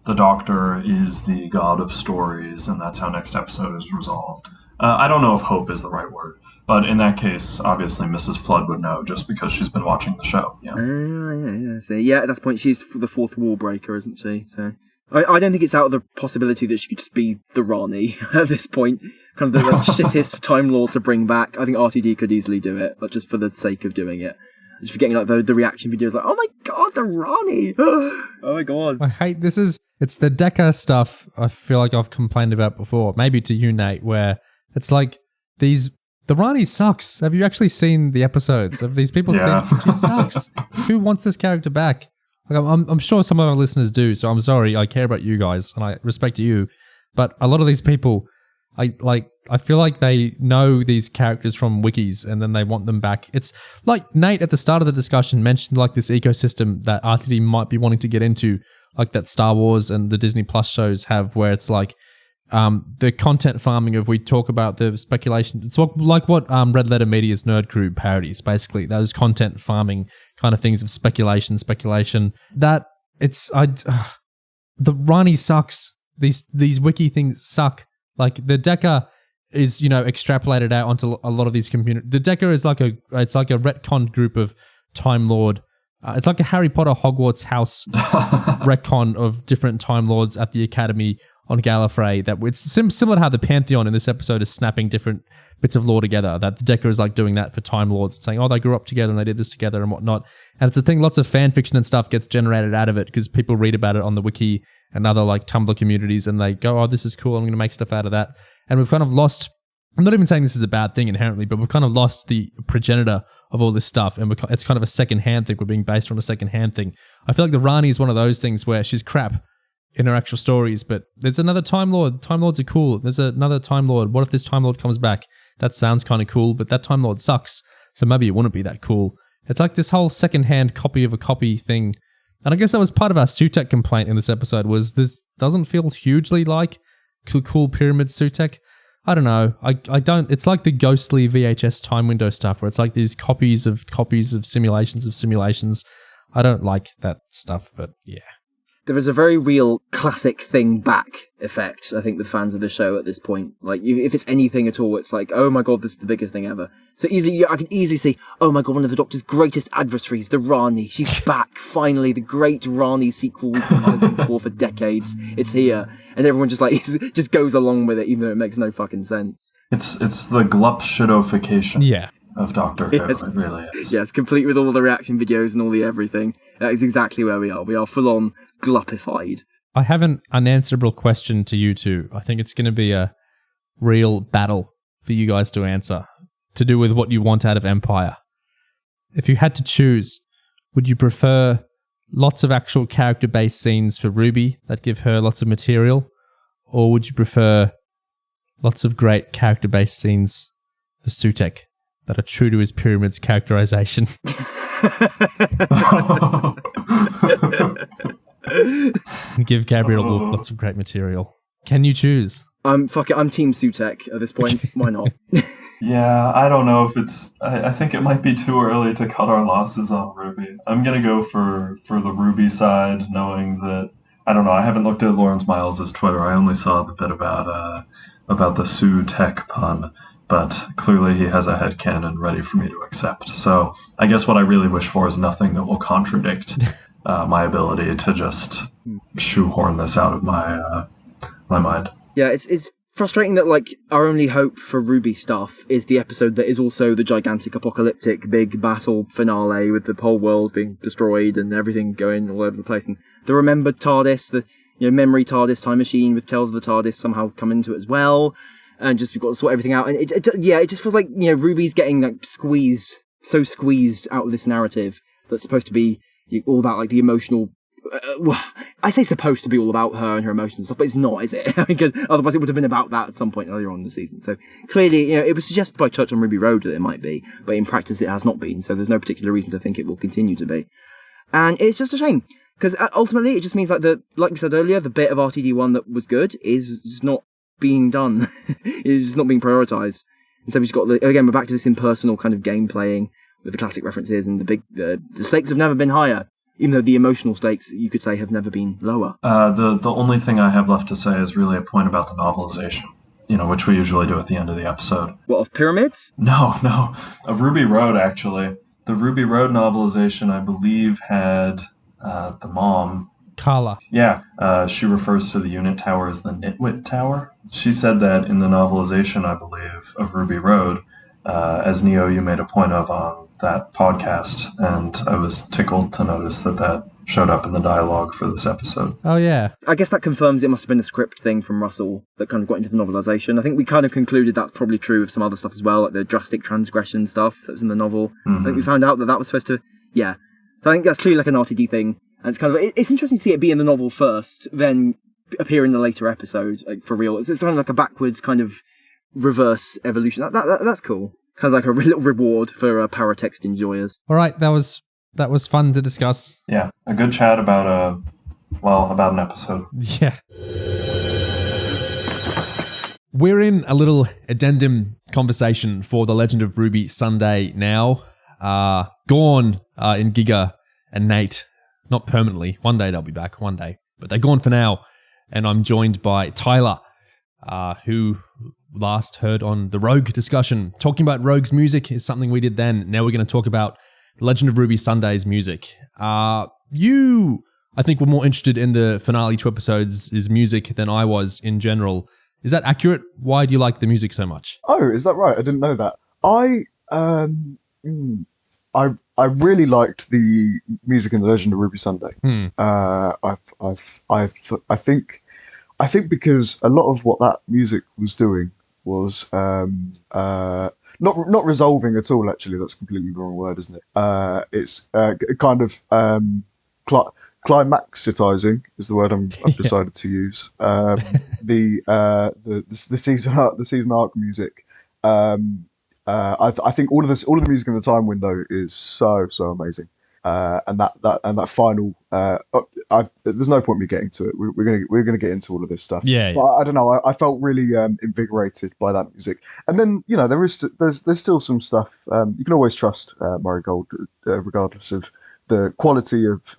the Doctor is the god of stories, and that's how next episode is resolved. I don't know if hope is the right word, but in that case, obviously Mrs. Flood would know just because she's been watching the show. Yeah. So yeah, at that point, she's the fourth wall breaker, isn't she? So I don't think it's out of the possibility that she could just be the Rani at this point. Kind of the shittest Time Lord to bring back. I think RTD could easily do it, but just for the sake of doing it. Just forgetting like the reaction videos, like, oh my god, the Rani! Oh my god. I hate this. It's the Deca stuff I feel like I've complained about before, maybe to you, Nate, where it's like the Rani sucks. Have you actually seen the episodes? Have these people seen? She sucks. Who wants this character back? Like, I'm sure some of our listeners do, so I'm sorry. I care about you guys and I respect you, but a lot of these people, I feel like they know these characters from wikis and then they want them back. It's like Nate at the start of the discussion mentioned like this ecosystem that RTD might be wanting to get into, like that Star Wars and the Disney Plus shows have, where it's like the content farming of, we talk about the speculation. It's like what Red Letter Media's Nerd Crew parodies, basically. Those content farming kind of things of speculation. That it's the Rani sucks. These wiki things suck. Like the Deca is, extrapolated out onto a lot of these community. The Deca is like a retcon group of Time Lord. It's like a Harry Potter Hogwarts house retcon of different Time Lords at the Academy on Gallifrey. That it's similar to how the Pantheon in this episode is snapping different bits of lore together. That the Deca is like doing that for Time Lords, saying, oh, they grew up together and they did this together and whatnot. And it's a thing, lots of fan fiction and stuff gets generated out of it because people read about it on the wiki and other like Tumblr communities and they go, oh, this is cool, I'm going to make stuff out of that. And we've kind of lost, I'm not even saying this is a bad thing inherently, but we've kind of lost the progenitor of all this stuff, and it's kind of a second-hand thing. We're being based on a second-hand thing. I feel like the Rani is one of those things where she's crap in her actual stories, but there's another Time Lord. Time Lords are cool. There's another Time Lord. What if this Time Lord comes back? That sounds kind of cool, but that Time Lord sucks, so maybe it wouldn't be that cool. It's like this whole second-hand copy of a copy thing. And I guess that was part of our Sutek complaint in this episode, was this doesn't feel hugely like cool Pyramid Sutek. I don't know. I don't. It's like the ghostly VHS time window stuff where it's like these copies of simulations. I don't like that stuff, but yeah. There is a very real classic thing back effect, I think, with fans of the show at this point. Like, if it's anything at all, it's like, oh my god, this is the biggest thing ever. So I can easily see, oh my god, one of the Doctor's greatest adversaries, the Rani. She's back, finally, the great Rani sequel we've been looking for decades. It's here. And everyone just goes along with it, even though it makes no fucking sense. It's the glup shitofication of Doctor Who. Yes. It really is. Yes, complete with all the reaction videos and all the everything. That is exactly where we are. We are full-on glupified. I have an unanswerable question to you two. I think it's going to be a real battle for you guys to answer, to do with what you want out of Empire. If you had to choose, would you prefer lots of actual character-based scenes for Ruby that give her lots of material, or would you prefer lots of great character-based scenes for Sutek that are true to his Pyramid's characterization? Give Gabriel Wolf lots of great material. Can you choose? Fuck it, I'm Team Sutek at this point. Why not? Yeah, I don't know if it's... I think it might be too early to cut our losses on Ruby. I'm going to go for the Ruby side, knowing that... I don't know, I haven't looked at Lawrence Miles' Twitter. I only saw the bit about the Sutek pun. But clearly he has a headcanon ready for me to accept. So I guess what I really wish for is nothing that will contradict my ability to just shoehorn this out of my mind. Yeah, it's frustrating that, like, our only hope for Ruby stuff is the episode that is also the gigantic apocalyptic big battle finale with the whole world being destroyed and everything going all over the place. And the remembered TARDIS, the memory TARDIS time machine with Tales of the TARDIS somehow come into it as well. And just we've got to sort everything out. And it just feels like, Ruby's getting like squeezed out of this narrative that's supposed to be all about like the emotional. I say supposed to be all about her and her emotions and stuff, but it's not, is it? Because otherwise it would have been about that at some point earlier on in the season. So clearly, it was suggested by Church on Ruby Road that it might be, but in practice it has not been. So there's no particular reason to think it will continue to be. And it's just a shame. Because ultimately it just means like we said earlier, the bit of RTD1 that was good is just not being done. It's just not being prioritized. And so we've just got again, we're back to this impersonal kind of game playing with the classic references and the stakes have never been higher. even though the emotional stakes, you could say, have never been lower. The only thing I have left to say is really a point about the novelization, which we usually do at the end of the episode. What, of Pyramids? No, of Ruby Road, actually. The Ruby Road novelization, I believe, had the mom... Carla. Yeah, she refers to the unit tower as the Nitwit Tower. She said that in the novelization, I believe, of Ruby Road, as Neo, you made a point of on that podcast, and I was tickled to notice that showed up in the dialogue for this episode. Oh, yeah. I guess that confirms it must have been a script thing from Russell that kind of got into the novelization. I think we kind of concluded that's probably true of some other stuff as well, like the drastic transgression stuff that was in the novel. I think we found out that was supposed to... Yeah. So I think that's clearly like an RTD thing. And it's kind of... It's interesting to see it be in the novel first, then appear in the later episode, like, for real. It's kind of like a backwards kind of reverse evolution. That's cool. Kind of like a little reward for paratext enjoyers. All right, that was fun to discuss. Yeah, a good chat about an episode. Yeah. We're in a little addendum conversation for The Legend of Ruby Sunday now. Gone Ingiga and Nate, not permanently. One day they'll be back, one day. But they're gone for now. And I'm joined by Tyler, who last heard on the Rogue discussion. Talking about Rogue's music is something we did then. Now we're going to talk about The Legend of Ruby Sunday's music. You, I think, were more interested in the finale 2 episodes' music than I was in general. Is that accurate? Why do you like the music so much? Oh, is that right? I didn't know that. I really liked the music in The Legend of Ruby Sunday. I think because a lot of what that music was doing was not resolving at all. Actually, that's completely the wrong word, isn't it? It's kind of climaxitizing is the word I've decided to use. The season arc music. I think all of the music in the time window is so amazing. And that final. There's no point me getting to it. We're gonna get into all of this stuff. Yeah. But I don't know. I felt really invigorated by that music. And then there's still some stuff. You can always trust Murray Gold, regardless of the quality of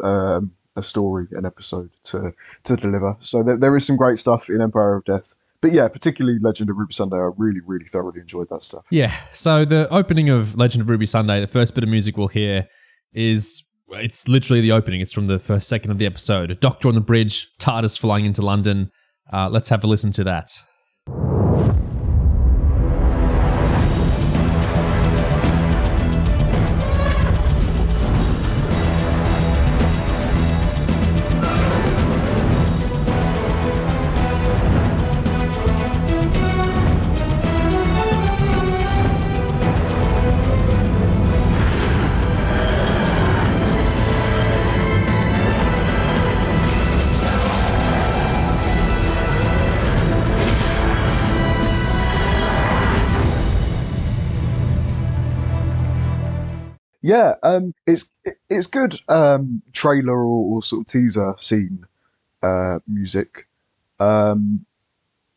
a story, an episode to deliver. So there is some great stuff in Empire of Death. But yeah, particularly Legend of Ruby Sunday, I really, really thoroughly enjoyed that stuff. Yeah. So the opening of Legend of Ruby Sunday, the first bit of music we'll hear it's literally the opening. It's from the first second of the episode. A doctor on the bridge, TARDIS flying into London. Let's have a listen to that. Yeah, it's good trailer or sort of teaser scene music.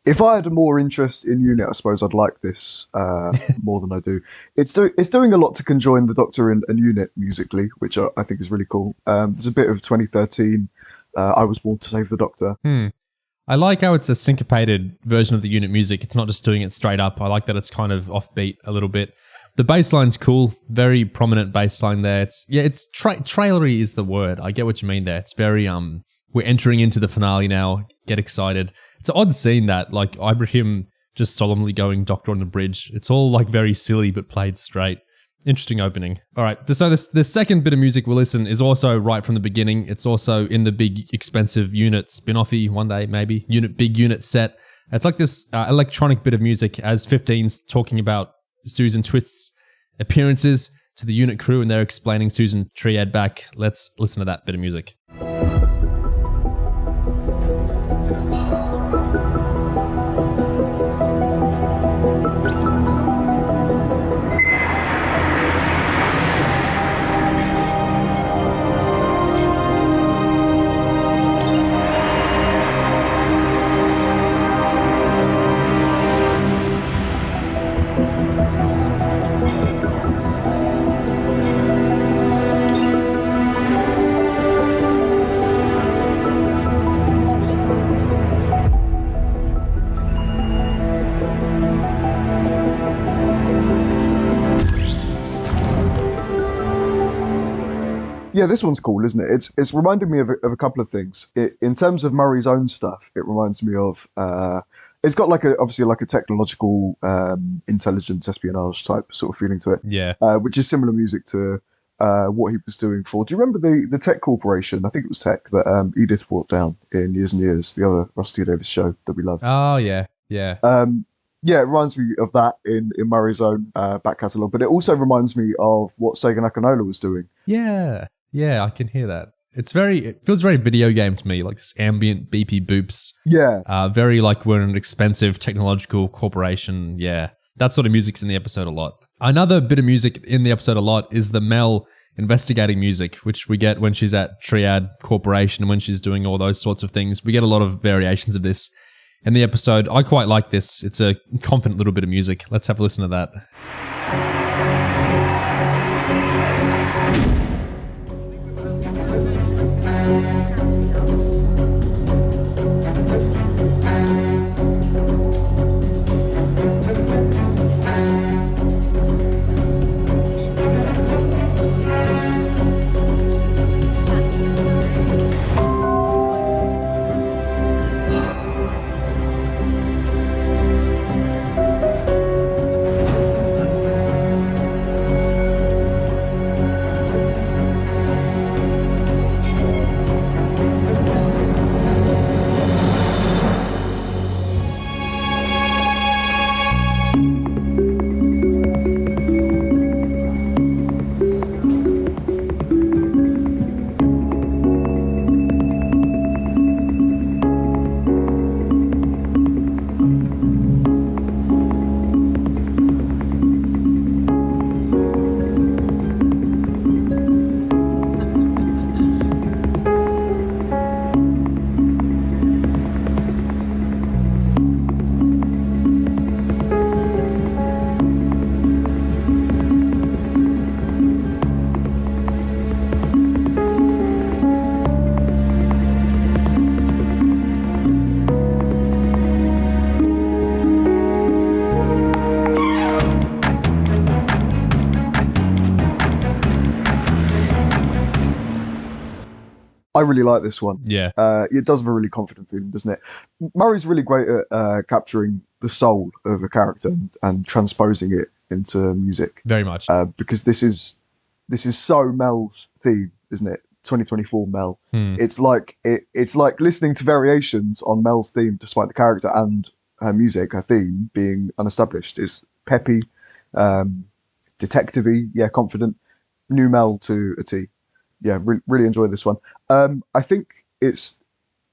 If I had more interest in UNIT, I suppose I'd like this more than I do. It's doing a lot to conjoin the Doctor and UNIT musically, which I think is really cool. There's a bit of 2013. I Was Born to Save the Doctor. I like how it's a syncopated version of the UNIT music. It's not just doing it straight up. I like that it's kind of offbeat a little bit. The bass line's cool, very prominent bass line there. It's trailery is the word. I get what you mean there. It's very we're entering into the finale now. Get excited. It's an odd scene that like Ibrahim just solemnly going Doctor on the bridge. It's all like very silly but played straight. Interesting opening. All right, so the second bit of music we'll listen is also right from the beginning. It's also in the big expensive UNIT spin-offy one day maybe big UNIT set. It's like this electronic bit of music as 15's talking about Susan Twist's appearances to the UNIT crew and they're explaining Susan Triad back. Let's listen to that bit of music. Yeah, this one's cool, isn't it? It's reminded me of a couple of things. In terms of Murray's own stuff, it reminds me of. It's got obviously a technological intelligence espionage type sort of feeling to it. Yeah. Which is similar music to what he was doing for. Do you remember the Tech Corporation? I think it was Tech that Edith brought down in Years and Years, the other Russell T Davies show that we love. Oh yeah, yeah. Yeah, it reminds me of that in Murray's own back catalogue, but it also reminds me of what Sega Nakanola was doing. Yeah, I can hear that. It feels very video game to me, like this ambient beepy boops. Yeah. Very like we're an expensive technological corporation. Yeah, that sort of music's in the episode a lot. Another bit of music in the episode a lot is the Mel investigating music, which we get when she's at Triad Corporation and when she's doing all those sorts of things. We get a lot of variations of this in the episode. I quite like this. It's a confident little bit of music. Let's have a listen to that. I really like this one. Yeah. It does have a really confident feeling, doesn't it? Murray's really great at capturing the soul of a character and transposing it into music. Very much. Because this is so Mel's theme, isn't it? 2024 Mel. It's like listening to variations on Mel's theme, despite the character and her music, her theme being unestablished. Is peppy, detective-y, confident. New Mel to a T. Yeah, really enjoy this one. I think it's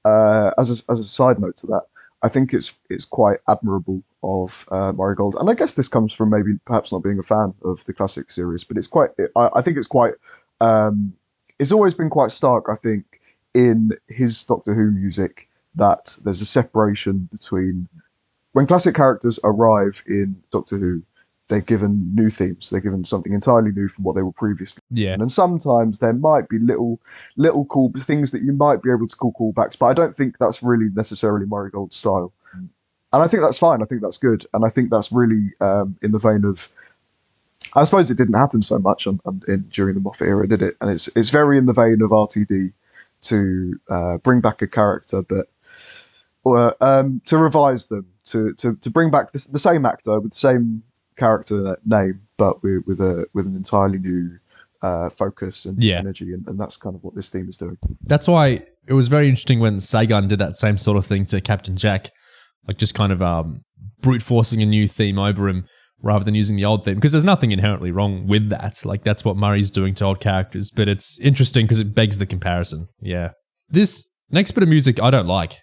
as a side note to that, I think it's quite admirable of Murray Gold, and I guess this comes from maybe perhaps not being a fan of the classic series, but I think it's quite. It's always been quite stark, I think, in his Doctor Who music that there's a separation between when classic characters arrive in Doctor Who. They're given new themes. They're given something entirely new from what they were previously. Yeah. And sometimes there might be little cool things that you might be able to call callbacks, but I don't think that's really necessarily Murray Gold's style. And I think that's fine. I think that's good. And I think that's really in the vein of, I suppose it didn't happen so much during the Moffat era, did it? And it's very in the vein of RTD to bring back a character, but to revise them, to bring back the same actor with the same character name, but with an entirely new focus and energy, and that's kind of what this theme is doing. That's why it was very interesting when Sagan did that same sort of thing to Captain Jack, like just kind of brute forcing a new theme over him rather than using the old theme, because there's nothing inherently wrong with that. Like that's what Murray's doing to old characters, but it's interesting because it begs the comparison. Yeah. This next bit of music I don't like.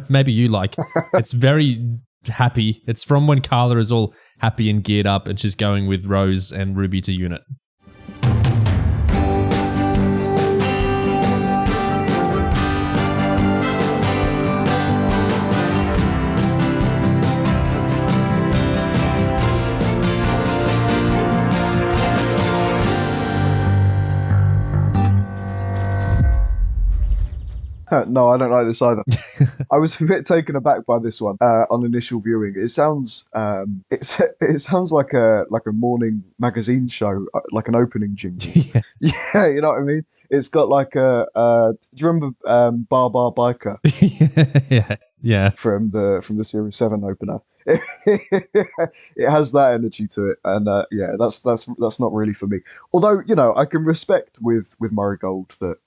Maybe you like. It's very happy. It's from when Carla is all happy and geared up and she's going with Rose and Ruby to unit. No, I don't like this either. I was a bit taken aback by this one on initial viewing. It sounds it sounds like a morning magazine show, like an opening jingle. Yeah, you know what I mean. It's got like a. Do you remember Bar Biker? Yeah. From the Series 7 opener. It has that energy to it, and yeah, that's not really for me. Although, you know, I can respect with Murray Gold that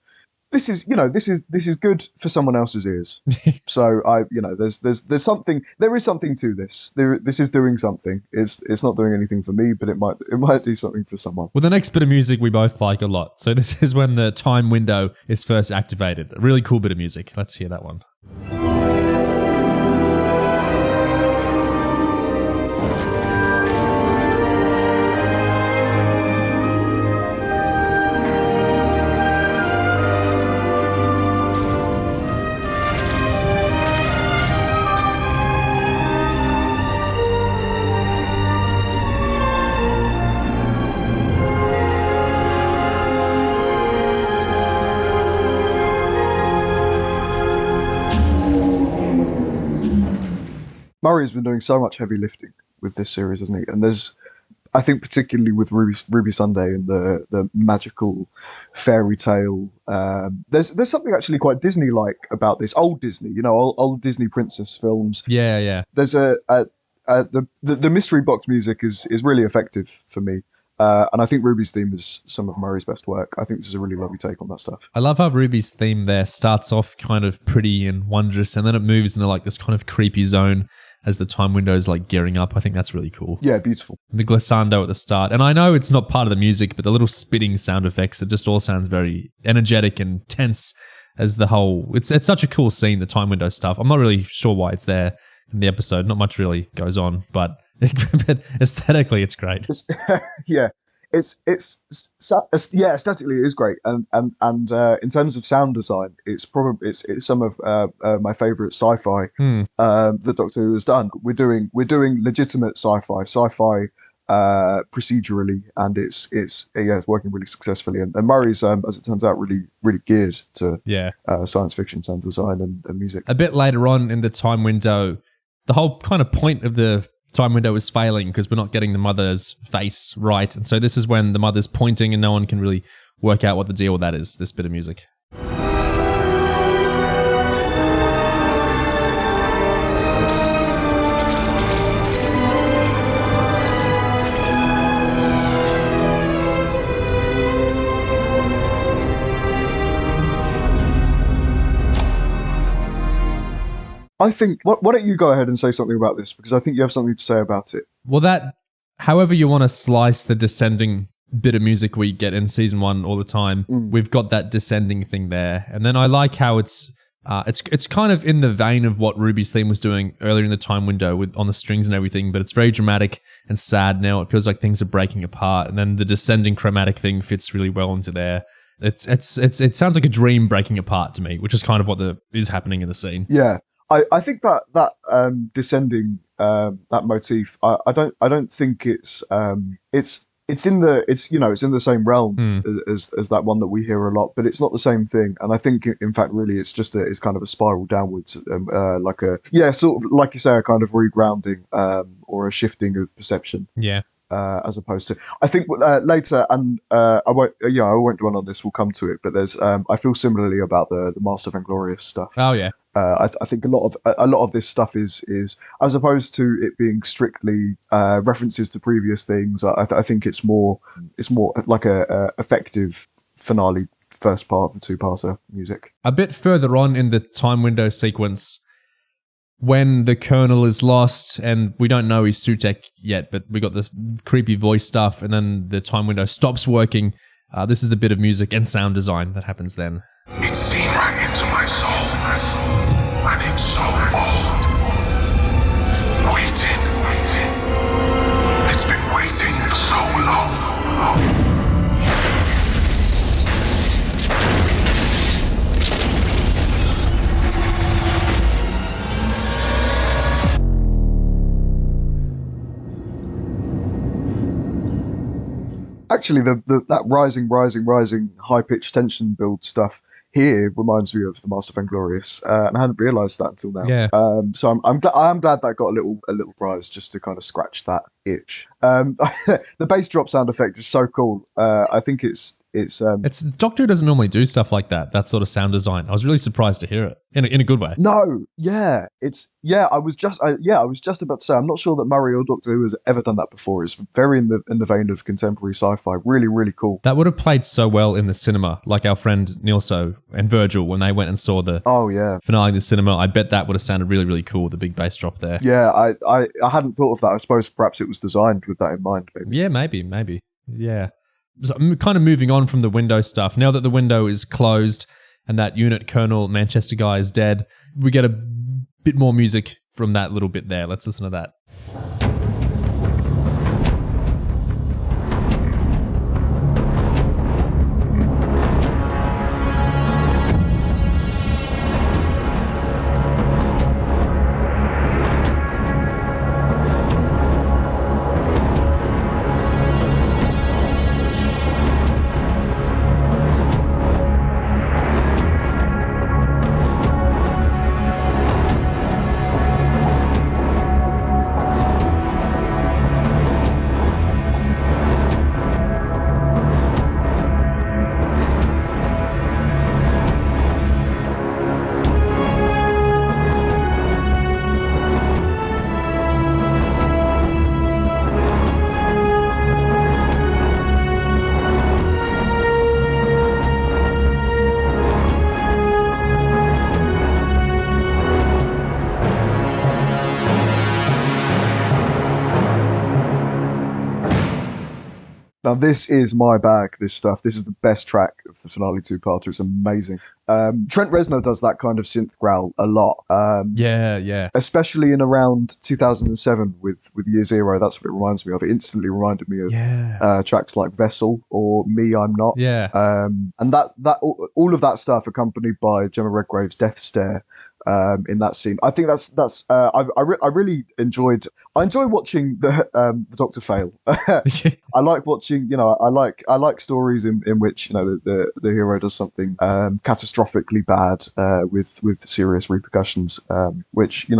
this is good for someone else's ears. So there's something to this. This is doing something. It's not doing anything for me, but it might do something for someone. Well, the next bit of music we both like a lot. So this is when the time window is first activated. A really cool bit of music. Let's hear that one. Murray's been doing so much heavy lifting with this series, hasn't he? And there's, I think, particularly with Ruby Sunday and the magical fairy tale. There's something actually quite Disney-like about this. Old Disney, you know, old Disney princess films. Yeah. There's the mystery box music is really effective for me. And I think Ruby's theme is some of Murray's best work. I think this is a really lovely take on that stuff. I love how Ruby's theme there starts off kind of pretty and wondrous, and then it moves into like this kind of creepy zone as the time window is like gearing up. I think that's really cool. Yeah, beautiful. The glissando at the start. And I know it's not part of the music, but the little spitting sound effects, it just all sounds very energetic and tense as the whole... It's such a cool scene, the time window stuff. I'm not really sure why it's there in the episode. Not much really goes on, but aesthetically it's great. Yeah. Aesthetically it is great, and in terms of sound design, it's some of my favorite sci-fi that Doctor Who has done. We're doing legitimate sci-fi procedurally, and it's working really successfully. And Murray's, as it turns out, really geared to science fiction sound design and music. A bit later on in the time window, the whole kind of point of the time window is failing because we're not getting the mother's face right. And so this is when the mother's pointing and no one can really work out what the deal with that is, this bit of music. I think, why don't you go ahead and say something about this, because I think you have something to say about it. Well, that, however you want to slice the descending bit of music we get in season 1 all the time, we've got that descending thing there. And then I like how it's kind of in the vein of what Ruby's theme was doing earlier in the time window on the strings and everything, but it's very dramatic and sad now. It feels like things are breaking apart. And then the descending chromatic thing fits really well into there. It sounds like a dream breaking apart to me, which is kind of what is happening in the scene. Yeah. I think that descending that motif. I don't think it's in the same realm as that one that we hear a lot, but it's not the same thing. And I think in fact really it's kind of a spiral downwards, like sort of like you say, a kind of regrounding or a shifting of perception. Yeah. As opposed to, I think later, and I won't dwell on this. We'll come to it, but there's I feel similarly about the Master Vanglorious stuff. Oh yeah. I think a lot of this stuff is as opposed to it being strictly references to previous things. I think it's more like a effective finale first part of the two-parter music. A bit further on in the time window sequence, when the Colonel is lost and we don't know he's Sutek yet, but we got this creepy voice stuff, and then the time window stops working. This is the bit of music and sound design that happens then. It's seen right into my soul, and it's so old. Waiting. It's been waiting for so long. Actually, that rising high pitched tension build stuff here reminds me of the Master of Inglorious, and I hadn't realised that until now. Yeah. So I'm glad that got a little prize just to kind of scratch that itch. The bass drop sound effect is so cool. I think it's Doctor Who doesn't normally do stuff like that sort of sound design. I was really surprised to hear it in a good way. No, yeah, I was just about to say, I'm not sure that Murray or Doctor Who has ever done that before. It's very in the vein of contemporary sci-fi. Really, really cool. That would have played so well in the cinema, like our friend Nilso and Virgil when they went and saw the finale in the cinema. I bet that would have sounded really, really cool. The big bass drop there. Yeah, I hadn't thought of that. I suppose perhaps it was designed with that in mind. Maybe. Yeah, maybe. Yeah. So I'm kind of moving on from the window stuff. Now that the window is closed and that unit colonel Manchester guy is dead, we get a bit more music from that little bit there. Let's listen to that. Now, this is my bag, this stuff. This is the best track of the finale two-parter. It's amazing. Trent Reznor does that kind of synth growl a lot. Yeah. Especially in around 2007 with Year Zero. That's what it reminds me of. It instantly reminded me of tracks like Vessel or Me, I'm Not. Yeah. And that all of that stuff accompanied by Gemma Redgrave's Death Stare in that scene. I think I really enjoyed. I enjoy watching the Doctor fail. I like watching. I like stories in which the hero does something catastrophically bad with serious repercussions, which you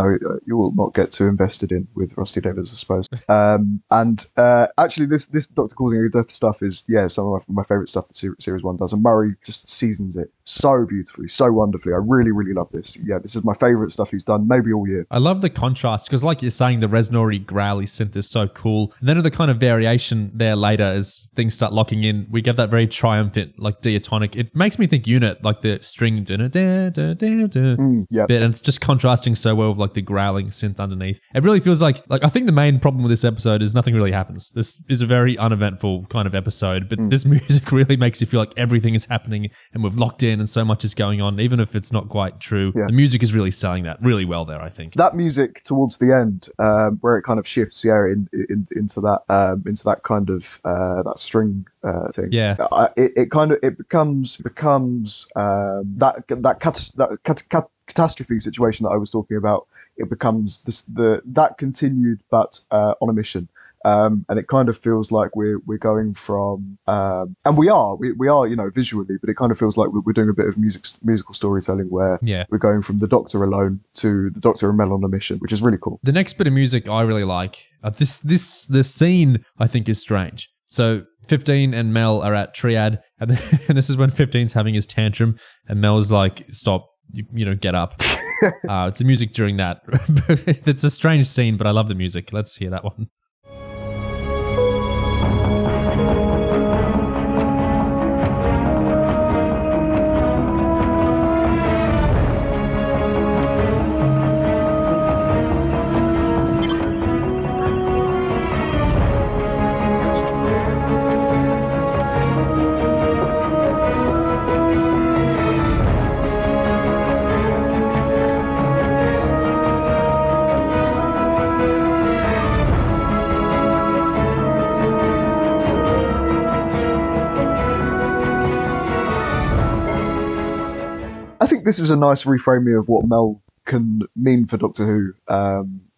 will not get too invested in with Rusty Davies, I suppose. And actually, this Doctor causing a death stuff is some of my favorite stuff that Series 1 does, and Murray just seasons it so beautifully, so wonderfully. I really, really love this. Yeah, this is my favorite stuff he's done, maybe all year. I love the contrast because, like you're saying, the Reznor growly synth is so cool. And then the kind of variation there later as things start locking in, we get that very triumphant, like diatonic. It makes me think Unit, like the string bit, and it's just contrasting so well with like the growling synth underneath. It really feels like I think the main problem with this episode is nothing really happens. This is a very uneventful kind of episode, but this music really makes you feel like everything is happening and we've locked in and so much is going on, even if it's not quite true. The music is really selling that really well there, I think. That music towards the end, where it kind of shifts into that kind of that string thing. Yeah, it becomes that catastrophe situation that I was talking about. It becomes that continued, but on a mission. And it kind of feels like we're going from, and we are visually, but it kind of feels like we're doing a bit of musical storytelling where we're going from the Doctor alone to the Doctor and Mel on a mission, which is really cool. The next bit of music I really like. The scene I think is strange. So 15 and Mel are at Triad, and this is when 15's having his tantrum, and Mel's like, "Stop, get up." It's the music during that. It's a strange scene, but I love the music. Let's hear that one. This is a nice reframing of what Mel can mean for Doctor Who.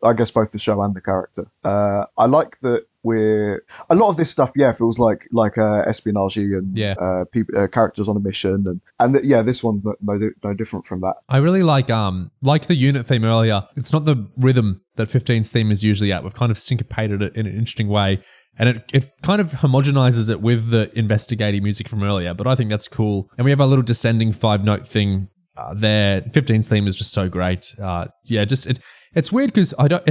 I guess both the show and the character. I like that we're a lot of this stuff. Yeah, feels like espionage and characters on a mission, and this one's no different from that. I really like the unit theme earlier. It's not the rhythm that 15's theme is usually at. We've kind of syncopated it in an interesting way, and it kind of homogenizes it with the investigating music from earlier. But I think that's cool. And we have our little descending 5-note thing there. 15's theme is just so great. It's weird because I don't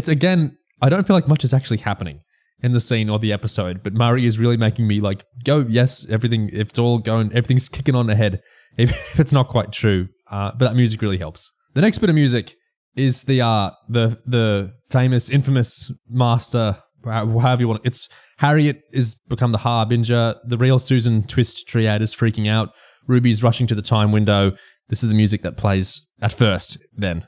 feel like much is actually happening in the scene or the episode, but Murray is really making me like go, yes, everything, if it's all going, everything's kicking on ahead, if it's not quite true. But that music really helps. The next bit of music is the famous, infamous master, however you want it. It's Harriet is become the harbinger. The real Susan Twist triad is freaking out. Ruby's rushing to the time window. This is the music that plays at first, then.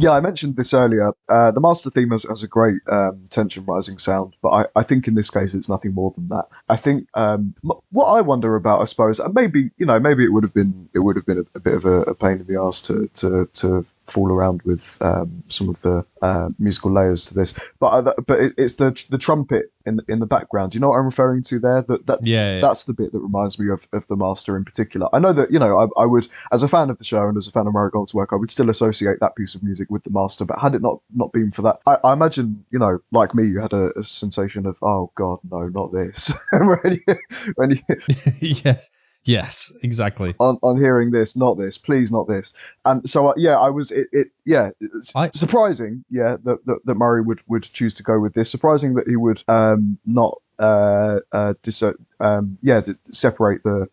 Yeah, I mentioned this earlier. The master theme has a great tension rising sound, but I think in this case it's nothing more than that. I think what I wonder about, I suppose, and maybe it would have been a bit of a pain in the arse to fool around with some of the musical layers to this, but it's the trumpet in the background. You know what I'm referring to there? That's the bit that reminds me of the master in particular. I know that I would, as a fan of the show and as a fan of Marigold's work, I would still associate that piece of music with the master. But had it not been for that, I imagine like me, you had a sensation of, oh God, no, not this. when you Yes, exactly. On hearing this, not this, please, not this. And so, I was, surprising, that Murray would choose to go with this. Surprising that he would not separate the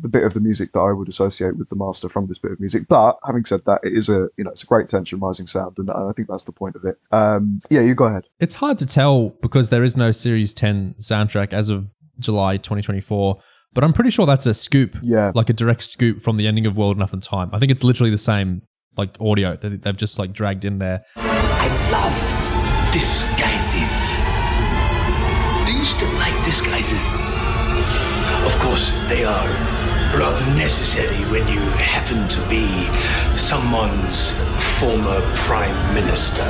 bit of the music that I would associate with the master from this bit of music. But having said that, it is it's a great tension rising sound, and I think that's the point of it. You go ahead. It's hard to tell because there is no Series 10 soundtrack as of July 2024. But I'm pretty sure that's a scoop, like a direct scoop from the ending of World Enough and Time. I think it's literally the same like audio that they've just like dragged in there. I love disguises. Do you still like disguises? Of course, they are rather necessary when you happen to be someone's former prime minister.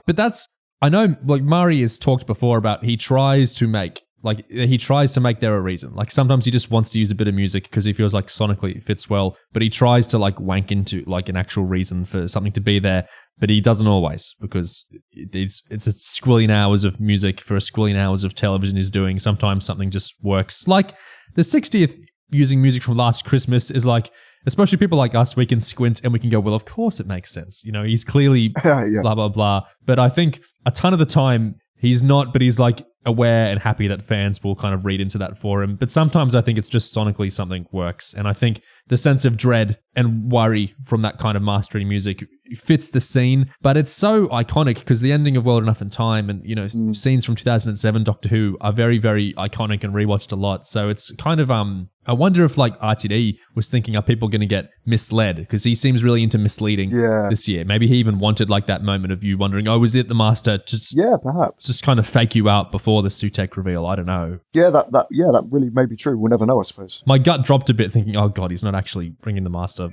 But I know, like Murray has talked before about he tries to make there a reason. Like sometimes he just wants to use a bit of music because he feels like sonically it fits well, but he tries to like wank into like an actual reason for something to be there, but he doesn't always because it's a squillion hours of music for a squillion hours of television he's doing. Sometimes something just works. Like the 60th using music from Last Christmas is like, especially people like us, we can squint and we can go, well, of course it makes sense. He's clearly blah, blah, blah. But I think a ton of the time he's not, but he's like aware and happy that fans will kind of read into that for him. But sometimes I think it's just sonically something works. And I think the sense of dread and worry from that kind of mastery music fits the scene, but it's so iconic because the ending of World Enough and Time and, scenes from 2007 Doctor Who are very, very iconic and rewatched a lot. So it's kind of, I wonder if like RTD was thinking, are people going to get misled? Because he seems really into misleading this year. Maybe he even wanted like that moment of you wondering, oh, was it the master? Perhaps. Just kind of fake you out before the Sutek reveal. I don't know. Yeah, that really may be true. We'll never know, I suppose. My gut dropped a bit thinking, oh God, he's not actually bringing the master.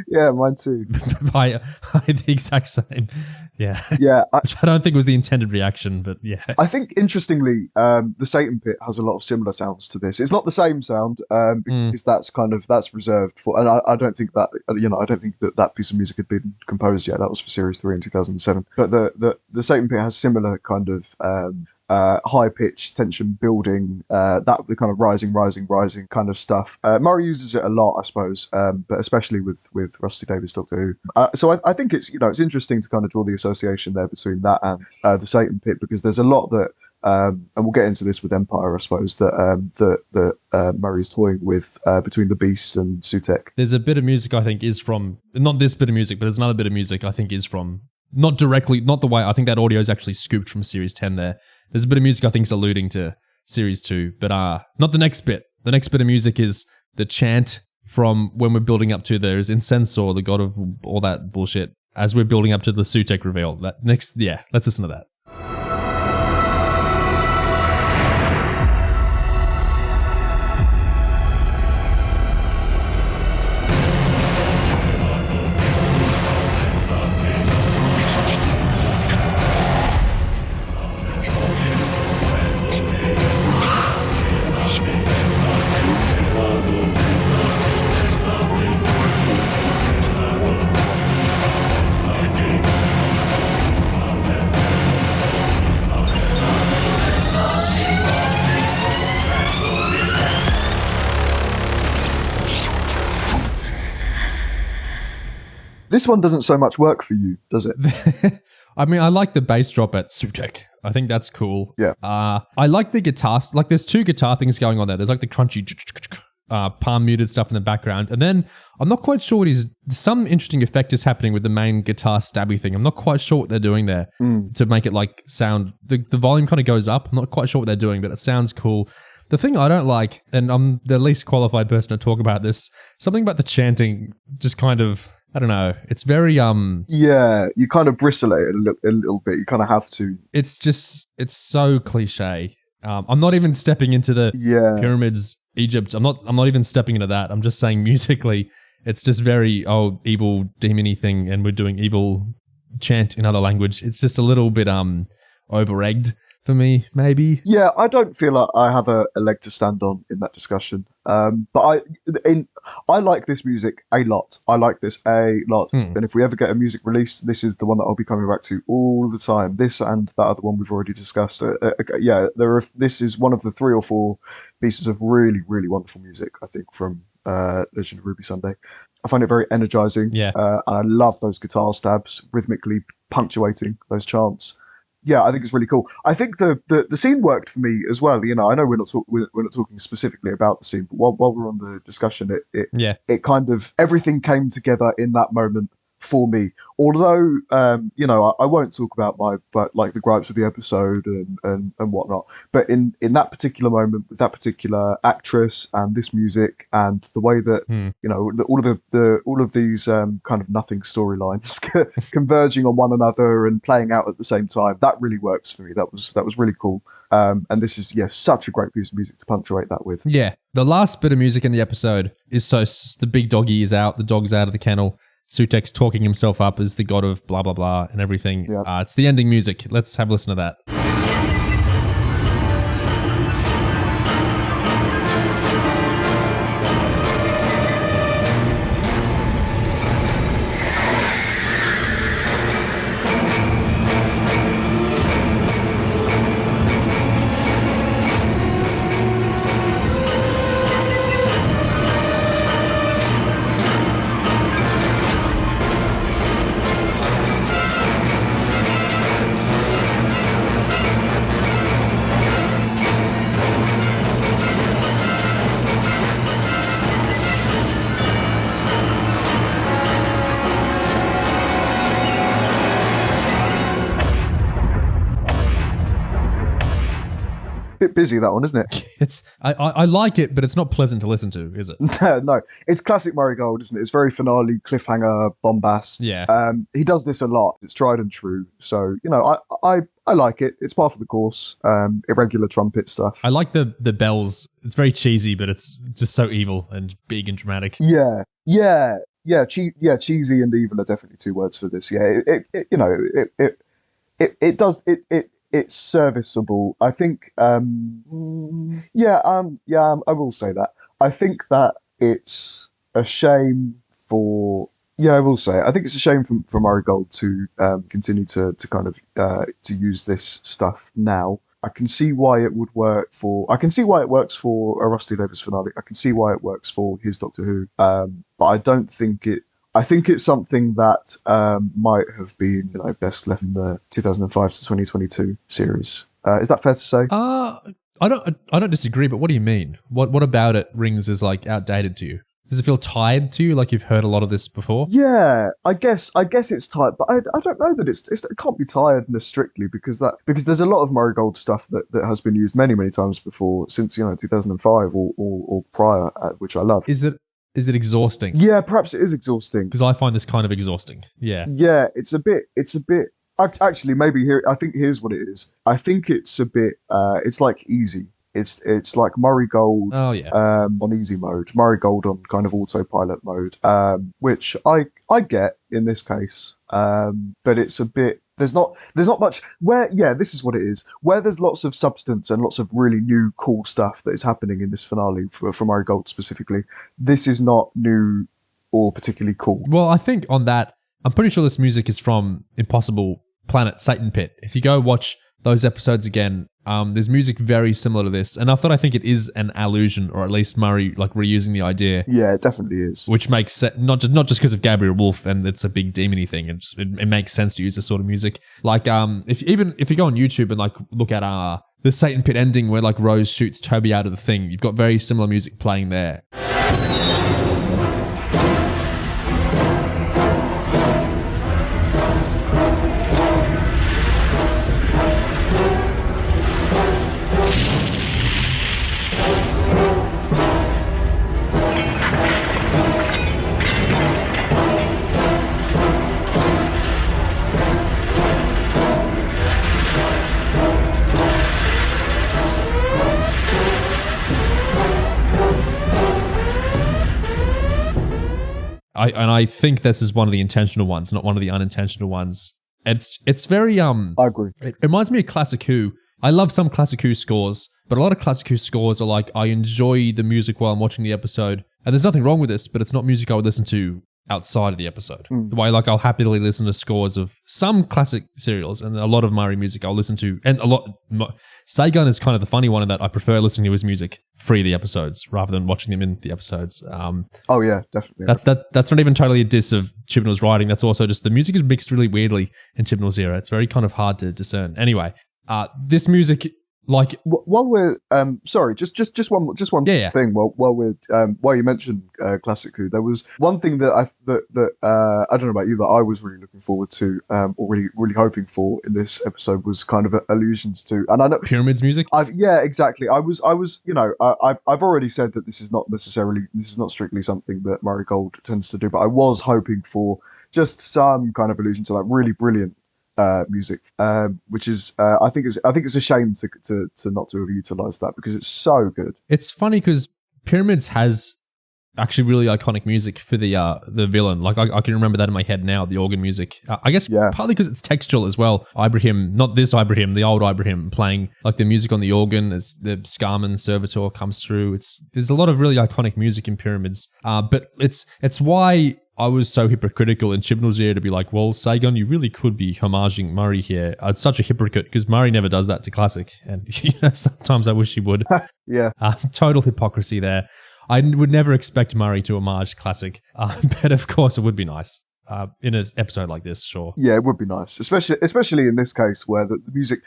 Yeah, mine too. I had the exact same. Yeah. Which I don't think was the intended reaction, but yeah. I think interestingly, the Satan Pit has a lot of similar sounds to this. It's not the same sound because that's reserved for, and I don't think that piece of music had been composed yet. That was for Series 3 in 2007. But the Satan Pit has similar kind of high pitched tension building, the kind of rising kind of stuff. Murray uses it a lot, I suppose, but especially with Rusty Davies Doctor Who. So I think it's interesting to kind of draw the association there between that and the Satan Pit, because there's a lot that and we'll get into this with Empire, I suppose, that Murray's toying with between the Beast and Sutek. There's a bit of music I think is from, not this bit of music, but there's another bit of music I think is from, not directly, not the way, I think that audio is actually scooped from Series 10 there. There's a bit of music I think is alluding to Series 2, but not the next bit. The next bit of music is the chant from when we're building up to there's Incensor, the god of all that bullshit, as we're building up to the Sutek reveal. Let's listen to that. This one doesn't so much work for you, does it? I mean, I like the bass drop at Sutek. I think that's cool. Yeah. I like the guitar. Like, there's two guitar things going on there. There's like the crunchy palm muted stuff in the background. And then I'm not quite sure some interesting effect is happening with the main guitar stabby thing. I'm not quite sure what they're doing there to make it like sound. The volume kind of goes up. I'm not quite sure what they're doing, but it sounds cool. The thing I don't like, and I'm the least qualified person to talk about this, something about the chanting just kind of, I don't know. It's very Yeah, you kind of bristle at it a little bit. You kind of have to. It's so cliche. I'm not even stepping into the pyramids, Egypt. I'm not even stepping into that. I'm just saying musically, it's just very evil demon-y thing, and we're doing evil chant in other language. It's just a little bit over-egged for me, maybe. Yeah, I don't feel like I have a leg to stand on in that discussion. But I like this music a lot. I like this a lot. And if we ever get a music release, this is the one that I'll be coming back to all the time. This and that other one we've already discussed. This is one of the 3 or 4 pieces of really, really wonderful music, I think, from Legend of Ruby Sunday. I find it very energizing. Yeah. And I love those guitar stabs, rhythmically punctuating those chants. Yeah, I think it's really cool. I think the scene worked for me as well. You know, I know we're not talking specifically about the scene, but while we're on the discussion, it kind of everything came together in that moment for me. Although, I won't talk about the gripes with the episode and whatnot. But in that particular moment, with that particular actress and this music and the way that all of these kind of nothing storylines converging on one another and playing out at the same time, that really works for me. That was really cool. And this is such a great piece of music to punctuate that with. Yeah, the last bit of music in the episode is the big doggy is out, the dog's out of the kennel. Sutek's talking himself up as the god of blah, blah, blah and everything. Yeah. It's the ending music. Let's have a listen to that. Bit busy, that one, isn't it? I like it, but it's not pleasant to listen to, is it? No, it's classic Murray Gold, isn't it? It's very finale, cliffhanger, bombast. Yeah. He does this a lot. It's tried and true. So, I like it. It's part of the course. Irregular trumpet stuff. I like the bells. It's very cheesy, but it's just so evil and big and dramatic. Yeah. Cheesy and evil are definitely 2 words for this. Yeah, it's serviceable. I think, I will say that. I think that it's a shame for, I will say it. I think it's a shame for Murray Gold to continue to kind of to use this stuff now. I can see why it would work I can see why it works for a Russell T Davies finale. I can see why it works for his Doctor Who. But I don't think I think it's something that might have been best left in the 2005 to 2022 series. Is that fair to say? I don't disagree, but what do you mean? What about it rings as like outdated to you? Does it feel tired to you? Like you've heard a lot of this before? Yeah, I guess it's tired, but I don't know that it can't be tiredness strictly because there's a lot of Murray Gold stuff that has been used many times before since 2005 or prior, which I love. Is it exhausting? Yeah, perhaps it is exhausting Because I find this kind of exhausting. Yeah. Yeah, it's a bit. Actually, maybe here. I think here's what it is. I think it's a bit. It's like easy. It's like Murray Gold on easy mode, Murray Gold on kind of autopilot mode, which I get in this case, but it's a bit. There's not much where. Yeah, this is what it is. Where there's lots of substance and lots of really new cool stuff that is happening in this finale for Murray Gold specifically. This is not new or particularly cool. Well, I think on that, I'm pretty sure this music is from Impossible Planet Satan Pit. If you go watch those episodes again, there's music very similar to this, and I think it is an allusion, or at least Murray like reusing the idea. Yeah, it definitely is. Which makes sense, not just because of Gabriel Wolf and it's a big demony thing. It makes sense to use this sort of music. Like if you go on YouTube and like look at the Satan Pit ending where like Rose shoots Toby out of the thing, you've got very similar music playing there. I think this is one of the intentional ones, not one of the unintentional ones. It's very I agree. It reminds me of Classic Who. I love some Classic Who scores, but a lot of Classic Who scores are like, I enjoy the music while I'm watching the episode, and there's nothing wrong with this, but it's not music I would listen to outside of the episode. The way like I'll happily listen to scores of some classic serials, and a lot of Murray music I'll listen to, and a lot. Sagan is kind of the funny one in that I prefer listening to his music free the episodes rather than watching them in the episodes. Oh yeah, definitely. That's not even totally a diss of Chibnall's writing. That's also just the music is mixed really weirdly in Chibnall's era. It's very kind of hard to discern. Anyway, this music. Like while we're sorry, just one thing. While you mentioned Classic Who, there was one thing that I don't know about you that I was really looking forward to, or really hoping for in this episode was kind of allusions to, and I know Pyramids music. Exactly. I was I've already said that this is not strictly something that Murray Gold tends to do, but I was hoping for just some kind of allusion to that really brilliant music, which is I think it's a shame to not to have utilized that because it's so good. It's funny because Pyramids has actually really iconic music for the villain. Like I can remember that in my head now, the organ music. I guess partly because it's textual as well. Ibrahim, not this Ibrahim, the old Ibrahim playing like the music on the organ as the Scarman servitor comes through. There's a lot of really iconic music in Pyramids, but it's why I was so hypocritical in Chibnall's ear to be like, well, Sagan, you really could be homaging Murray here. It's such a hypocrite because Murray never does that to Classic. And sometimes I wish he would. Yeah. Total hypocrisy there. I would never expect Murray to homage Classic, but of course it would be nice. In an episode like this, sure. Yeah, it would be nice, especially in this case where the music,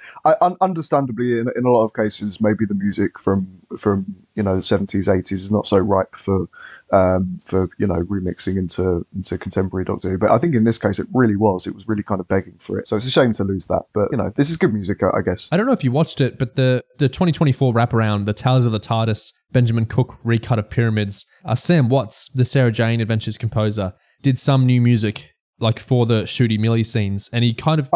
understandably, in a lot of cases, maybe the music from the 70s, 80s is not so ripe for remixing into contemporary Doctor Who. But I think in this case, it really was. It was really kind of begging for it. So it's a shame to lose that. But this is good music, I guess. I don't know if you watched it, but the 2024 wraparound, the Tales of the TARDIS, Benjamin Cook recut of Pyramids, Sam Watts, the Sarah Jane Adventures composer, did some new music like for the Shooty Millie scenes, and he kind of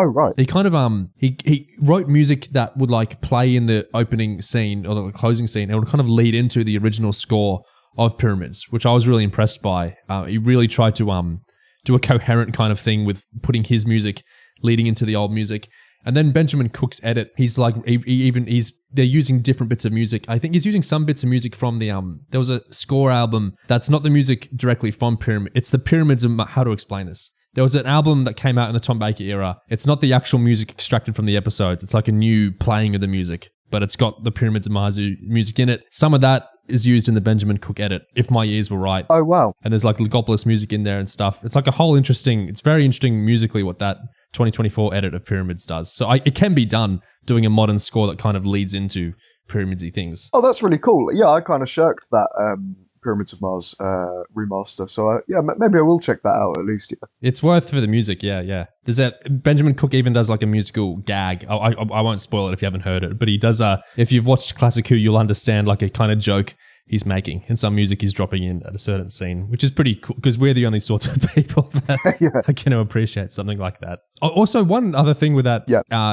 he wrote music that would like play in the opening scene or the closing scene and would kind of lead into the original score of Pyramids, which I was really impressed by. He really tried to do a coherent kind of thing with putting his music leading into the old music. And then Benjamin Cook's edit, he's like, they're using different bits of music. I think he's using some bits of music from the, there was a score album that's not the music directly from Pyramid. It's the Pyramids of, how to explain this? There was an album that came out in the Tom Baker era. It's not the actual music extracted from the episodes. It's like a new playing of the music, but it's got the Pyramids of Mazu music in it. Some of that is used in the Benjamin Cook edit, if my ears were right. Oh, wow. And there's like Legopolis music in there and stuff. It's like a whole it's very interesting musically what that 2024 edit of Pyramids does. So it can be done doing a modern score that kind of leads into Pyramids-y things. Oh, that's really cool. Yeah, I kind of shirked that Pyramids of Mars remaster. So yeah, maybe I will check that out at least. Yeah. It's worth for the music. Yeah. There's Benjamin Cook even does like a musical gag. I won't spoil it if you haven't heard it, but he does. If you've watched Classic Who, you'll understand like a kind of joke he's making and some music he's dropping in at a certain scene, which is pretty cool because we're the only sorts of people that can appreciate something like that. Also, one other thing with that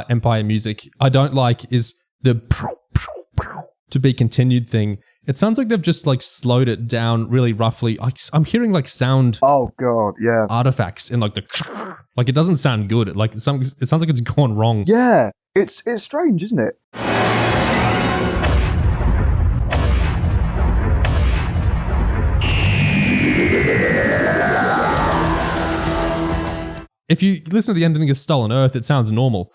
Empire music I don't like is the to be continued thing. It sounds like they've just like slowed it down really roughly. I'm hearing like sound. Oh god, yeah. Artifacts in like the like it doesn't sound good. It sounds like it's gone wrong. Yeah, it's strange, isn't it? If you listen to the ending of Stolen Earth, it sounds normal.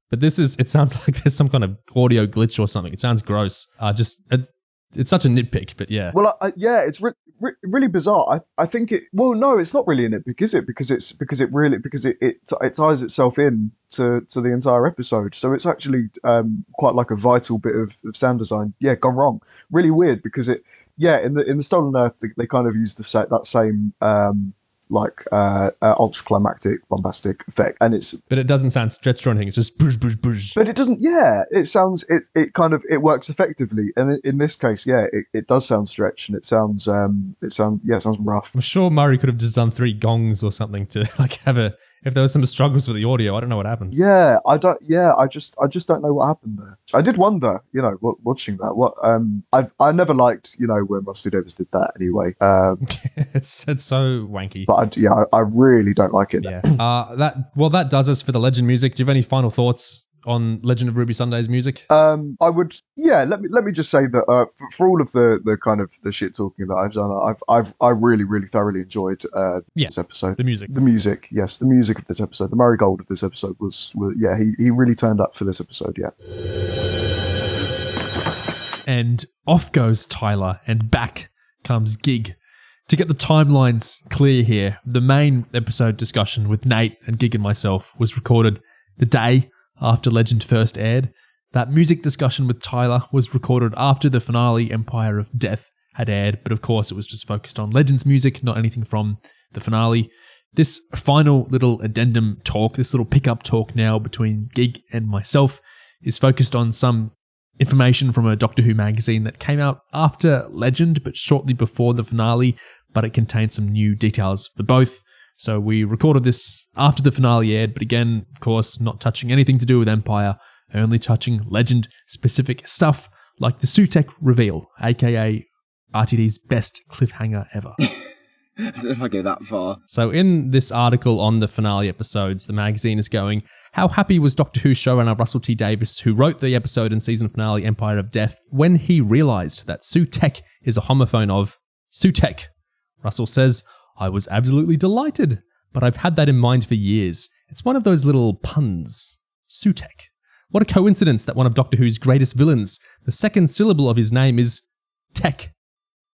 But it sounds like there's some kind of audio glitch or something. It sounds gross. It's such a nitpick, but yeah. Well, it's really bizarre. I think it. Well, no, it's not really a nitpick, is it? Because it ties itself in to the entire episode. So it's actually quite like a vital bit of sound design. Yeah, gone wrong. Really weird because in the Stolen Earth they kind of use that same ultra climactic bombastic effect, and but it doesn't sound stretched or anything. It's just bush bush bush. But it doesn't. Yeah, it sounds it works effectively, and in this case, it does sound stretched, and it sounds rough. I'm sure Murray could have just done 3 gongs or something to like have if there was some struggles with the audio. I don't know what happened. Yeah, I don't. Yeah, I just don't know what happened there. I did wonder, watching that. I never liked, when Russell T Davies did that anyway. It's so wanky. But I really don't like it. Yeah. That does us for the Legend music. Do you have any final thoughts on Legend of Ruby Sunday's music? I would. Yeah. Let me just say that for all of the kind of the shit talking that I've done, I really really thoroughly enjoyed this episode. The music. Yes, the music of this episode. The Murray Gold of this episode was he really turned up for this episode. Yeah. And off goes Tyler, and back comes Gig. To get the timelines clear here, the main episode discussion with Nate and Gig and myself was recorded the day after Legend first aired. That music discussion with Tyler was recorded after the finale Empire of Death had aired, but of course it was just focused on Legend's music, not anything from the finale. This final little addendum talk, this little pickup talk now between Gig and myself is focused on some information from a Doctor Who magazine that came out after Legend, but shortly before the finale, but it contained some new details for both. So we recorded this after the finale aired, but again, of course, not touching anything to do with Empire, only touching Legend-specific stuff like the Sutek reveal, aka RTD's best cliffhanger ever. I don't know if I go that far. So in this article on the finale episodes, the magazine is going, how happy was Doctor Who showrunner Russell T Davies, who wrote the episode and season finale Empire of Death, when he realised that Sutek is a homophone of Sutek? Russell says, I was absolutely delighted, but I've had that in mind for years. It's one of those little puns. Sutek. What a coincidence that one of Doctor Who's greatest villains, the second syllable of his name is Tech.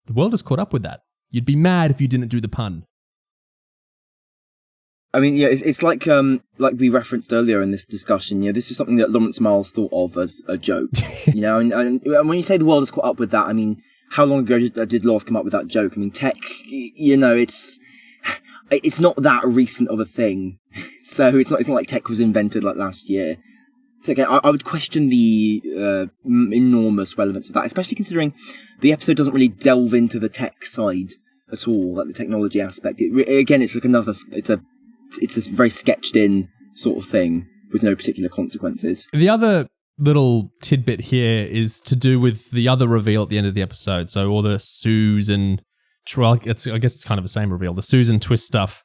The world has caught up with that. You'd be mad if you didn't do the pun. I mean, yeah, it's like we referenced earlier in this discussion. This is something that Lawrence Miles thought of as a joke. And when you say the world has caught up with that, I mean, how long ago did Laws come up with that joke? I mean, Tech, it's not that recent of a thing, so it's not like Tech was invented like last year. It's okay. I would question the enormous relevance of that, especially considering the episode doesn't really delve into the tech side at all, like the technology aspect. It's like it's a very sketched in sort of thing with no particular consequences. The other little tidbit here is to do with the other reveal at the end of the episode. So all the Susan, I guess it's kind of the same reveal, the Susan twist stuff.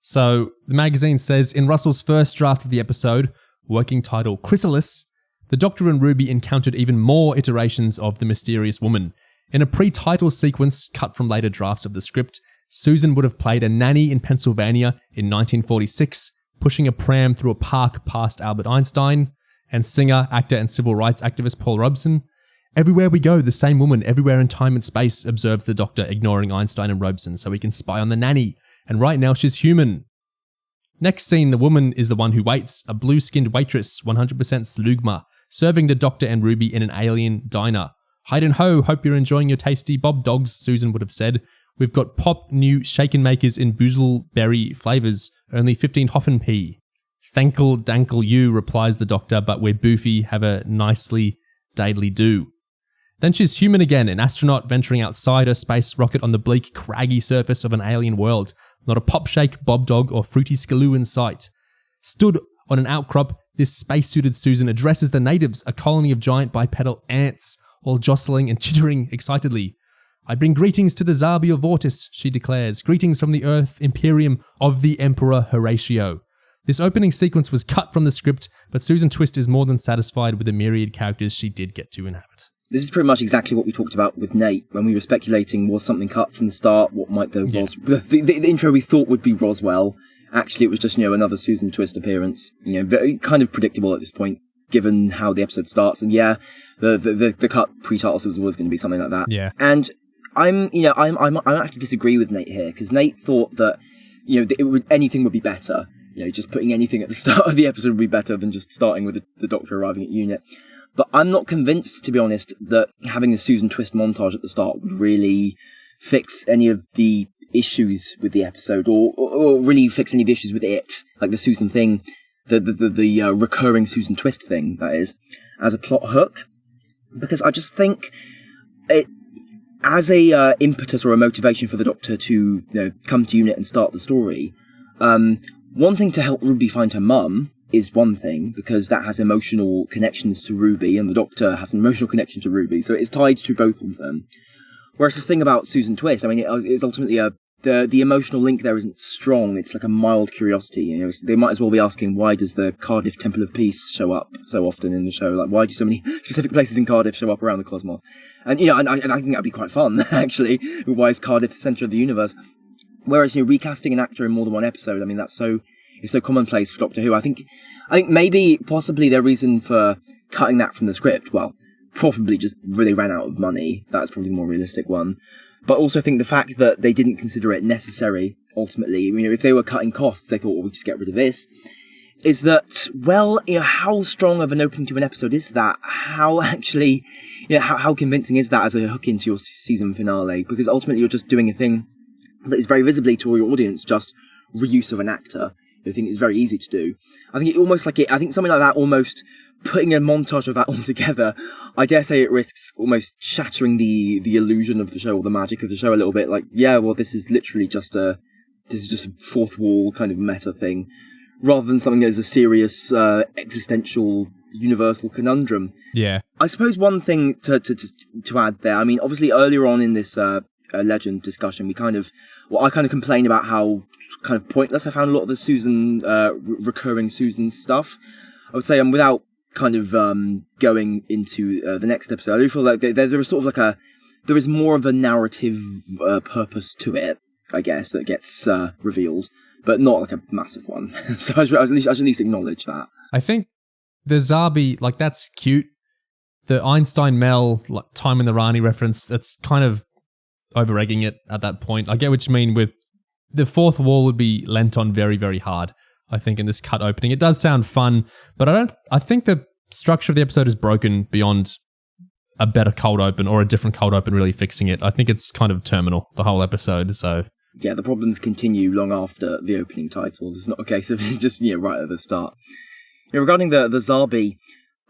So the magazine says, in Russell's first draft of the episode, working title Chrysalis, the Doctor and Ruby encountered even more iterations of the mysterious woman. In a pre-title sequence cut from later drafts of the script, Susan would have played a nanny in Pennsylvania in 1946, pushing a pram through a park past Albert Einstein, and singer, actor, and civil rights activist Paul Robeson. Everywhere we go, the same woman, everywhere in time and space, observes the Doctor, ignoring Einstein and Robeson so he can spy on the nanny. And right now she's human. Next scene, the woman is the one who waits, a blue-skinned waitress, 100% Slugma, serving the Doctor and Ruby in an alien diner. Hide and ho, hope you're enjoying your tasty Bob Dogs, Susan would have said. We've got pop new shaken makers in boozleberry flavours, only 15 Hoffenpie. Thankle dankle you, replies the Doctor, but we're boofy, have a nicely daily do. Then she's human again, an astronaut venturing outside her space rocket on the bleak, craggy surface of an alien world. Not a pop shake, Bob Dog, or fruity skaloo in sight. Stood on an outcrop, this spacesuited Susan addresses the natives, a colony of giant bipedal ants, all jostling and chittering excitedly. I bring greetings to the Zarbi of Vortis, she declares. Greetings from the Earth Imperium of the Emperor Horatio. This opening sequence was cut from the script, but Susan Twist is more than satisfied with the myriad characters she did get to inhabit. This is pretty much exactly what we talked about with Nate when we were speculating, was something cut from the start? What might the the intro we thought would be Roswell. Actually, it was just, another Susan Twist appearance. Very kind of predictable at this point, given how the episode starts. And yeah, the cut pre-titles was always going to be something like that. Yeah. And I have to disagree with Nate here, because Nate thought that, anything would be better. Just putting anything at the start of the episode would be better than just starting with the Doctor arriving at unit. But I'm not convinced, to be honest, that having the Susan Twist montage at the start would really fix any of the issues with the episode, or really fix any of the issues with it, like the Susan thing, the recurring Susan Twist thing, that is, as a plot hook. Because I just think it, as a impetus or a motivation for the Doctor to come to unit and start the story, wanting to help Ruby find her mum is one thing, because that has emotional connections to Ruby, and the Doctor has an emotional connection to Ruby, so it's tied to both of them. Whereas this thing about Susan Twist, it's ultimately the emotional link there isn't strong. It's like a mild curiosity. They might as well be asking, why does the Cardiff Temple of Peace show up so often in the show? Like, why do so many specific places in Cardiff show up around the cosmos? And and I think that'd be quite fun, actually. Why is Cardiff the centre of the universe? Whereas recasting an actor in more than one episode, it's so commonplace for Doctor Who. I think maybe possibly their reason for cutting that from the script, well, probably just really ran out of money. That's probably the more realistic one. But also think the fact that they didn't consider it necessary, ultimately, if they were cutting costs, they thought, well, we'll just get rid of this, is that, well, how strong of an opening to an episode is that? How actually, how convincing is that as a hook into your season finale? Because ultimately you're just doing a thing that is very visibly to your audience, just reuse of an actor. I think it's very easy to do. I think I think something like that, almost putting a montage of that all together, I dare say it risks almost shattering the illusion of the show, or the magic of the show a little bit. Like, yeah, well, this is literally just a fourth wall kind of meta thing, rather than something that is a serious existential universal conundrum. Yeah. I suppose one thing to add there, obviously earlier on in this legend discussion, I kind of complained about how kind of pointless I found a lot of the Susan, recurring Susan stuff. I would say, without kind of going into the next episode, I do feel like there is sort of like there is more of a narrative purpose to it, I guess, that gets revealed, but not like a massive one. So I should at least acknowledge that. I think the Zarbi, that's cute. The Einstein Mel, Time in the Rani reference, that's kind of over-egging it at that point. I get what you mean with the fourth wall would be lent on very, very hard, I think, in this cut opening. It does sound fun, but I think the structure of the episode is broken beyond a better cold open or a different cold open really fixing it. I think it's kind of terminal, the whole episode, so... Yeah, the problems continue long after the opening titles. It's not a case of just, right at the start. Regarding the Zarbi,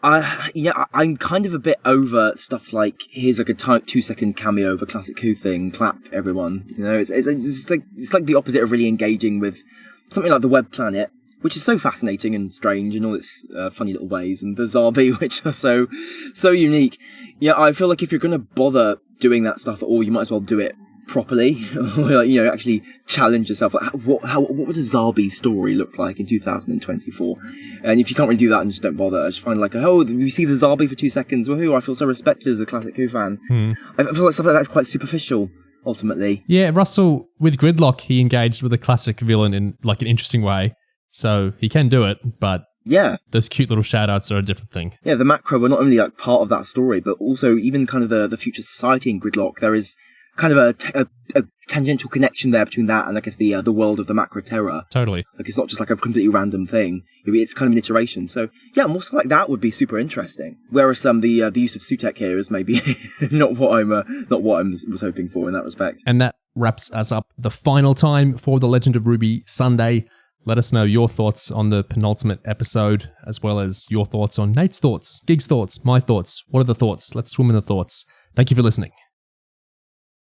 I'm kind of a bit over stuff like, here's like a 2-second cameo of a classic Who thing, clap everyone. It's like the opposite of really engaging with something like the Web Planet, which is so fascinating and strange in all its funny little ways, and the Zarbi, which are so unique. I feel like if you're going to bother doing that stuff at all, you might as well do it properly, or actually challenge yourself. Like, what would a Zarbi story look like in 2024? And if you can't really do that, and just don't bother, I just find you see the Zarbi for 2 seconds, woohoo! I feel so respected as a classic Who fan. I feel like stuff like that's quite superficial, ultimately. Yeah, Russell with Gridlock, he engaged with a classic villain in an interesting way, so he can do it, but. Yeah. Those cute little shout-outs are a different thing. Yeah, the macro were not only part of that story, but also even kind of the future society in Gridlock. There is kind of a tangential connection there between that and I guess the world of the Macro Terror. Totally. Like it's not just like a completely random thing. It's kind of an iteration. So yeah, more stuff like that would be super interesting. Whereas the use of Sutek here is maybe not what I was hoping for in that respect. And that wraps us up the final time for the Legend of Ruby Sunday. Let us know your thoughts on the penultimate episode, as well as your thoughts on Nate's thoughts, Gig's thoughts, my thoughts. What are the thoughts? Let's swim in the thoughts. Thank you for listening.